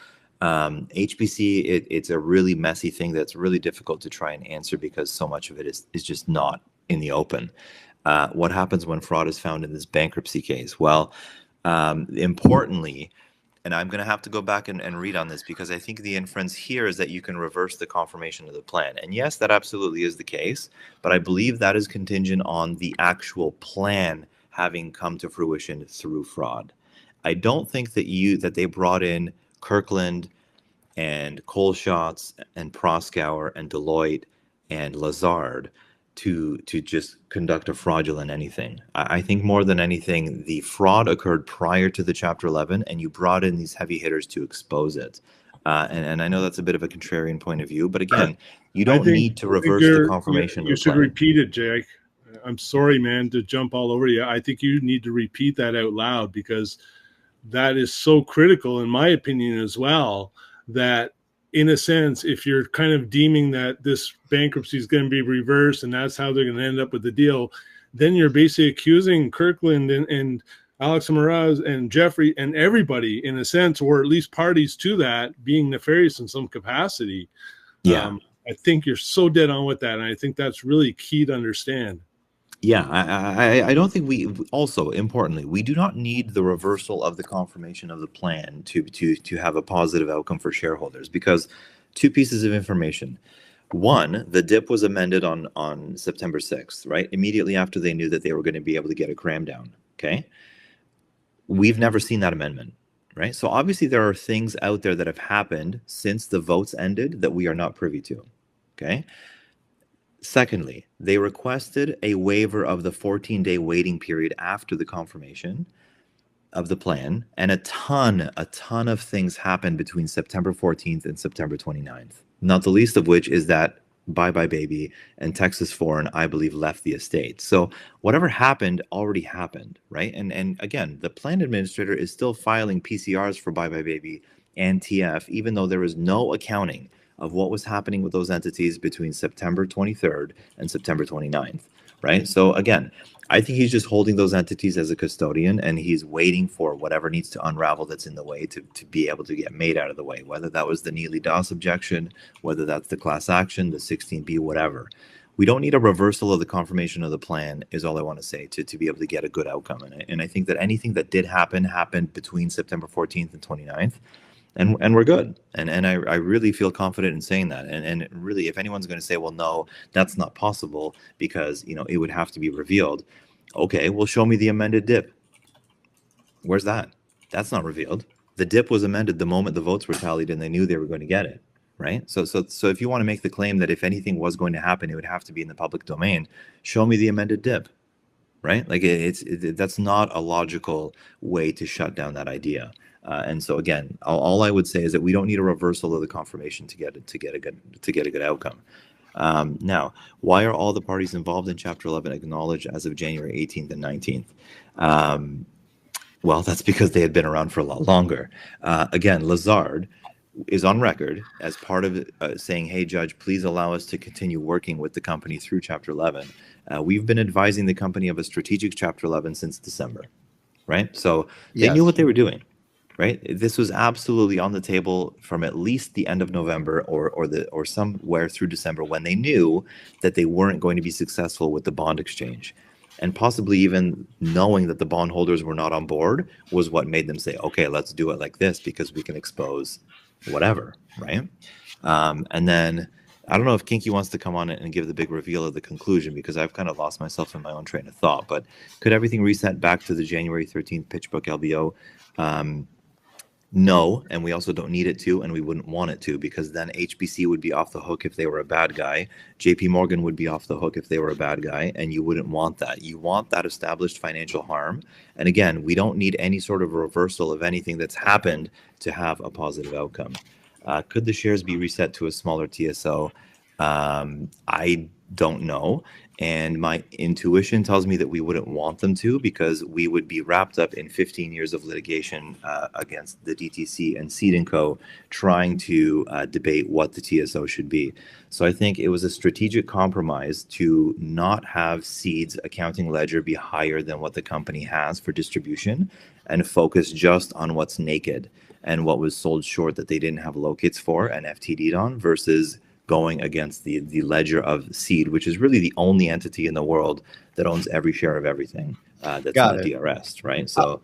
HBC, it's a really messy thing that's really difficult to try and answer because so much of it is just not in the open. What happens when fraud is found in this bankruptcy case? Well, importantly, and I'm going to have to go back and read on this because I think the inference here is that you can reverse the confirmation of the plan. And yes, that absolutely is the case, but I believe that is contingent on the actual plan having come to fruition through fraud. I don't think that they brought in Kirkland and Kohlschatz and Proskauer and Deloitte and Lazard to just conduct a fraudulent anything. I think more than anything, the fraud occurred prior to the Chapter 11, and you brought in these heavy hitters to expose it. And I know that's a bit of a contrarian point of view, but again, you don't need to reverse the confirmation. You should repeat it, Jake. I'm sorry, man, to jump all over you. I think you need to repeat that out loud because that is so critical, in my opinion, as well, that in a sense, if you're kind of deeming that this bankruptcy is going to be reversed and that's how they're going to end up with the deal, then you're basically accusing Kirkland and Alex Mraz and Jeffrey and everybody, in a sense, or at least parties to that, being nefarious in some capacity. Yeah. I think you're so dead on with that, and I think that's really key to understand. Yeah, I don't think importantly, we do not need the reversal of the confirmation of the plan to have a positive outcome for shareholders, because two pieces of information. One, the DIP was amended on September 6th, right? Immediately after they knew that they were going to be able to get a cram down, okay? We've never seen that amendment, right? So obviously there are things out there that have happened since the votes ended that we are not privy to, okay? Secondly, they requested a waiver of the 14-day waiting period after the confirmation of the plan, and a ton of things happened between September 14th and September 29th, not the least of which is that Bye Bye Baby and Texas Foreign, I believe, left the estate. So whatever happened already happened, right? And again, the plan administrator is still filing PCRs for Bye Bye Baby and TF, even though there is no accounting of what was happening with those entities between September 23rd and September 29th, right? So again, I think he's just holding those entities as a custodian, and he's waiting for whatever needs to unravel that's in the way to be able to get made out of the way, whether that was the Neely Doss objection, whether that's the class action, the 16B, whatever. We don't need a reversal of the confirmation of the plan, is all I want to say, to be able to get a good outcome. And I think that anything that did happened between September 14th and 29th. And we're good. And I really feel confident in saying that. And really, if anyone's going to say, well, no, that's not possible because, it would have to be revealed. Okay, well, show me the amended DIP. Where's that? That's not revealed. The DIP was amended the moment the votes were tallied and they knew they were going to get it, right? So if you want to make the claim that if anything was going to happen, it would have to be in the public domain, show me the amended DIP, right? Like that's not a logical way to shut down that idea. And so again, all I would say is that we don't need a reversal of the confirmation to get a good outcome. Now, why are all the parties involved in Chapter 11 acknowledged as of January 18th and 19th? Well, that's because they had been around for a lot longer. Again, Lazard is on record as part of saying, hey, Judge, please allow us to continue working with the company through Chapter 11. We've been advising the company of a strategic Chapter 11 since December, right? So they knew what they were doing, right? This was absolutely on the table from at least the end of November or somewhere through December, when they knew that they weren't going to be successful with the bond exchange. And possibly even knowing that the bondholders were not on board was what made them say, okay, let's do it like this because we can expose whatever, right? And then I don't know if Kinky wants to come on and give the big reveal of the conclusion, because I've kind of lost myself in my own train of thought. But could everything reset back to the January 13th pitch book LBO? No, and we also don't need it to, and we wouldn't want it to, because then HBC would be off the hook if they were a bad guy. JP Morgan would be off the hook if they were a bad guy, and you wouldn't want that. You want that established financial harm. And again, we don't need any sort of reversal of anything that's happened to have a positive outcome. Could the shares be reset to a smaller TSO? I don't know. And my intuition tells me that we wouldn't want them to, because we would be wrapped up in 15 years of litigation against the DTC and Seed & Co. trying to debate what the TSO should be. So I think it was a strategic compromise to not have Seed's accounting ledger be higher than what the company has for distribution, and focus just on what's naked and what was sold short that they didn't have locates for and FTD'd on, versus going against the ledger of Seed, which is really the only entity in the world that owns every share of everything that's not DRS, right? So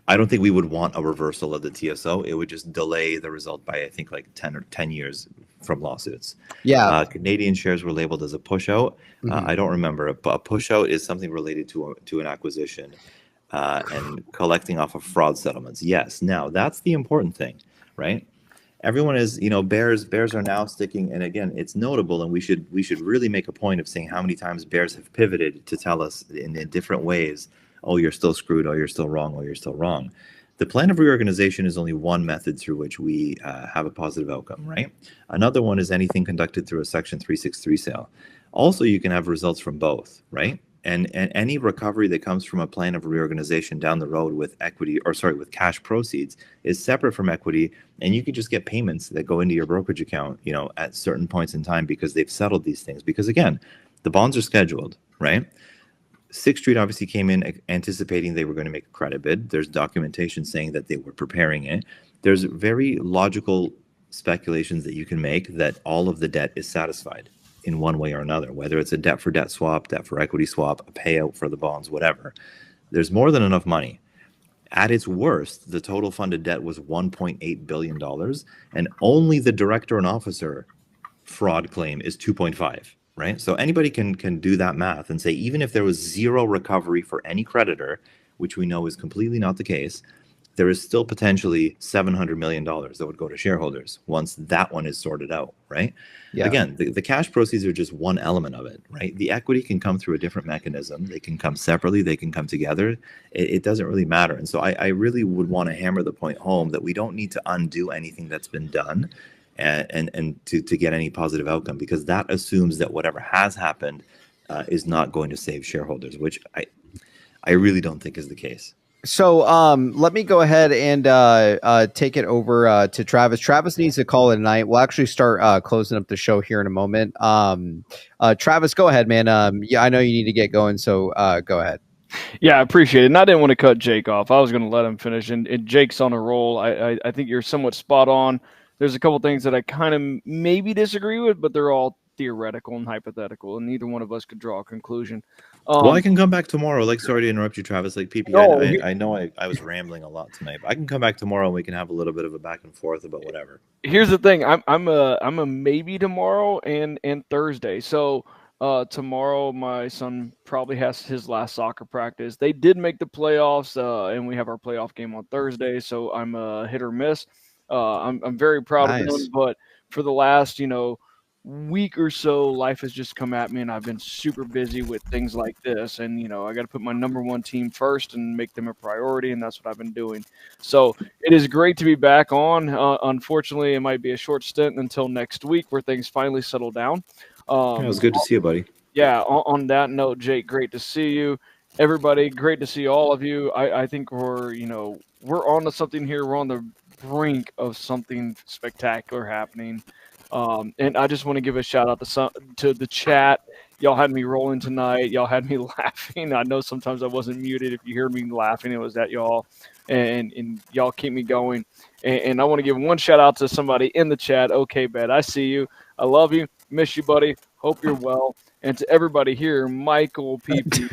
I don't think we would want a reversal of the TSO. It would just delay the result by, I think, like 10 years from lawsuits. Canadian shares were labeled as a push out. I don't remember. A push out is something related to an acquisition and collecting off of fraud settlements. Yes. Now, that's the important thing, right? Everyone is, bears are now sticking, and again, it's notable, and we should really make a point of saying how many times bears have pivoted to tell us in different ways, oh, you're still screwed, oh, you're still wrong, oh, you're still wrong. The plan of reorganization is only one method through which we have a positive outcome, right? Another one is anything conducted through a Section 363 sale. Also, you can have results from both, right? And any recovery that comes from a plan of reorganization down the road with with cash proceeds is separate from equity, and you can just get payments that go into your brokerage account, at certain points in time, because they've settled these things. Because again, the bonds are scheduled, right? Sixth Street obviously came in anticipating they were going to make a credit bid. There's documentation saying that they were preparing it. There's very logical speculations that you can make that all of the debt is satisfied in one way or another, whether it's a debt for debt swap, debt for equity swap, a payout for the bonds, whatever. There's more than enough money. At its worst, the total funded debt was $1.8 billion, and only the director and officer fraud claim is 2.5, right? So anybody can do that math and say, even if there was zero recovery for any creditor, which we know is completely not the case, there is still potentially $700 million that would go to shareholders once that one is sorted out, right? Again, the cash proceeds are just one element of it, right? The equity can come through a different mechanism. They can come separately. They can come together. It doesn't really matter. And so I really would want to hammer the point home that we don't need to undo anything that's been done and to get any positive outcome, because that assumes that whatever has happened is not going to save shareholders, which I really don't think is the case. So let me go ahead and take it over to Travis. Travis needs to call it a night. We'll actually start closing up the show here in a moment. Travis, go ahead, man. I know you need to get going, so go ahead. Yeah, I appreciate it. And I didn't want to cut Jake off. I was going to let him finish. And Jake's on a roll. I think you're somewhat spot on. There's a couple things that I kind of maybe disagree with, but they're all theoretical and hypothetical, and neither one of us could draw a conclusion. Well, I can come back tomorrow. Sorry to interrupt you, Travis. PP, I know I was rambling a lot tonight, but I can come back tomorrow and we can have a little bit of a back and forth about whatever. Here's the thing: I'm a maybe tomorrow and Thursday. So tomorrow, my son probably has his last soccer practice. They did make the playoffs, and we have our playoff game on Thursday. So I'm a hit or miss. I'm very proud of them, but for the last week or so, life has just come at me, and I've been super busy with things like this. And I got to put my number one team first and make them a priority, and that's what I've been doing. So it is great to be back on. Unfortunately, it might be a short stint until next week, where things finally settle down. Yeah, it was good to see you, buddy. Yeah. On that note, Jake, great to see you. Everybody, great to see all of you. I think we're on to something here. We're on the brink of something spectacular happening. And I just want to give a shout out to the chat. Y'all had me rolling tonight. Y'all had me laughing. I know sometimes I wasn't muted. If you hear me laughing, it was at y'all. And y'all keep me going. And I want to give one shout out to somebody in the chat. Okay, Bed, I see you. I love you. Miss you, buddy. Hope you're well. And to everybody here, Michael, PP,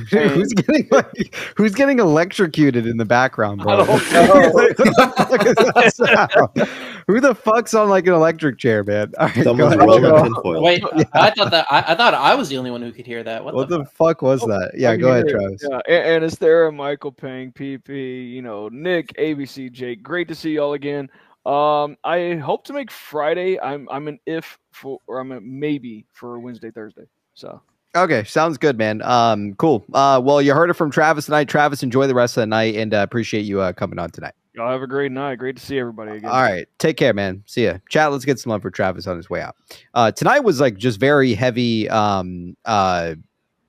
who's getting electrocuted in the background, bro? I don't know. Who the fuck's on like an electric chair, man? All right, Someone's rolling a tinfoil. Wait, I thought I was the only one who could hear that. What the fuck was that? Yeah, go ahead, Travis. Yeah, and it's there, Michael, Pang, PP, Nick, ABC, Jake. Great to see y'all again. I hope to make Friday. I'm an I'm a maybe for Wednesday, Thursday. So okay, sounds good, man. Cool. Well, you heard it from Travis tonight. Travis, enjoy the rest of the night, and appreciate you coming on tonight. Y'all have a great night. Great to see everybody again. All right, take care, man. See ya. Chat. Let's get some love for Travis on his way out. Tonight was like just very heavy.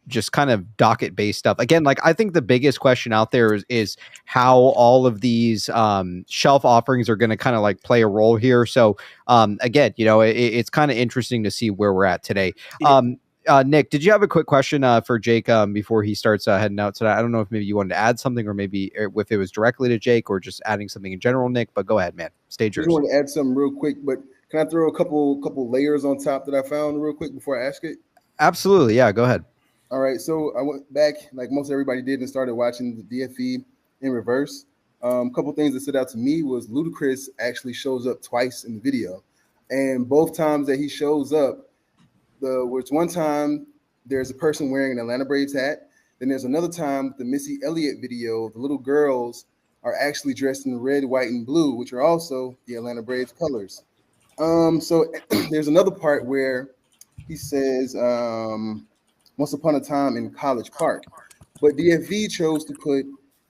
Just kind of docket based stuff. Again, like I think the biggest question out there is how all of these shelf offerings are going to kind of like play a role here. So again, it's kind of interesting to see where we're at today. Nick, did you have a quick question for Jake before he starts heading out tonight? I don't know if maybe you wanted to add something, or maybe if it was directly to Jake, or just adding something in general, Nick. But go ahead, man. Stage yours. I just want to add something real quick, but can I throw a couple layers on top that I found real quick before I ask it? Absolutely, yeah. Go ahead. All right, so I went back like most everybody did and started watching the DFE in reverse. A couple things that stood out to me was Ludacris actually shows up twice in the video, and both times that he shows up, which one time there's a person wearing an Atlanta Braves hat. Then there's another time the Missy Elliott video, the little girls are actually dressed in red, white, and blue, which are also the Atlanta Braves colors. So there's another part where he says, once upon a time in College Park, but DFV chose to put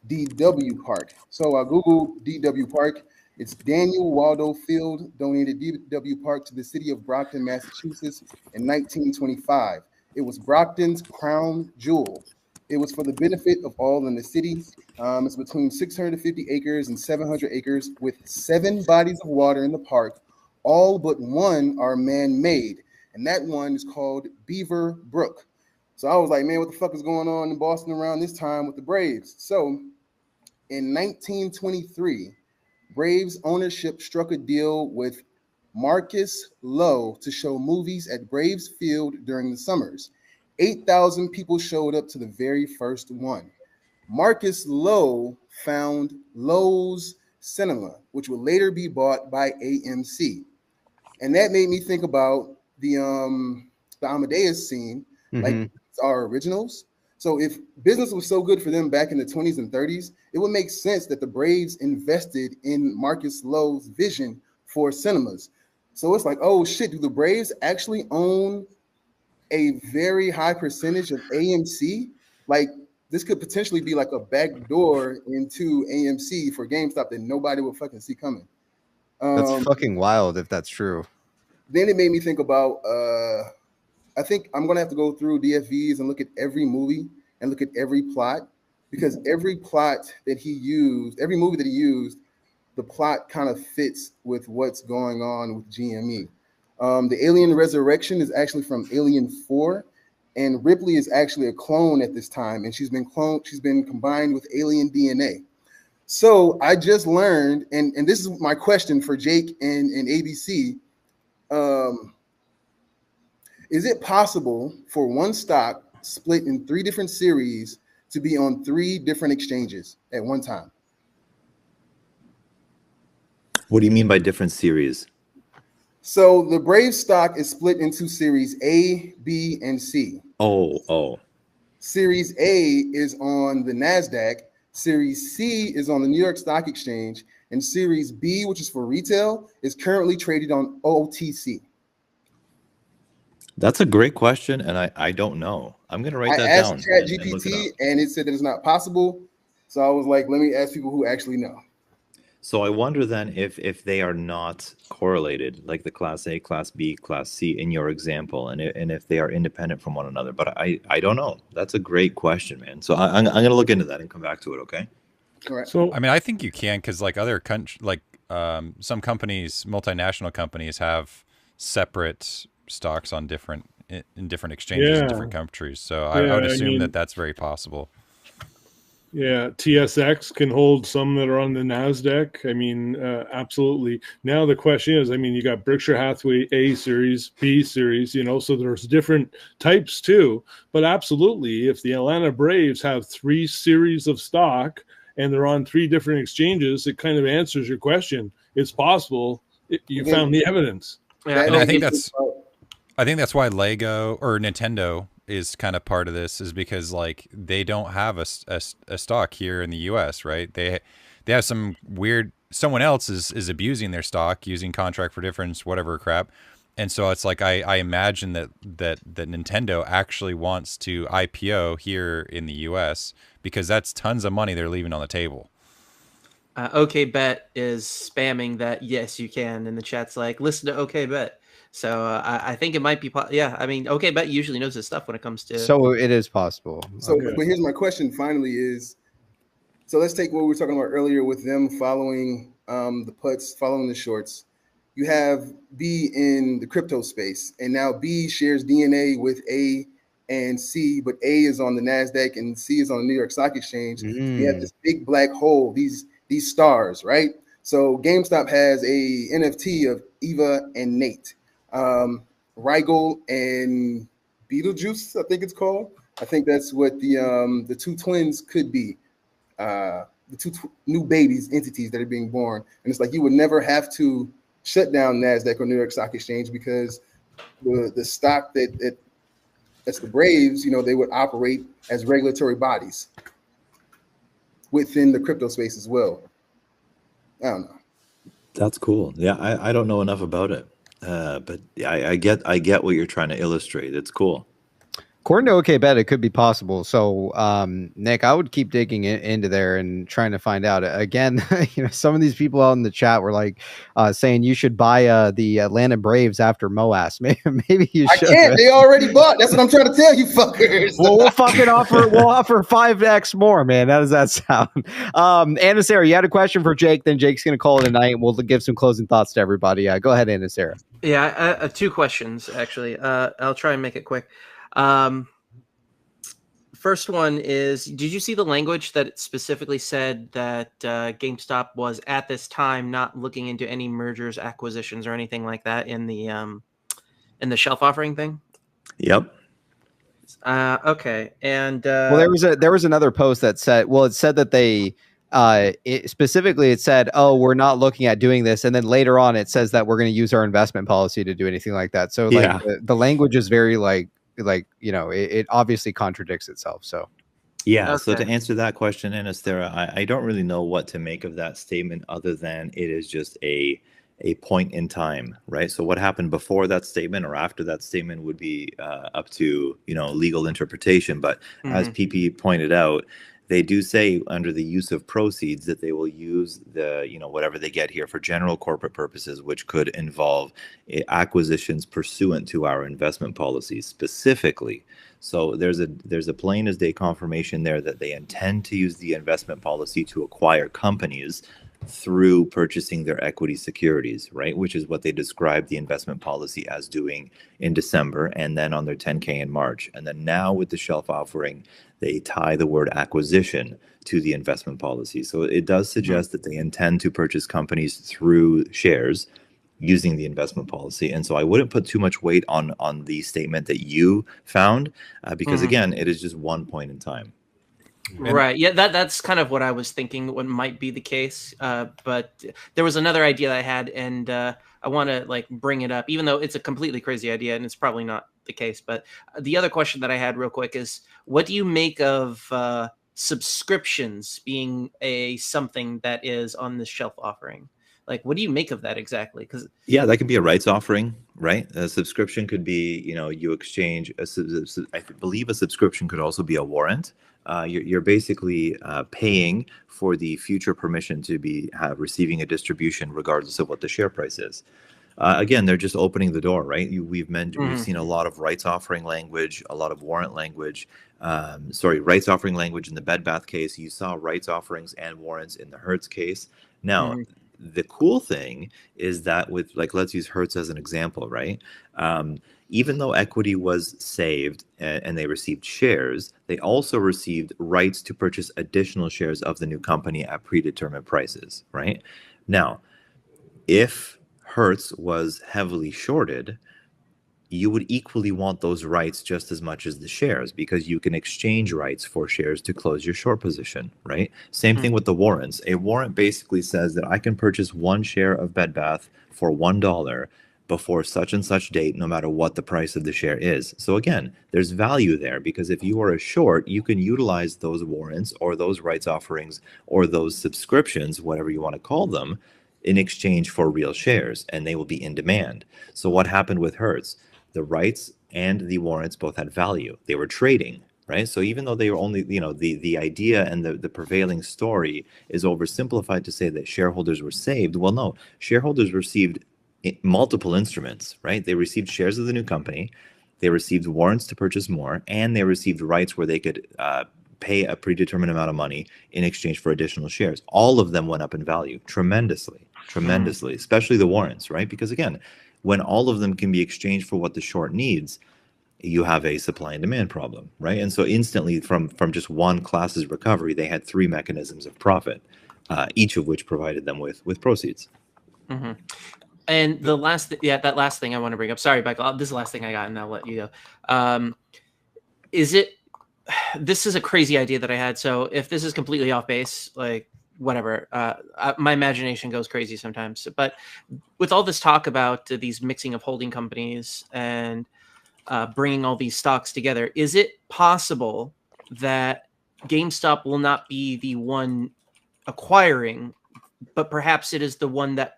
DW Park. So I Googled DW Park. It's Daniel Waldo Field donated DW Park to the city of Brockton, Massachusetts in 1925. It was Brockton's crown jewel. It was for the benefit of all in the city. It's between 650 acres and 700 acres with 7 bodies of water in the park. All but one are man-made, and that one is called Beaver Brook. So I was like, man, what the fuck is going on in Boston around this time with the Braves? So in 1923, Braves ownership struck a deal with Marcus Lowe to show movies at Braves Field during the summers. 8,000 people showed up to the very first one. Marcus Lowe found Lowe's Cinema, which would later be bought by AMC. And that made me think about the Amadeus scene, like our originals. So if business was so good for them back in the 20s and 30s, it would make sense that the Braves invested in Marcus Lowe's vision for cinemas. So it's like, oh shit, do the Braves actually own a very high percentage of AMC? Like this could potentially be like a back door into AMC for GameStop that nobody would fucking see coming. That's fucking wild if that's true. Then it made me think about I think I'm gonna have to go through DFVs and look at every movie and look at every plot, because every plot that he used, every movie that he used, the plot kind of fits with what's going on with GME. The Alien Resurrection is actually from Alien 4, and Ripley is actually a clone at this time, and she's been combined with alien DNA. So I just learned, and this is my question for Jake and ABC. Is it possible for one stock split in 3 different series to be on 3 different exchanges at one time? What do you mean by different series? So the Brave stock is split into series A, B, and C. Oh. Series A is on the NASDAQ. Series C is on the New York Stock Exchange. And Series B, which is for retail, is currently traded on OTC. That's a great question, and I don't know. I'm gonna write I that asked down and look it ChatGPT, up. and it said that it's not possible. So I was like, let me ask people who actually know. So I wonder then if they are not correlated, like the class A, class B, class C in your example, and if they are independent from one another. But I don't know. That's a great question, man. So I'm going to look into that and come back to it. Okay. All right. So I mean, I think you can, because like other countries, like some companies, multinational companies, have separate stocks on in different exchanges in different countries. So I would assume that that's very possible. Yeah, TSX can hold some that are on the NASDAQ. I mean, absolutely. Now the question is, I mean, you got Berkshire Hathaway A series, B series, you know, so there's different types too. But absolutely, if the Atlanta Braves have 3 series of stock and they're on 3 different exchanges, it kind of answers your question. It's possible. You found the evidence. Yeah, And I think that's why Lego or Nintendo is kind of part of this, is because like they don't have a stock here in the US, right? They have some weird, someone else is abusing their stock using contract for difference, whatever crap. And so it's like I imagine that Nintendo actually wants to IPO here in the US, because that's tons of money they're leaving on the table. OKBet is spamming that yes you can, and the chat's like, listen to OKBet. So I think it might be, yeah. I mean, OKBet usually knows his stuff when it comes to. So it is possible. So, but here's my question. Finally, is so let's take what we were talking about earlier with them following the puts, following the shorts. You have B in the crypto space, and now B shares DNA with A and C, but A is on the NASDAQ and C is on the New York Stock Exchange. You have this big black hole, these stars, right? So GameStop has a NFT of Eva and Nate. Rigel and Beetlejuice, I think it's called. I think that's what the 2 twins could be. The 2 new babies, entities that are being born. And it's like you would never have to shut down NASDAQ or New York Stock Exchange, because the stock that's the Braves, you know, they would operate as regulatory bodies within the crypto space as well. I don't know. That's cool. Yeah, I don't know enough about it. But yeah, I get what you're trying to illustrate. It's cool. According to OKBet, it could be possible. So, Nick, I would keep digging into there and trying to find out. Again, you know, some of these people out in the chat were like saying you should buy the Atlanta Braves after Moas. Maybe you should. I can't. They already bought. That's what I'm trying to tell you, fuckers. Well, we'll fucking offer 5x more, man. How does that sound? Anna Sarah, you had a question for Jake. Then Jake's going to call it a night, and we'll give some closing thoughts to everybody. Go ahead, Anna Sarah. Yeah, I have 2 questions actually. I'll try and make it quick. First one is, did you see the language that it specifically said that GameStop was at this time not looking into any mergers, acquisitions, or anything like that in the shelf offering thing? Yep. Okay. And well, there was another post that said, well, it said that they it said, oh, we're not looking at doing this, and then later on it says that we're going to use our investment policy to do anything like that. So like the language is very like you know, it obviously contradicts itself. So yeah. Okay. So to answer that question, Anastera, I don't really know what to make of that statement, other than it is just a point in time, right? So what happened before that statement or after that statement would be up to, you know, legal interpretation. But as PP pointed out, they do say under the use of proceeds that they will use the, you know, whatever they get here for general corporate purposes, which could involve acquisitions pursuant to our investment policies specifically. So there's a plain as day confirmation there that they intend to use the investment policy to acquire companies through purchasing their equity securities, right? Which is what they described the investment policy as doing in December, and then on their 10K in March. And then now with the shelf offering, they tie the word acquisition to the investment policy. So it does suggest that they intend to purchase companies through shares using the investment policy. And so I wouldn't put too much weight on the statement that you found, because again, it is just one point in time. Right. Yeah, that's kind of what I was thinking what might be the case. But there was another idea that I had, and I want to like bring it up, even though it's a completely crazy idea and it's probably not the case. But the other question that I had real quick is, what do you make of subscriptions being something that is on the shelf offering? Like, what do you make of that exactly? Because Yeah, that could be a rights offering, right? A subscription could be, you exchange I believe a subscription could also be a warrant. You're basically paying for the future permission to be receiving a distribution, regardless of what the share price is. Again, they're just opening the door, right? We've seen a lot of rights offering language, a lot of warrant language. Rights offering language in the Bed Bath case. You saw rights offerings and warrants in the Hertz case. Now, the cool thing is that with, like, let's use Hertz as an example, right? Even though equity was saved and they received shares, they also received rights to purchase additional shares of the new company at predetermined prices, right? Now, if Hertz was heavily shorted, you would equally want those rights just as much as the shares, because you can exchange rights for shares to close your short position, right? Same thing with the warrants. A warrant basically says that I can purchase one share of Bed Bath for $1 before such and such date, no matter what the price of the share is. So again, there's value there, because if you are a short, you can utilize those warrants or those rights offerings or those subscriptions, whatever you want to call them, in exchange for real shares, and they will be in demand. So what happened with Hertz? The rights and the warrants both had value. They were trading, right? So even though they were only, the idea and the prevailing story is oversimplified to say that shareholders were saved. Well, no, shareholders received multiple instruments, right? They received shares of the new company, they received warrants to purchase more, and they received rights where they could pay a predetermined amount of money in exchange for additional shares. All of them went up in value tremendously, especially the warrants, right? Because again, when all of them can be exchanged for what the short needs, you have a supply and demand problem, right? And so instantly, from just one class's recovery, they had three mechanisms of profit, each of which provided them with proceeds. And the last, that last thing I want to bring up. Sorry, Michael. This is the last thing I got, and I'll let you go. This is a crazy idea that I had. So if this is completely off base, like, whatever, my imagination goes crazy sometimes. But with all this talk about these mixing of holding companies and bringing all these stocks together, is it possible that GameStop will not be the one acquiring, but perhaps it is the one that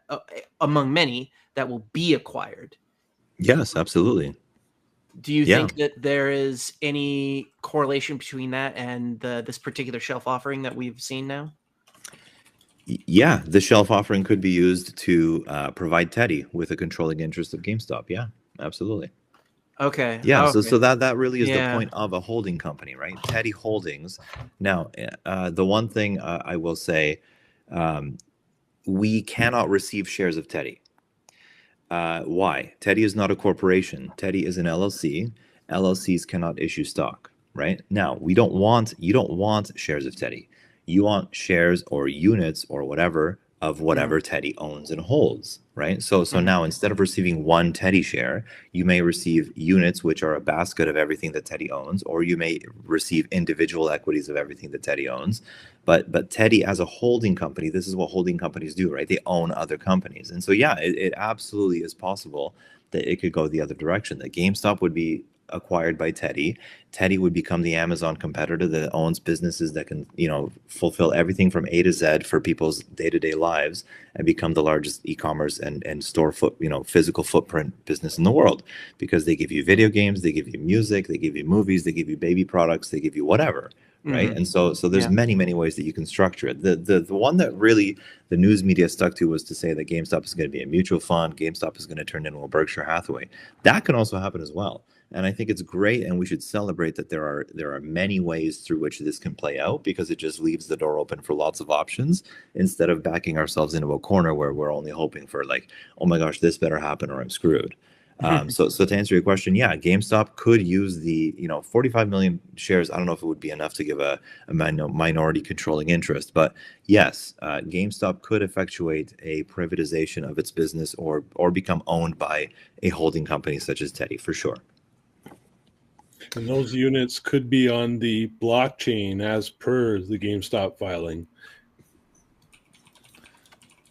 among many that will be acquired? Yes, absolutely. Do you think that there is any correlation between that and this particular shelf offering that we've seen now? Yeah, the shelf offering could be used to provide Teddy with a controlling interest of GameStop. Yeah, absolutely. Okay. Yeah, okay. so that really is the point of a holding company, right? Teddy Holdings. Now, the one thing I will say, we cannot receive shares of Teddy. Why? Teddy is not a corporation. Teddy is an LLC. LLCs cannot issue stock, right? Now, you don't want shares of Teddy. You want shares or units or whatever of whatever Teddy owns and holds, right? So now, instead of receiving one Teddy share, you may receive units, which are a basket of everything that Teddy owns, or you may receive individual equities of everything that Teddy owns. But Teddy as a holding company, this is what holding companies do, right? They own other companies. And so, yeah, it absolutely is possible that it could go the other direction, that GameStop would be acquired by Teddy. Teddy would become the Amazon competitor that owns businesses that can, fulfill everything from A to Z for people's day-to-day lives, and become the largest e-commerce and store physical footprint business in the world, because they give you video games, they give you music, they give you movies, they give you baby products, they give you whatever. Right. And so there's many ways that you can structure it. The one that really the news media stuck to was to say that GameStop is going to be a mutual fund. GameStop is going to turn into a Berkshire Hathaway. That can also happen as well. And I think it's great, and we should celebrate that there are many ways through which this can play out, because it just leaves the door open for lots of options, instead of backing ourselves into a corner where we're only hoping for, like, oh my gosh, this better happen or I'm screwed. So to answer your question, yeah, GameStop could use the 45 million shares. I don't know if it would be enough to give a minority controlling interest, but yes, GameStop could effectuate a privatization of its business or become owned by a holding company such as Teddy, for sure. And those units could be on the blockchain as per the GameStop filing.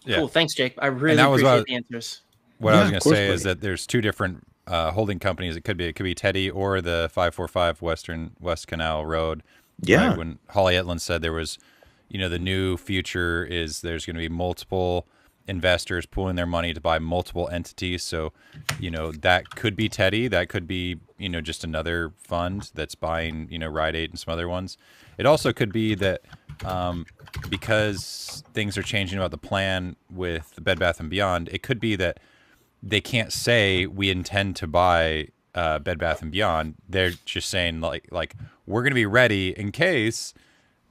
Yeah. Cool. Thanks, Jake. I really appreciate the answers. What I was going to say is that there's two different holding companies. It could be Teddy or the 545 West Canal Road. Yeah. Right? When Holly Etland said there was, the new future is there's going to be multiple investors pooling their money to buy multiple entities. So, that could be Teddy. That could be, just another fund that's buying, Rite Aid and some other ones. It also could be that because things are changing about the plan with the Bed Bath & Beyond, it could be that they can't say we intend to buy Bed Bath & Beyond. They're just saying like we're going to be ready in case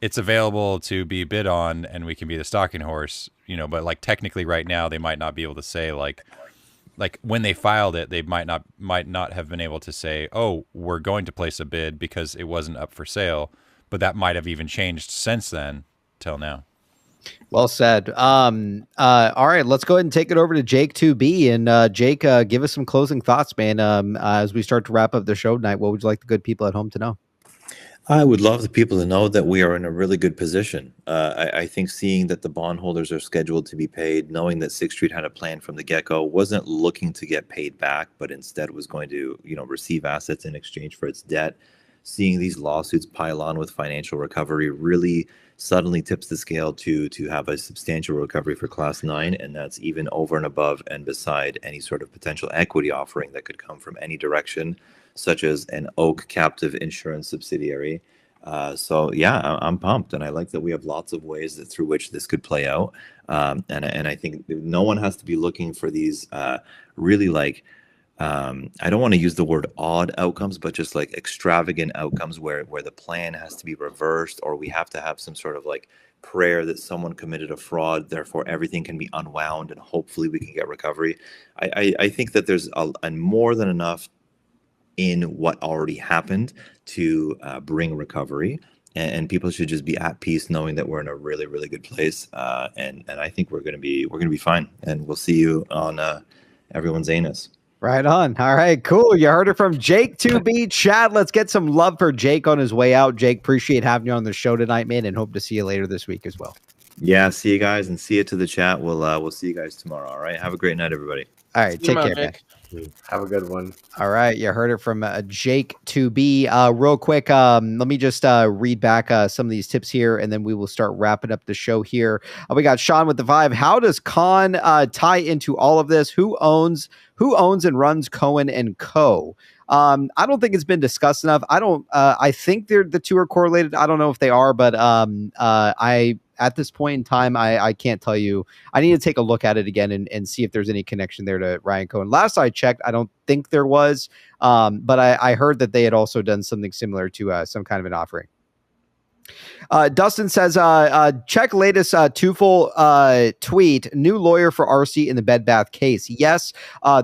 it's available to be bid on and we can be the stalking horse, but like technically right now they might not be able to say like when they filed it, they might not have been able to say, oh, we're going to place a bid because it wasn't up for sale, but that might have even changed since then till now. Well said. All right, let's go ahead and take it over to Jake 2B. And Jake, give us some closing thoughts, man. As we start to wrap up the show tonight, what would you like the good people at home to know? I would love the people to know that we are in a really good position. I think seeing that the bondholders are scheduled to be paid, knowing that Sixth Street had a plan from the get-go, wasn't looking to get paid back, but instead was going to, receive assets in exchange for its debt. Seeing these lawsuits pile on with financial recovery really suddenly tips the scale to have a substantial recovery for Class 9, and that's even over and above and beside any sort of potential equity offering that could come from any direction, such as an Oak captive insurance subsidiary. So yeah, I'm pumped, and I like that we have lots of ways through which this could play out. And I think no one has to be looking for these really I don't want to use the word odd outcomes, but just like extravagant outcomes where the plan has to be reversed, or we have to have some sort of like prayer that someone committed a fraud, therefore everything can be unwound and hopefully we can get recovery. I think that there's more than enough in what already happened to bring recovery, and people should just be at peace knowing that we're in a really, really good place. And I think we're gonna be fine, and we'll see you on everyone's anus. Right on. All right, cool. You heard it from Jake 2B. Chad, let's get some love for Jake on his way out. Jake, appreciate having you on the show tonight, man, and hope to see you later this week as well. Yeah, see you guys, and see you to the chat. We'll see you guys tomorrow. All right, have a great night, everybody. All right, take care, man. Have a good one. All right, you heard it from Jake 2B. Real quick, let me just read back some of these tips here, and then we will start wrapping up the show here. We got Sean with the Vibe. How does Khan tie into all of this? Who owns and runs Cohen and Co.? I don't think it's been discussed enough. I think the two are correlated. I don't know if they are, but at this point in time, I can't tell you. I need to take a look at it again and see if there's any connection there to Ryan Cohen. Last I checked, I don't think there was, but I heard that they had also done something similar to some kind of an offering. Dustin says, check latest Tufel tweet, new lawyer for RC in the Bed Bath case. Yes,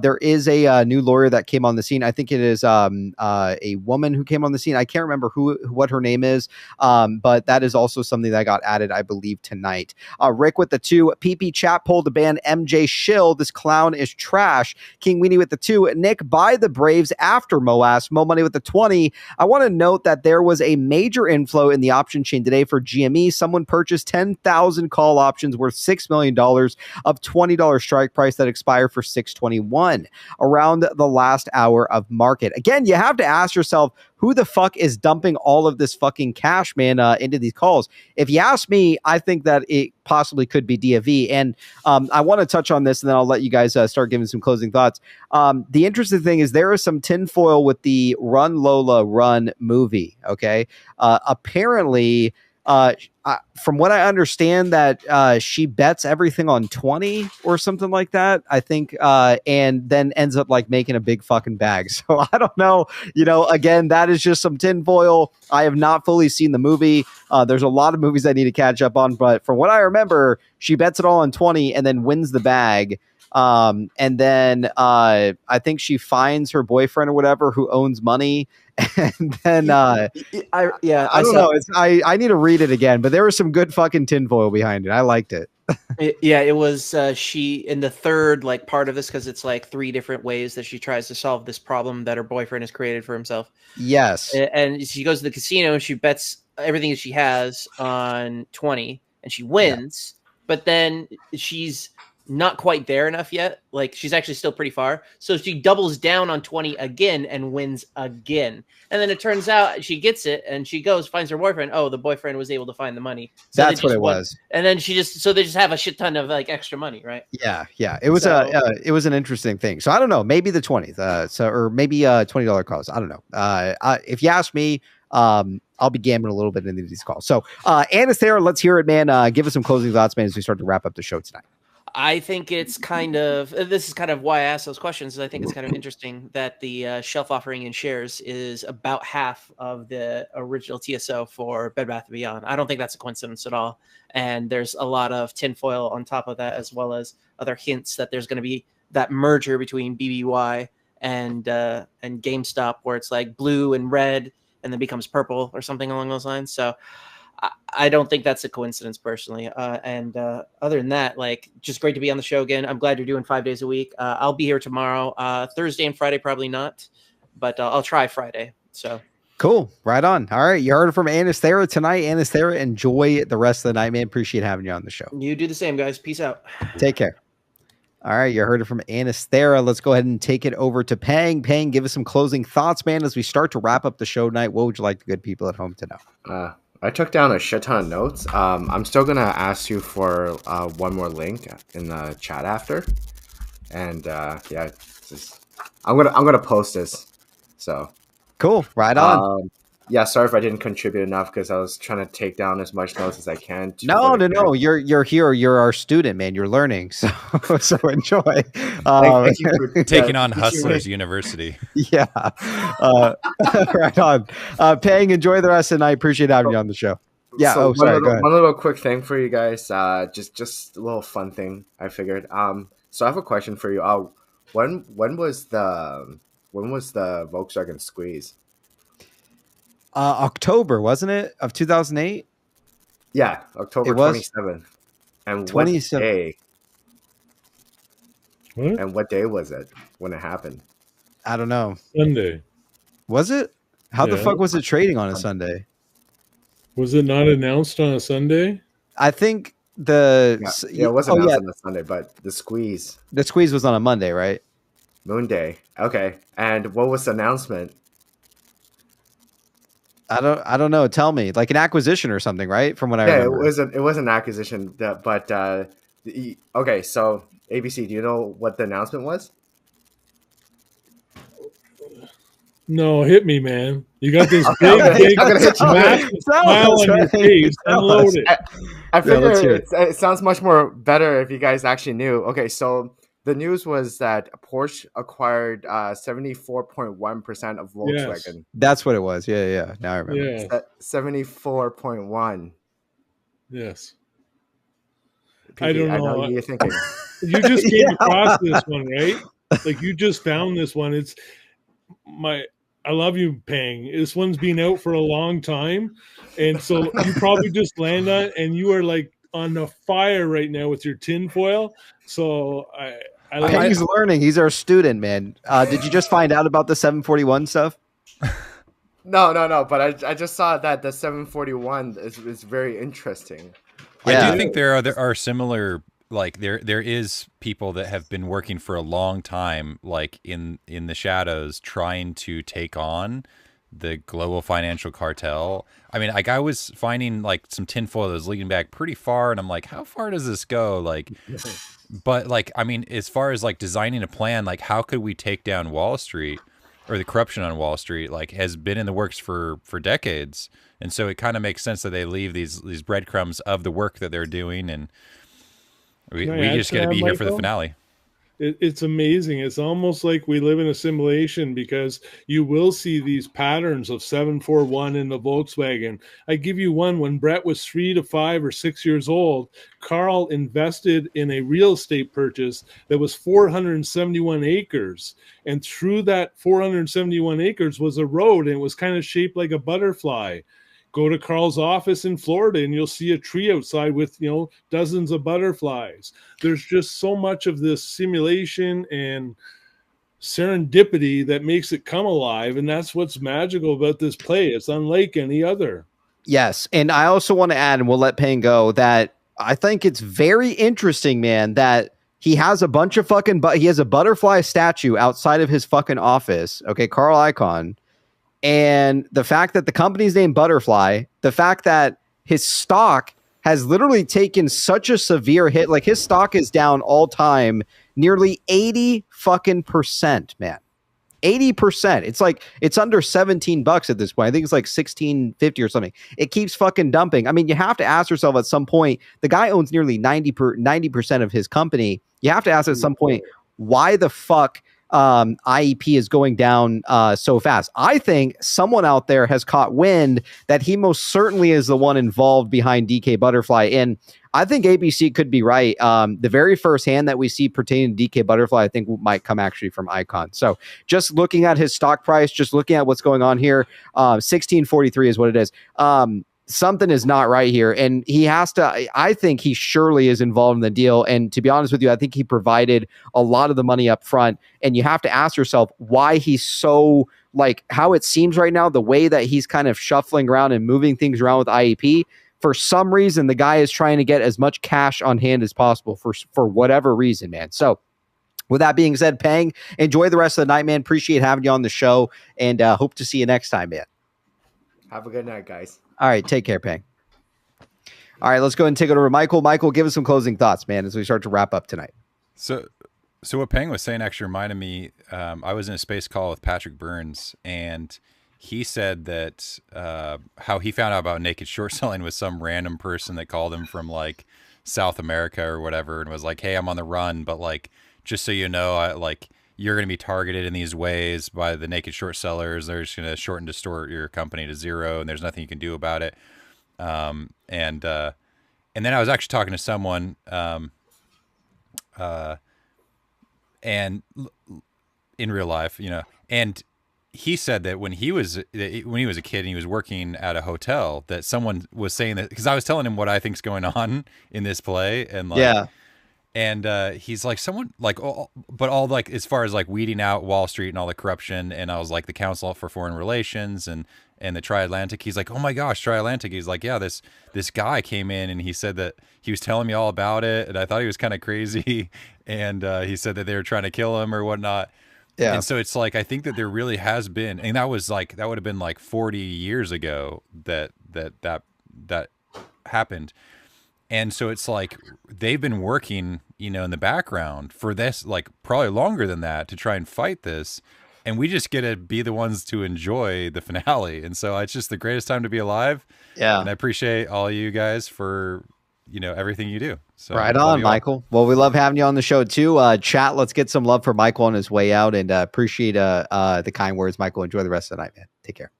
there is a new lawyer that came on the scene. I think it is a woman who came on the scene. I can't remember what her name is, but that is also something that got added, I believe, tonight. Rick with the 2, PP chat poll to ban MJ Shill. This clown is trash. King Weenie with the 2, Nick buy the Braves after Moas. Mo Money with the 20. I want to note that there was a major inflow in the option chain today for GME. Someone purchased 10,000 call options worth $6 million of $20 strike price that expire for $6.21 around the last hour of market. Again, you have to ask yourself, who the fuck is dumping all of this fucking cash, man, into these calls? If you ask me, I think that it possibly could be DFV. And I want to touch on this, and then I'll let you guys start giving some closing thoughts. The interesting thing is there is some tinfoil with the Run Lola Run movie, okay? Apparently, from what I understand, that she bets everything on 20 or something like that, I think, and then ends up like making a big fucking bag. So I don't know, again, that is just some tinfoil. I have not fully seen the movie. There's a lot of movies I need to catch up on, but from what I remember, she bets it all on 20 and then wins the bag. And then I think she finds her boyfriend or whatever who owns money. And then I don't know. I need to read it again, but there was some good fucking tinfoil behind it. I liked it. It was she in the third part of this, because it's like 3 different ways that she tries to solve this problem that her boyfriend has created for himself. Yes. And she goes to the casino and she bets everything that she has on 20 and she wins, but then she's not quite there enough yet. Like she's actually still pretty far. So she doubles down on 20 again and wins again. And then it turns out she gets it and she goes, finds her boyfriend. Oh, the boyfriend was able to find the money. So That's what it was. And then they just have a shit ton of like extra money, right? Yeah. It was it was an interesting thing. So I don't know, maybe the 20th. Or maybe $20 calls. I don't know. If you ask me, I'll be gambling a little bit into these calls. So Anasthera, let's hear it, man. Give us some closing thoughts, man, as we start to wrap up the show tonight. I think it's this is kind of why I asked those questions. I think it's kind of interesting that the shelf offering in shares is about half of the original TSO for Bed Bath & Beyond. I don't think that's a coincidence at all. And there's a lot of tinfoil on top of that, as well as other hints that there's going to be that merger between BBY and GameStop, where it's like blue and red and then becomes purple or something along those lines. So I don't think that's a coincidence personally. Other than that, like, just great to be on the show again. I'm glad you're doing 5 days a week. I'll be here tomorrow, Thursday and Friday, probably not, but I'll try Friday. So cool. Right on. All right. You heard it from Anasthera tonight. Anasthera, enjoy the rest of the night, man. Appreciate having you on the show. You do the same, guys. Peace out. Take care. All right, you heard it from Anasthera. Let's go ahead and take it over to Pang. Pang, give us some closing thoughts, man, as we start to wrap up the show tonight. What would you like the good people at home to know? I took down a shit ton of notes. I'm still gonna ask you for one more link in the chat after, and I'm gonna post this. So cool, right on. Yeah, sorry if I didn't contribute enough because I was trying to take down as much notes as I can. No. You're here. You're our student, man. You're learning, so enjoy. Thank you for taking on Hustlers University. Yeah, right on. Pang, enjoy the rest of the night. Appreciate having you on the show. Yeah. So sorry. Go ahead. One little quick thing for you guys. Just a little fun thing I figured. So I have a question for you. When was the Volkswagen squeeze? October, wasn't it, of 2008? Yeah, October 27th. And 27th. What day? What? And what day was it when it happened? I don't know. Sunday. Was it? How the Yeah. fuck was it trading on a Sunday? Was it not announced on a Sunday? I think It wasn't announced on a Sunday, but the squeeze. The squeeze was on a Monday, right? Moon Day. Okay. And what was the announcement? I don't know. Tell me, like an acquisition or something, right? From what I remember. It was an acquisition. Okay. So ABC, do you know what the announcement was? No, hit me, man. You got this big massive smile on your face. Unload it. I figure it sounds much more better if you guys actually knew. Okay, so the news was that Porsche acquired 74.1% of Volkswagen. Yes. That's what it was. Yeah. Now I remember. Yeah. 74.1. Yes. PB, I don't know. I know what you're thinking. You just came across this one, right? Like you just found this one. It's I love you, Pang. This one's been out for a long time. And so you probably just land on it and you are like on the fire right now with your tinfoil. So Pang's learning. He's our student, man. Did you just find out about the 741 stuff? No. But I just saw that the 741 is very interesting. Yeah. I do think there are similar, like there is people that have been working for a long time, like in the shadows, trying to take on the global financial cartel. I mean, like I was finding like some tinfoil that was leading back pretty far, and I'm like, how far does this go? Like, but like, I mean, as far as like designing a plan, like how could we take down Wall Street or the corruption on Wall Street? Like, has been in the works for decades, and so it kind of makes sense that they leave these breadcrumbs of the work that they're doing, and we just got to be here for the finale. It's amazing. It's almost like we live in a simulation because you will see these patterns of 741 in the Volkswagen. I give you one. When Brett was 3 to 5 or 6 years old, Carl invested in a real estate purchase that was 471 acres. And through that 471 acres was a road, and it was kind of shaped like a butterfly. Go to Carl's office in Florida and you'll see a tree outside with, dozens of butterflies. There's just so much of this simulation and serendipity that makes it come alive. And that's what's magical about this play. It's unlike any other. Yes. And I also want to add, and we'll let Payne go, that I think it's very interesting, man, that He has a bunch of fucking, he has a butterfly statue outside of his fucking office. Okay, Carl Icahn. And the fact that the company's named Butterfly, the fact that his stock has literally taken such a severe hit, like his stock is down all time, nearly 80 fucking percent, man. 80%. It's like it's under $17 at this point. I think it's like $16.50 or something. It keeps fucking dumping. I mean, you have to ask yourself at some point, the guy owns nearly 90% of his company. You have to ask at some point, why the fuck IEP is going down so fast. I think someone out there has caught wind that he most certainly is the one involved behind DK Butterfly. And I think ABC could be right. The very first hand that we see pertaining to DK Butterfly, I think might come actually from Icahn. So just looking at his stock price, just looking at what's going on here, 1643 is what it is. Something is not right here. And he has to, I think he surely is involved in the deal. And to be honest with you, I think he provided a lot of the money up front. And you have to ask yourself why he's so, like, how it seems right now, the way that he's kind of shuffling around and moving things around with IEP. For some reason, the guy is trying to get as much cash on hand as possible for whatever reason, man. So with that being said, Pang, enjoy the rest of the night, man. Appreciate having you on the show, and hope to see you next time, man. Have a good night, guys. All right, take care, Pang. All right, let's go ahead and take it over to Michael. Michael, give us some closing thoughts, man, as we start to wrap up tonight. So what Pang was saying actually reminded me, I was in a space call with Patrick Burns, and he said that how he found out about naked short selling was some random person that called him from like South America or whatever and was like, hey, I'm on the run, but like, just so you know, you're going to be targeted in these ways by the naked short sellers. They're just going to short and distort your company to zero, and there's nothing you can do about it. And then I was actually talking to someone, and in real life, you know, and he said that when he was a kid and he was working at a hotel, that someone was saying that, because I was telling him what I think's going on in this play, and like, yeah. And he's like, someone like, but all like as far as like weeding out Wall Street and all the corruption, and I was like the Council for Foreign Relations and the Tri-Atlantic. He's like, oh my gosh, Tri-Atlantic. He's like, yeah, this guy came in and he said that he was telling me all about it, and I thought he was kind of crazy, and he said that they were trying to kill him or whatnot. Yeah. And so it's like, I think that there really has been, and that would have been like 40 years ago that happened. And so it's like they've been working, you know, in the background for this, like probably longer than that, to try and fight this. And we just get to be the ones to enjoy the finale. And so it's just the greatest time to be alive. Yeah. And I appreciate all you guys for, you know, everything you do. So right on, Michael. Well, we love having you on the show too. Chat, let's get some love for Michael on his way out, and appreciate the kind words, Michael. Enjoy the rest of the night, man. Take care.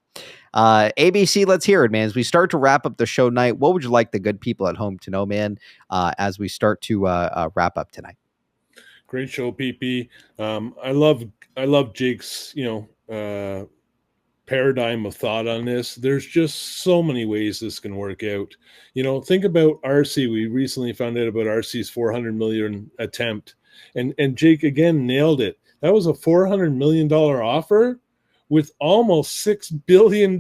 ABC, let's hear it, man. As we start to wrap up the show night, what would you like the good people at home to know, man, as we start to wrap up tonight? Great show, PP. I love Jake's, you know, paradigm of thought on this. There's just so many ways this can work out. You know, think about RC. We recently found out about RC's 400 million attempt, and Jake again nailed it. That was a $400 million offer with almost $6 billion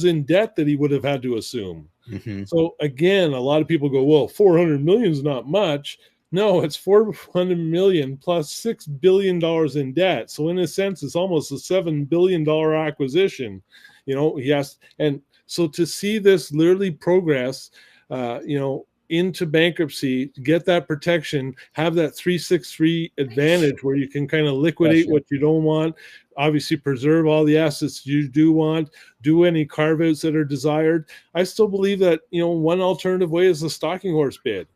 in debt that he would have had to assume. Mm-hmm. So again, a lot of people go, well, 400 million is not much. No, it's 400 million plus $6 billion in debt. So in a sense, it's almost a $7 billion acquisition. You know, yes. And so to see this literally progress, you know, into bankruptcy, get that protection, have that 363 advantage where you can kind of liquidate what you don't want, obviously preserve all the assets you do want, do any carve-outs that are desired. I still believe that, you know, one alternative way is the stalking horse bid.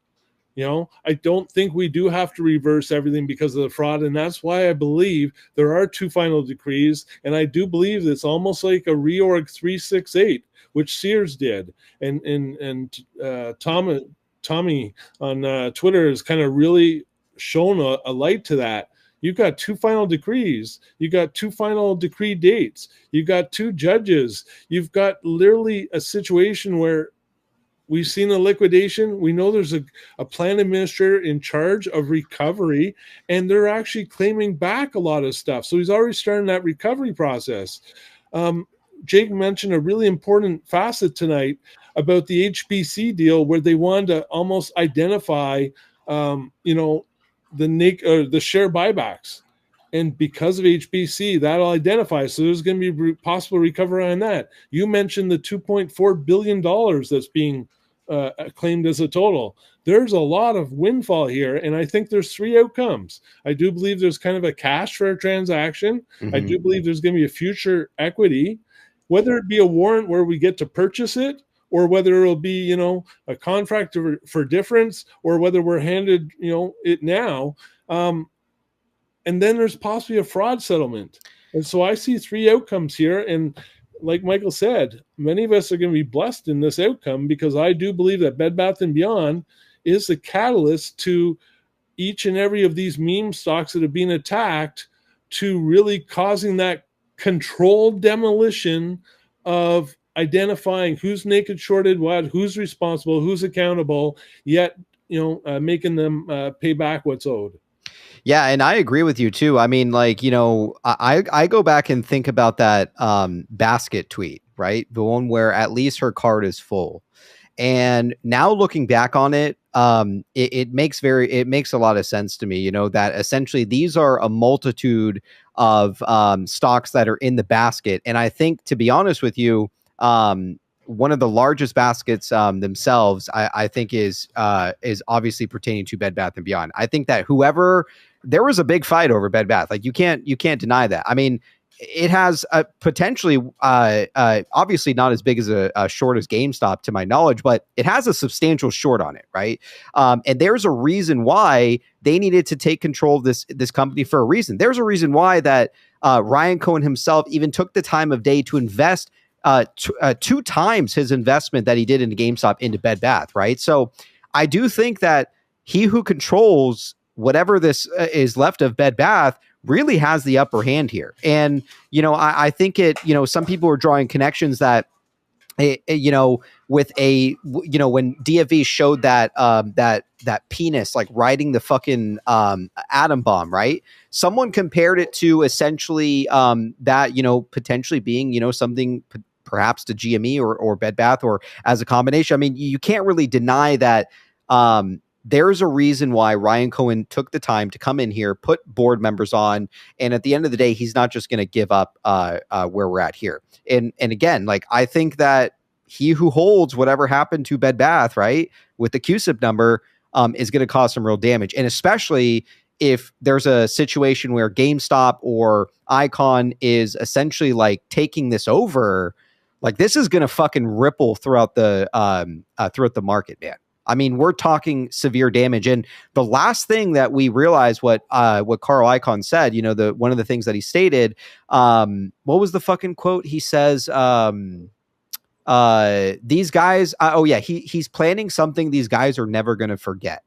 You know, I don't think we do have to reverse everything because of the fraud. And that's why I believe there are two final decrees. And I do believe it's almost like a reorg 368, which Sears did. And Tommy on Twitter has kind of really shown a light to that. You've got two final decrees. You've got two final decree dates. You've got two judges. You've got literally a situation where we've seen a liquidation. We know there's a plan administrator in charge of recovery, and they're actually claiming back a lot of stuff. So he's already starting that recovery process. Jake mentioned a really important facet tonight about the HBC deal where they wanted to almost identify, you know, the share buybacks. And because of HBC, that'll identify. So there's going to be possible recovery on that. You mentioned the $2.4 billion that's being claimed as a total. There's a lot of windfall here, and I think there's three outcomes. I do believe there's kind of a cash for a transaction. Mm-hmm. I do believe there's going to be a future equity, whether it be a warrant where we get to purchase it, or whether it'll be, you know, a contract for difference, or whether we're handed, you know, it now. And then there's possibly a fraud settlement. And so I see three outcomes here. And like Michael said, many of us are going to be blessed in this outcome, because I do believe that Bed Bath & Beyond is the catalyst to each and every of these meme stocks that have been attacked, to really causing that controlled demolition of identifying who's naked shorted what, who's responsible, who's accountable, yet, you know, making them pay back what's owed. Yeah, and I agree with you too. I mean, like, you know, I go back and think about that basket tweet, right? The one where at least her card is full. And now looking back on it, it makes a lot of sense to me, you know, that essentially these are a multitude of stocks that are in the basket. And I think, to be honest with you, one of the largest baskets themselves, I think is obviously pertaining to Bed Bath & Beyond. I think that there was a big fight over Bed Bath. Like, you can't deny that. I mean, it has potentially, obviously not as big as a short as GameStop to my knowledge, but it has a substantial short on it, right? And there's a reason why they needed to take control of this company for a reason. There's a reason why that Ryan Cohen himself even took the time of day to invest two times his investment that he did into GameStop into Bed Bath, right? So I do think that he who controls whatever this is left of Bed Bath really has the upper hand here. And, you know, I think some people are drawing connections that, you know, with when DFV showed that penis, like riding the fucking atom bomb, right? Someone compared it to essentially that, you know, potentially being, you know, something perhaps to GME or Bed Bath, or as a combination. I mean, you can't really deny that there's a reason why Ryan Cohen took the time to come in here, put board members on, and at the end of the day, he's not just going to give up where we're at here. And again, like, I think that he who holds whatever happened to Bed Bath, right, with the QSIP number, is going to cause some real damage. And especially if there's a situation where GameStop or Icon is essentially like taking this over, like, this is going to fucking ripple throughout the market, man. I mean, we're talking severe damage. And the last thing that we realized, what Carl Icahn said, you know, one of the things that he stated, what was the fucking quote? He says, these guys, he's planning something these guys are never going to forget.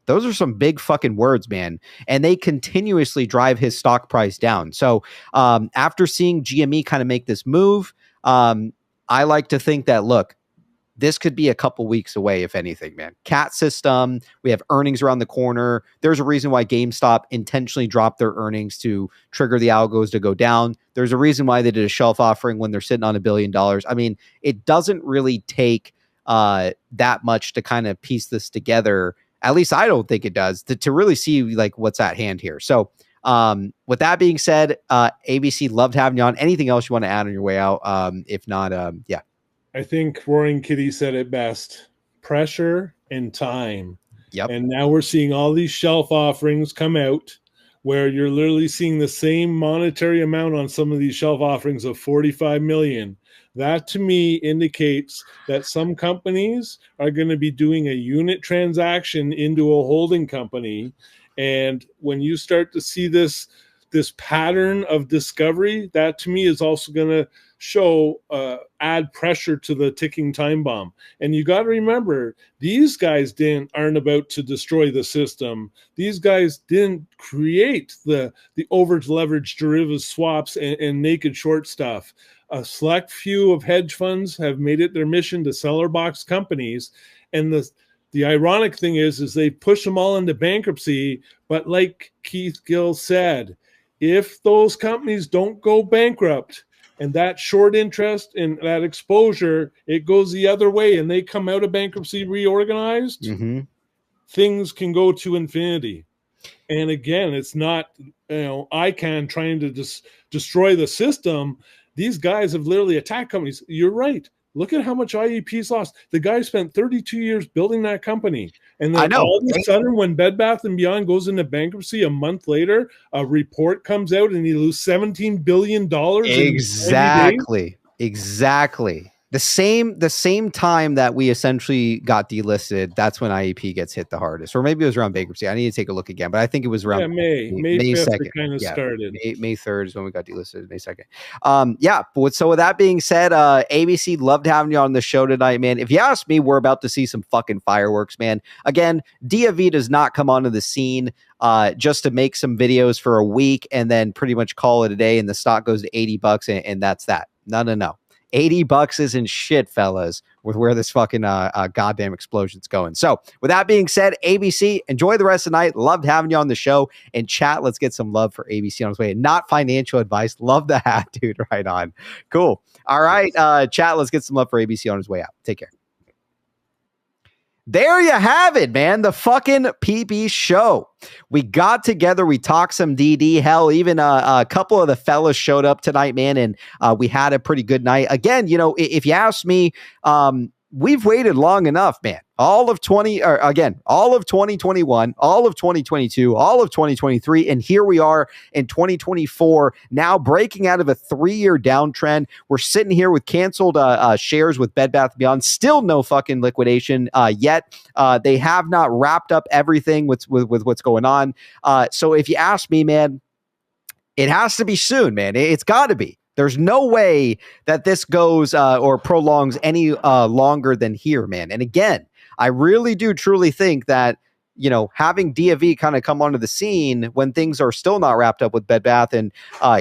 Those are some big fucking words, man. And they continuously drive his stock price down. So after seeing GME kind of make this move, I like to think that, look, this could be a couple weeks away, if anything, man. CAT system, we have earnings around the corner. There's a reason why GameStop intentionally dropped their earnings to trigger the algos to go down. There's a reason why they did a shelf offering when they're sitting on $1 billion. I mean, it doesn't really take that much to kind of piece this together. At least I don't think it does, to really see like what's at hand here. So with that being said, ABC, loved having you on. Anything else you want to add on your way out? If not, yeah. I think Roaring Kitty said it best: pressure and time. Yep. And now we're seeing all these shelf offerings come out where you're literally seeing the same monetary amount on some of these shelf offerings of 45 million. That to me indicates that some companies are going to be doing a unit transaction into a holding company. And when you start to see this pattern of discovery, that to me is also going to show add pressure to the ticking time bomb. And you got to remember, these guys aren't about to destroy the system. These guys didn't create the over leveraged derivative swaps and naked short stuff. A select few of hedge funds have made it their mission to seller box companies, and the ironic thing is they push them all into bankruptcy. But like Keith Gill said, if those companies don't go bankrupt, and that short interest and that exposure, it goes the other way, and they come out of bankruptcy reorganized, things can go to infinity. And again, it's not, ICANN trying to just destroy the system. These guys have literally attacked companies. You're right. Look at how much IEP's lost. The guy spent 32 years building that company. And then all of a sudden, when Bed Bath & Beyond goes into bankruptcy a month later, a report comes out and he loses $17 billion. Exactly. The same time that we essentially got delisted, that's when IEP gets hit the hardest. Or maybe it was around bankruptcy. I need to take a look again, but I think it was around May 5th kind of started. May 3rd is when we got delisted, May 2nd. So with that being said, ABC, loved having you on the show tonight, man. If you ask me, we're about to see some fucking fireworks, man. Again, DAV does not come onto the scene just to make some videos for a week and then pretty much call it a day and the stock goes to $80 and that's that. No. $80 isn't shit, fellas, with where this fucking goddamn explosion's going. So with that being said, ABC, enjoy the rest of the night. Loved having you on the show. And chat, let's get some love for ABC on his way. Not financial advice. Love the hat, dude. Right on. Cool. All right, chat, let's get some love for ABC on his way out. Take care. There you have it, man. The fucking PP show. We got together. We talked some DD. Hell, even a couple of the fellas showed up tonight, man, and we had a pretty good night. Again, if you ask me, we've waited long enough, man. All of 2021, all of 2022, all of 2023, and here we are in 2024, now breaking out of a 3-year downtrend. We're sitting here with canceled shares with Bed Bath & Beyond. Still no fucking liquidation yet. They have not wrapped up everything with what's going on. So if you ask me, man, it has to be soon, man. It's got to be. There's no way that this goes or prolongs any longer than here, man. And again, I really do truly think that, having DAV kind of come onto the scene when things are still not wrapped up with Bed Bath and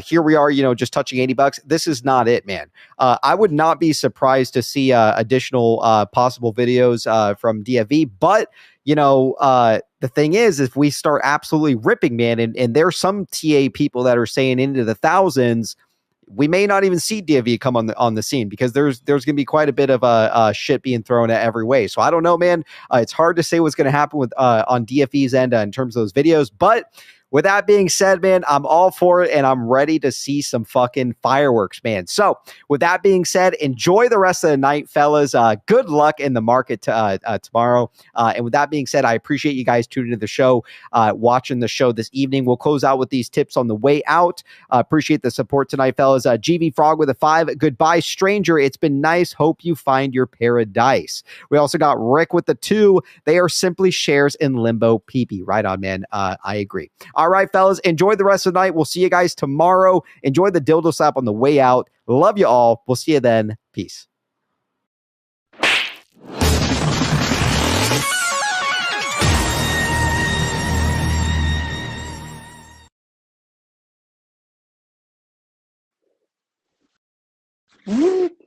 here we are, just touching $80. This is not it, man. I would not be surprised to see additional possible videos from DAV, but the thing is, if we start absolutely ripping, man, and there's some TA people that are saying into the thousands, we may not even see DAV come on the scene because there's going to be quite a bit of shit being thrown at every way. So I don't know, man. It's hard to say what's going to happen with on DFE's end in terms of those videos. But with that being said, man, I'm all for it and I'm ready to see some fucking fireworks, man. So with that being said, enjoy the rest of the night, fellas. Good luck in the market tomorrow. And with that being said, I appreciate you guys tuning into the show, watching the show this evening. We'll close out with these tips on the way out. Appreciate the support tonight, fellas. GV Frog with a 5. Goodbye, stranger. It's been nice. Hope you find your paradise. We also got Rick with the 2. They are simply shares in limbo. PP. Right on, man. I agree. All right, fellas, enjoy the rest of the night. We'll see you guys tomorrow. Enjoy the dildo slap on the way out. Love you all. We'll see you then. Peace. Whoop.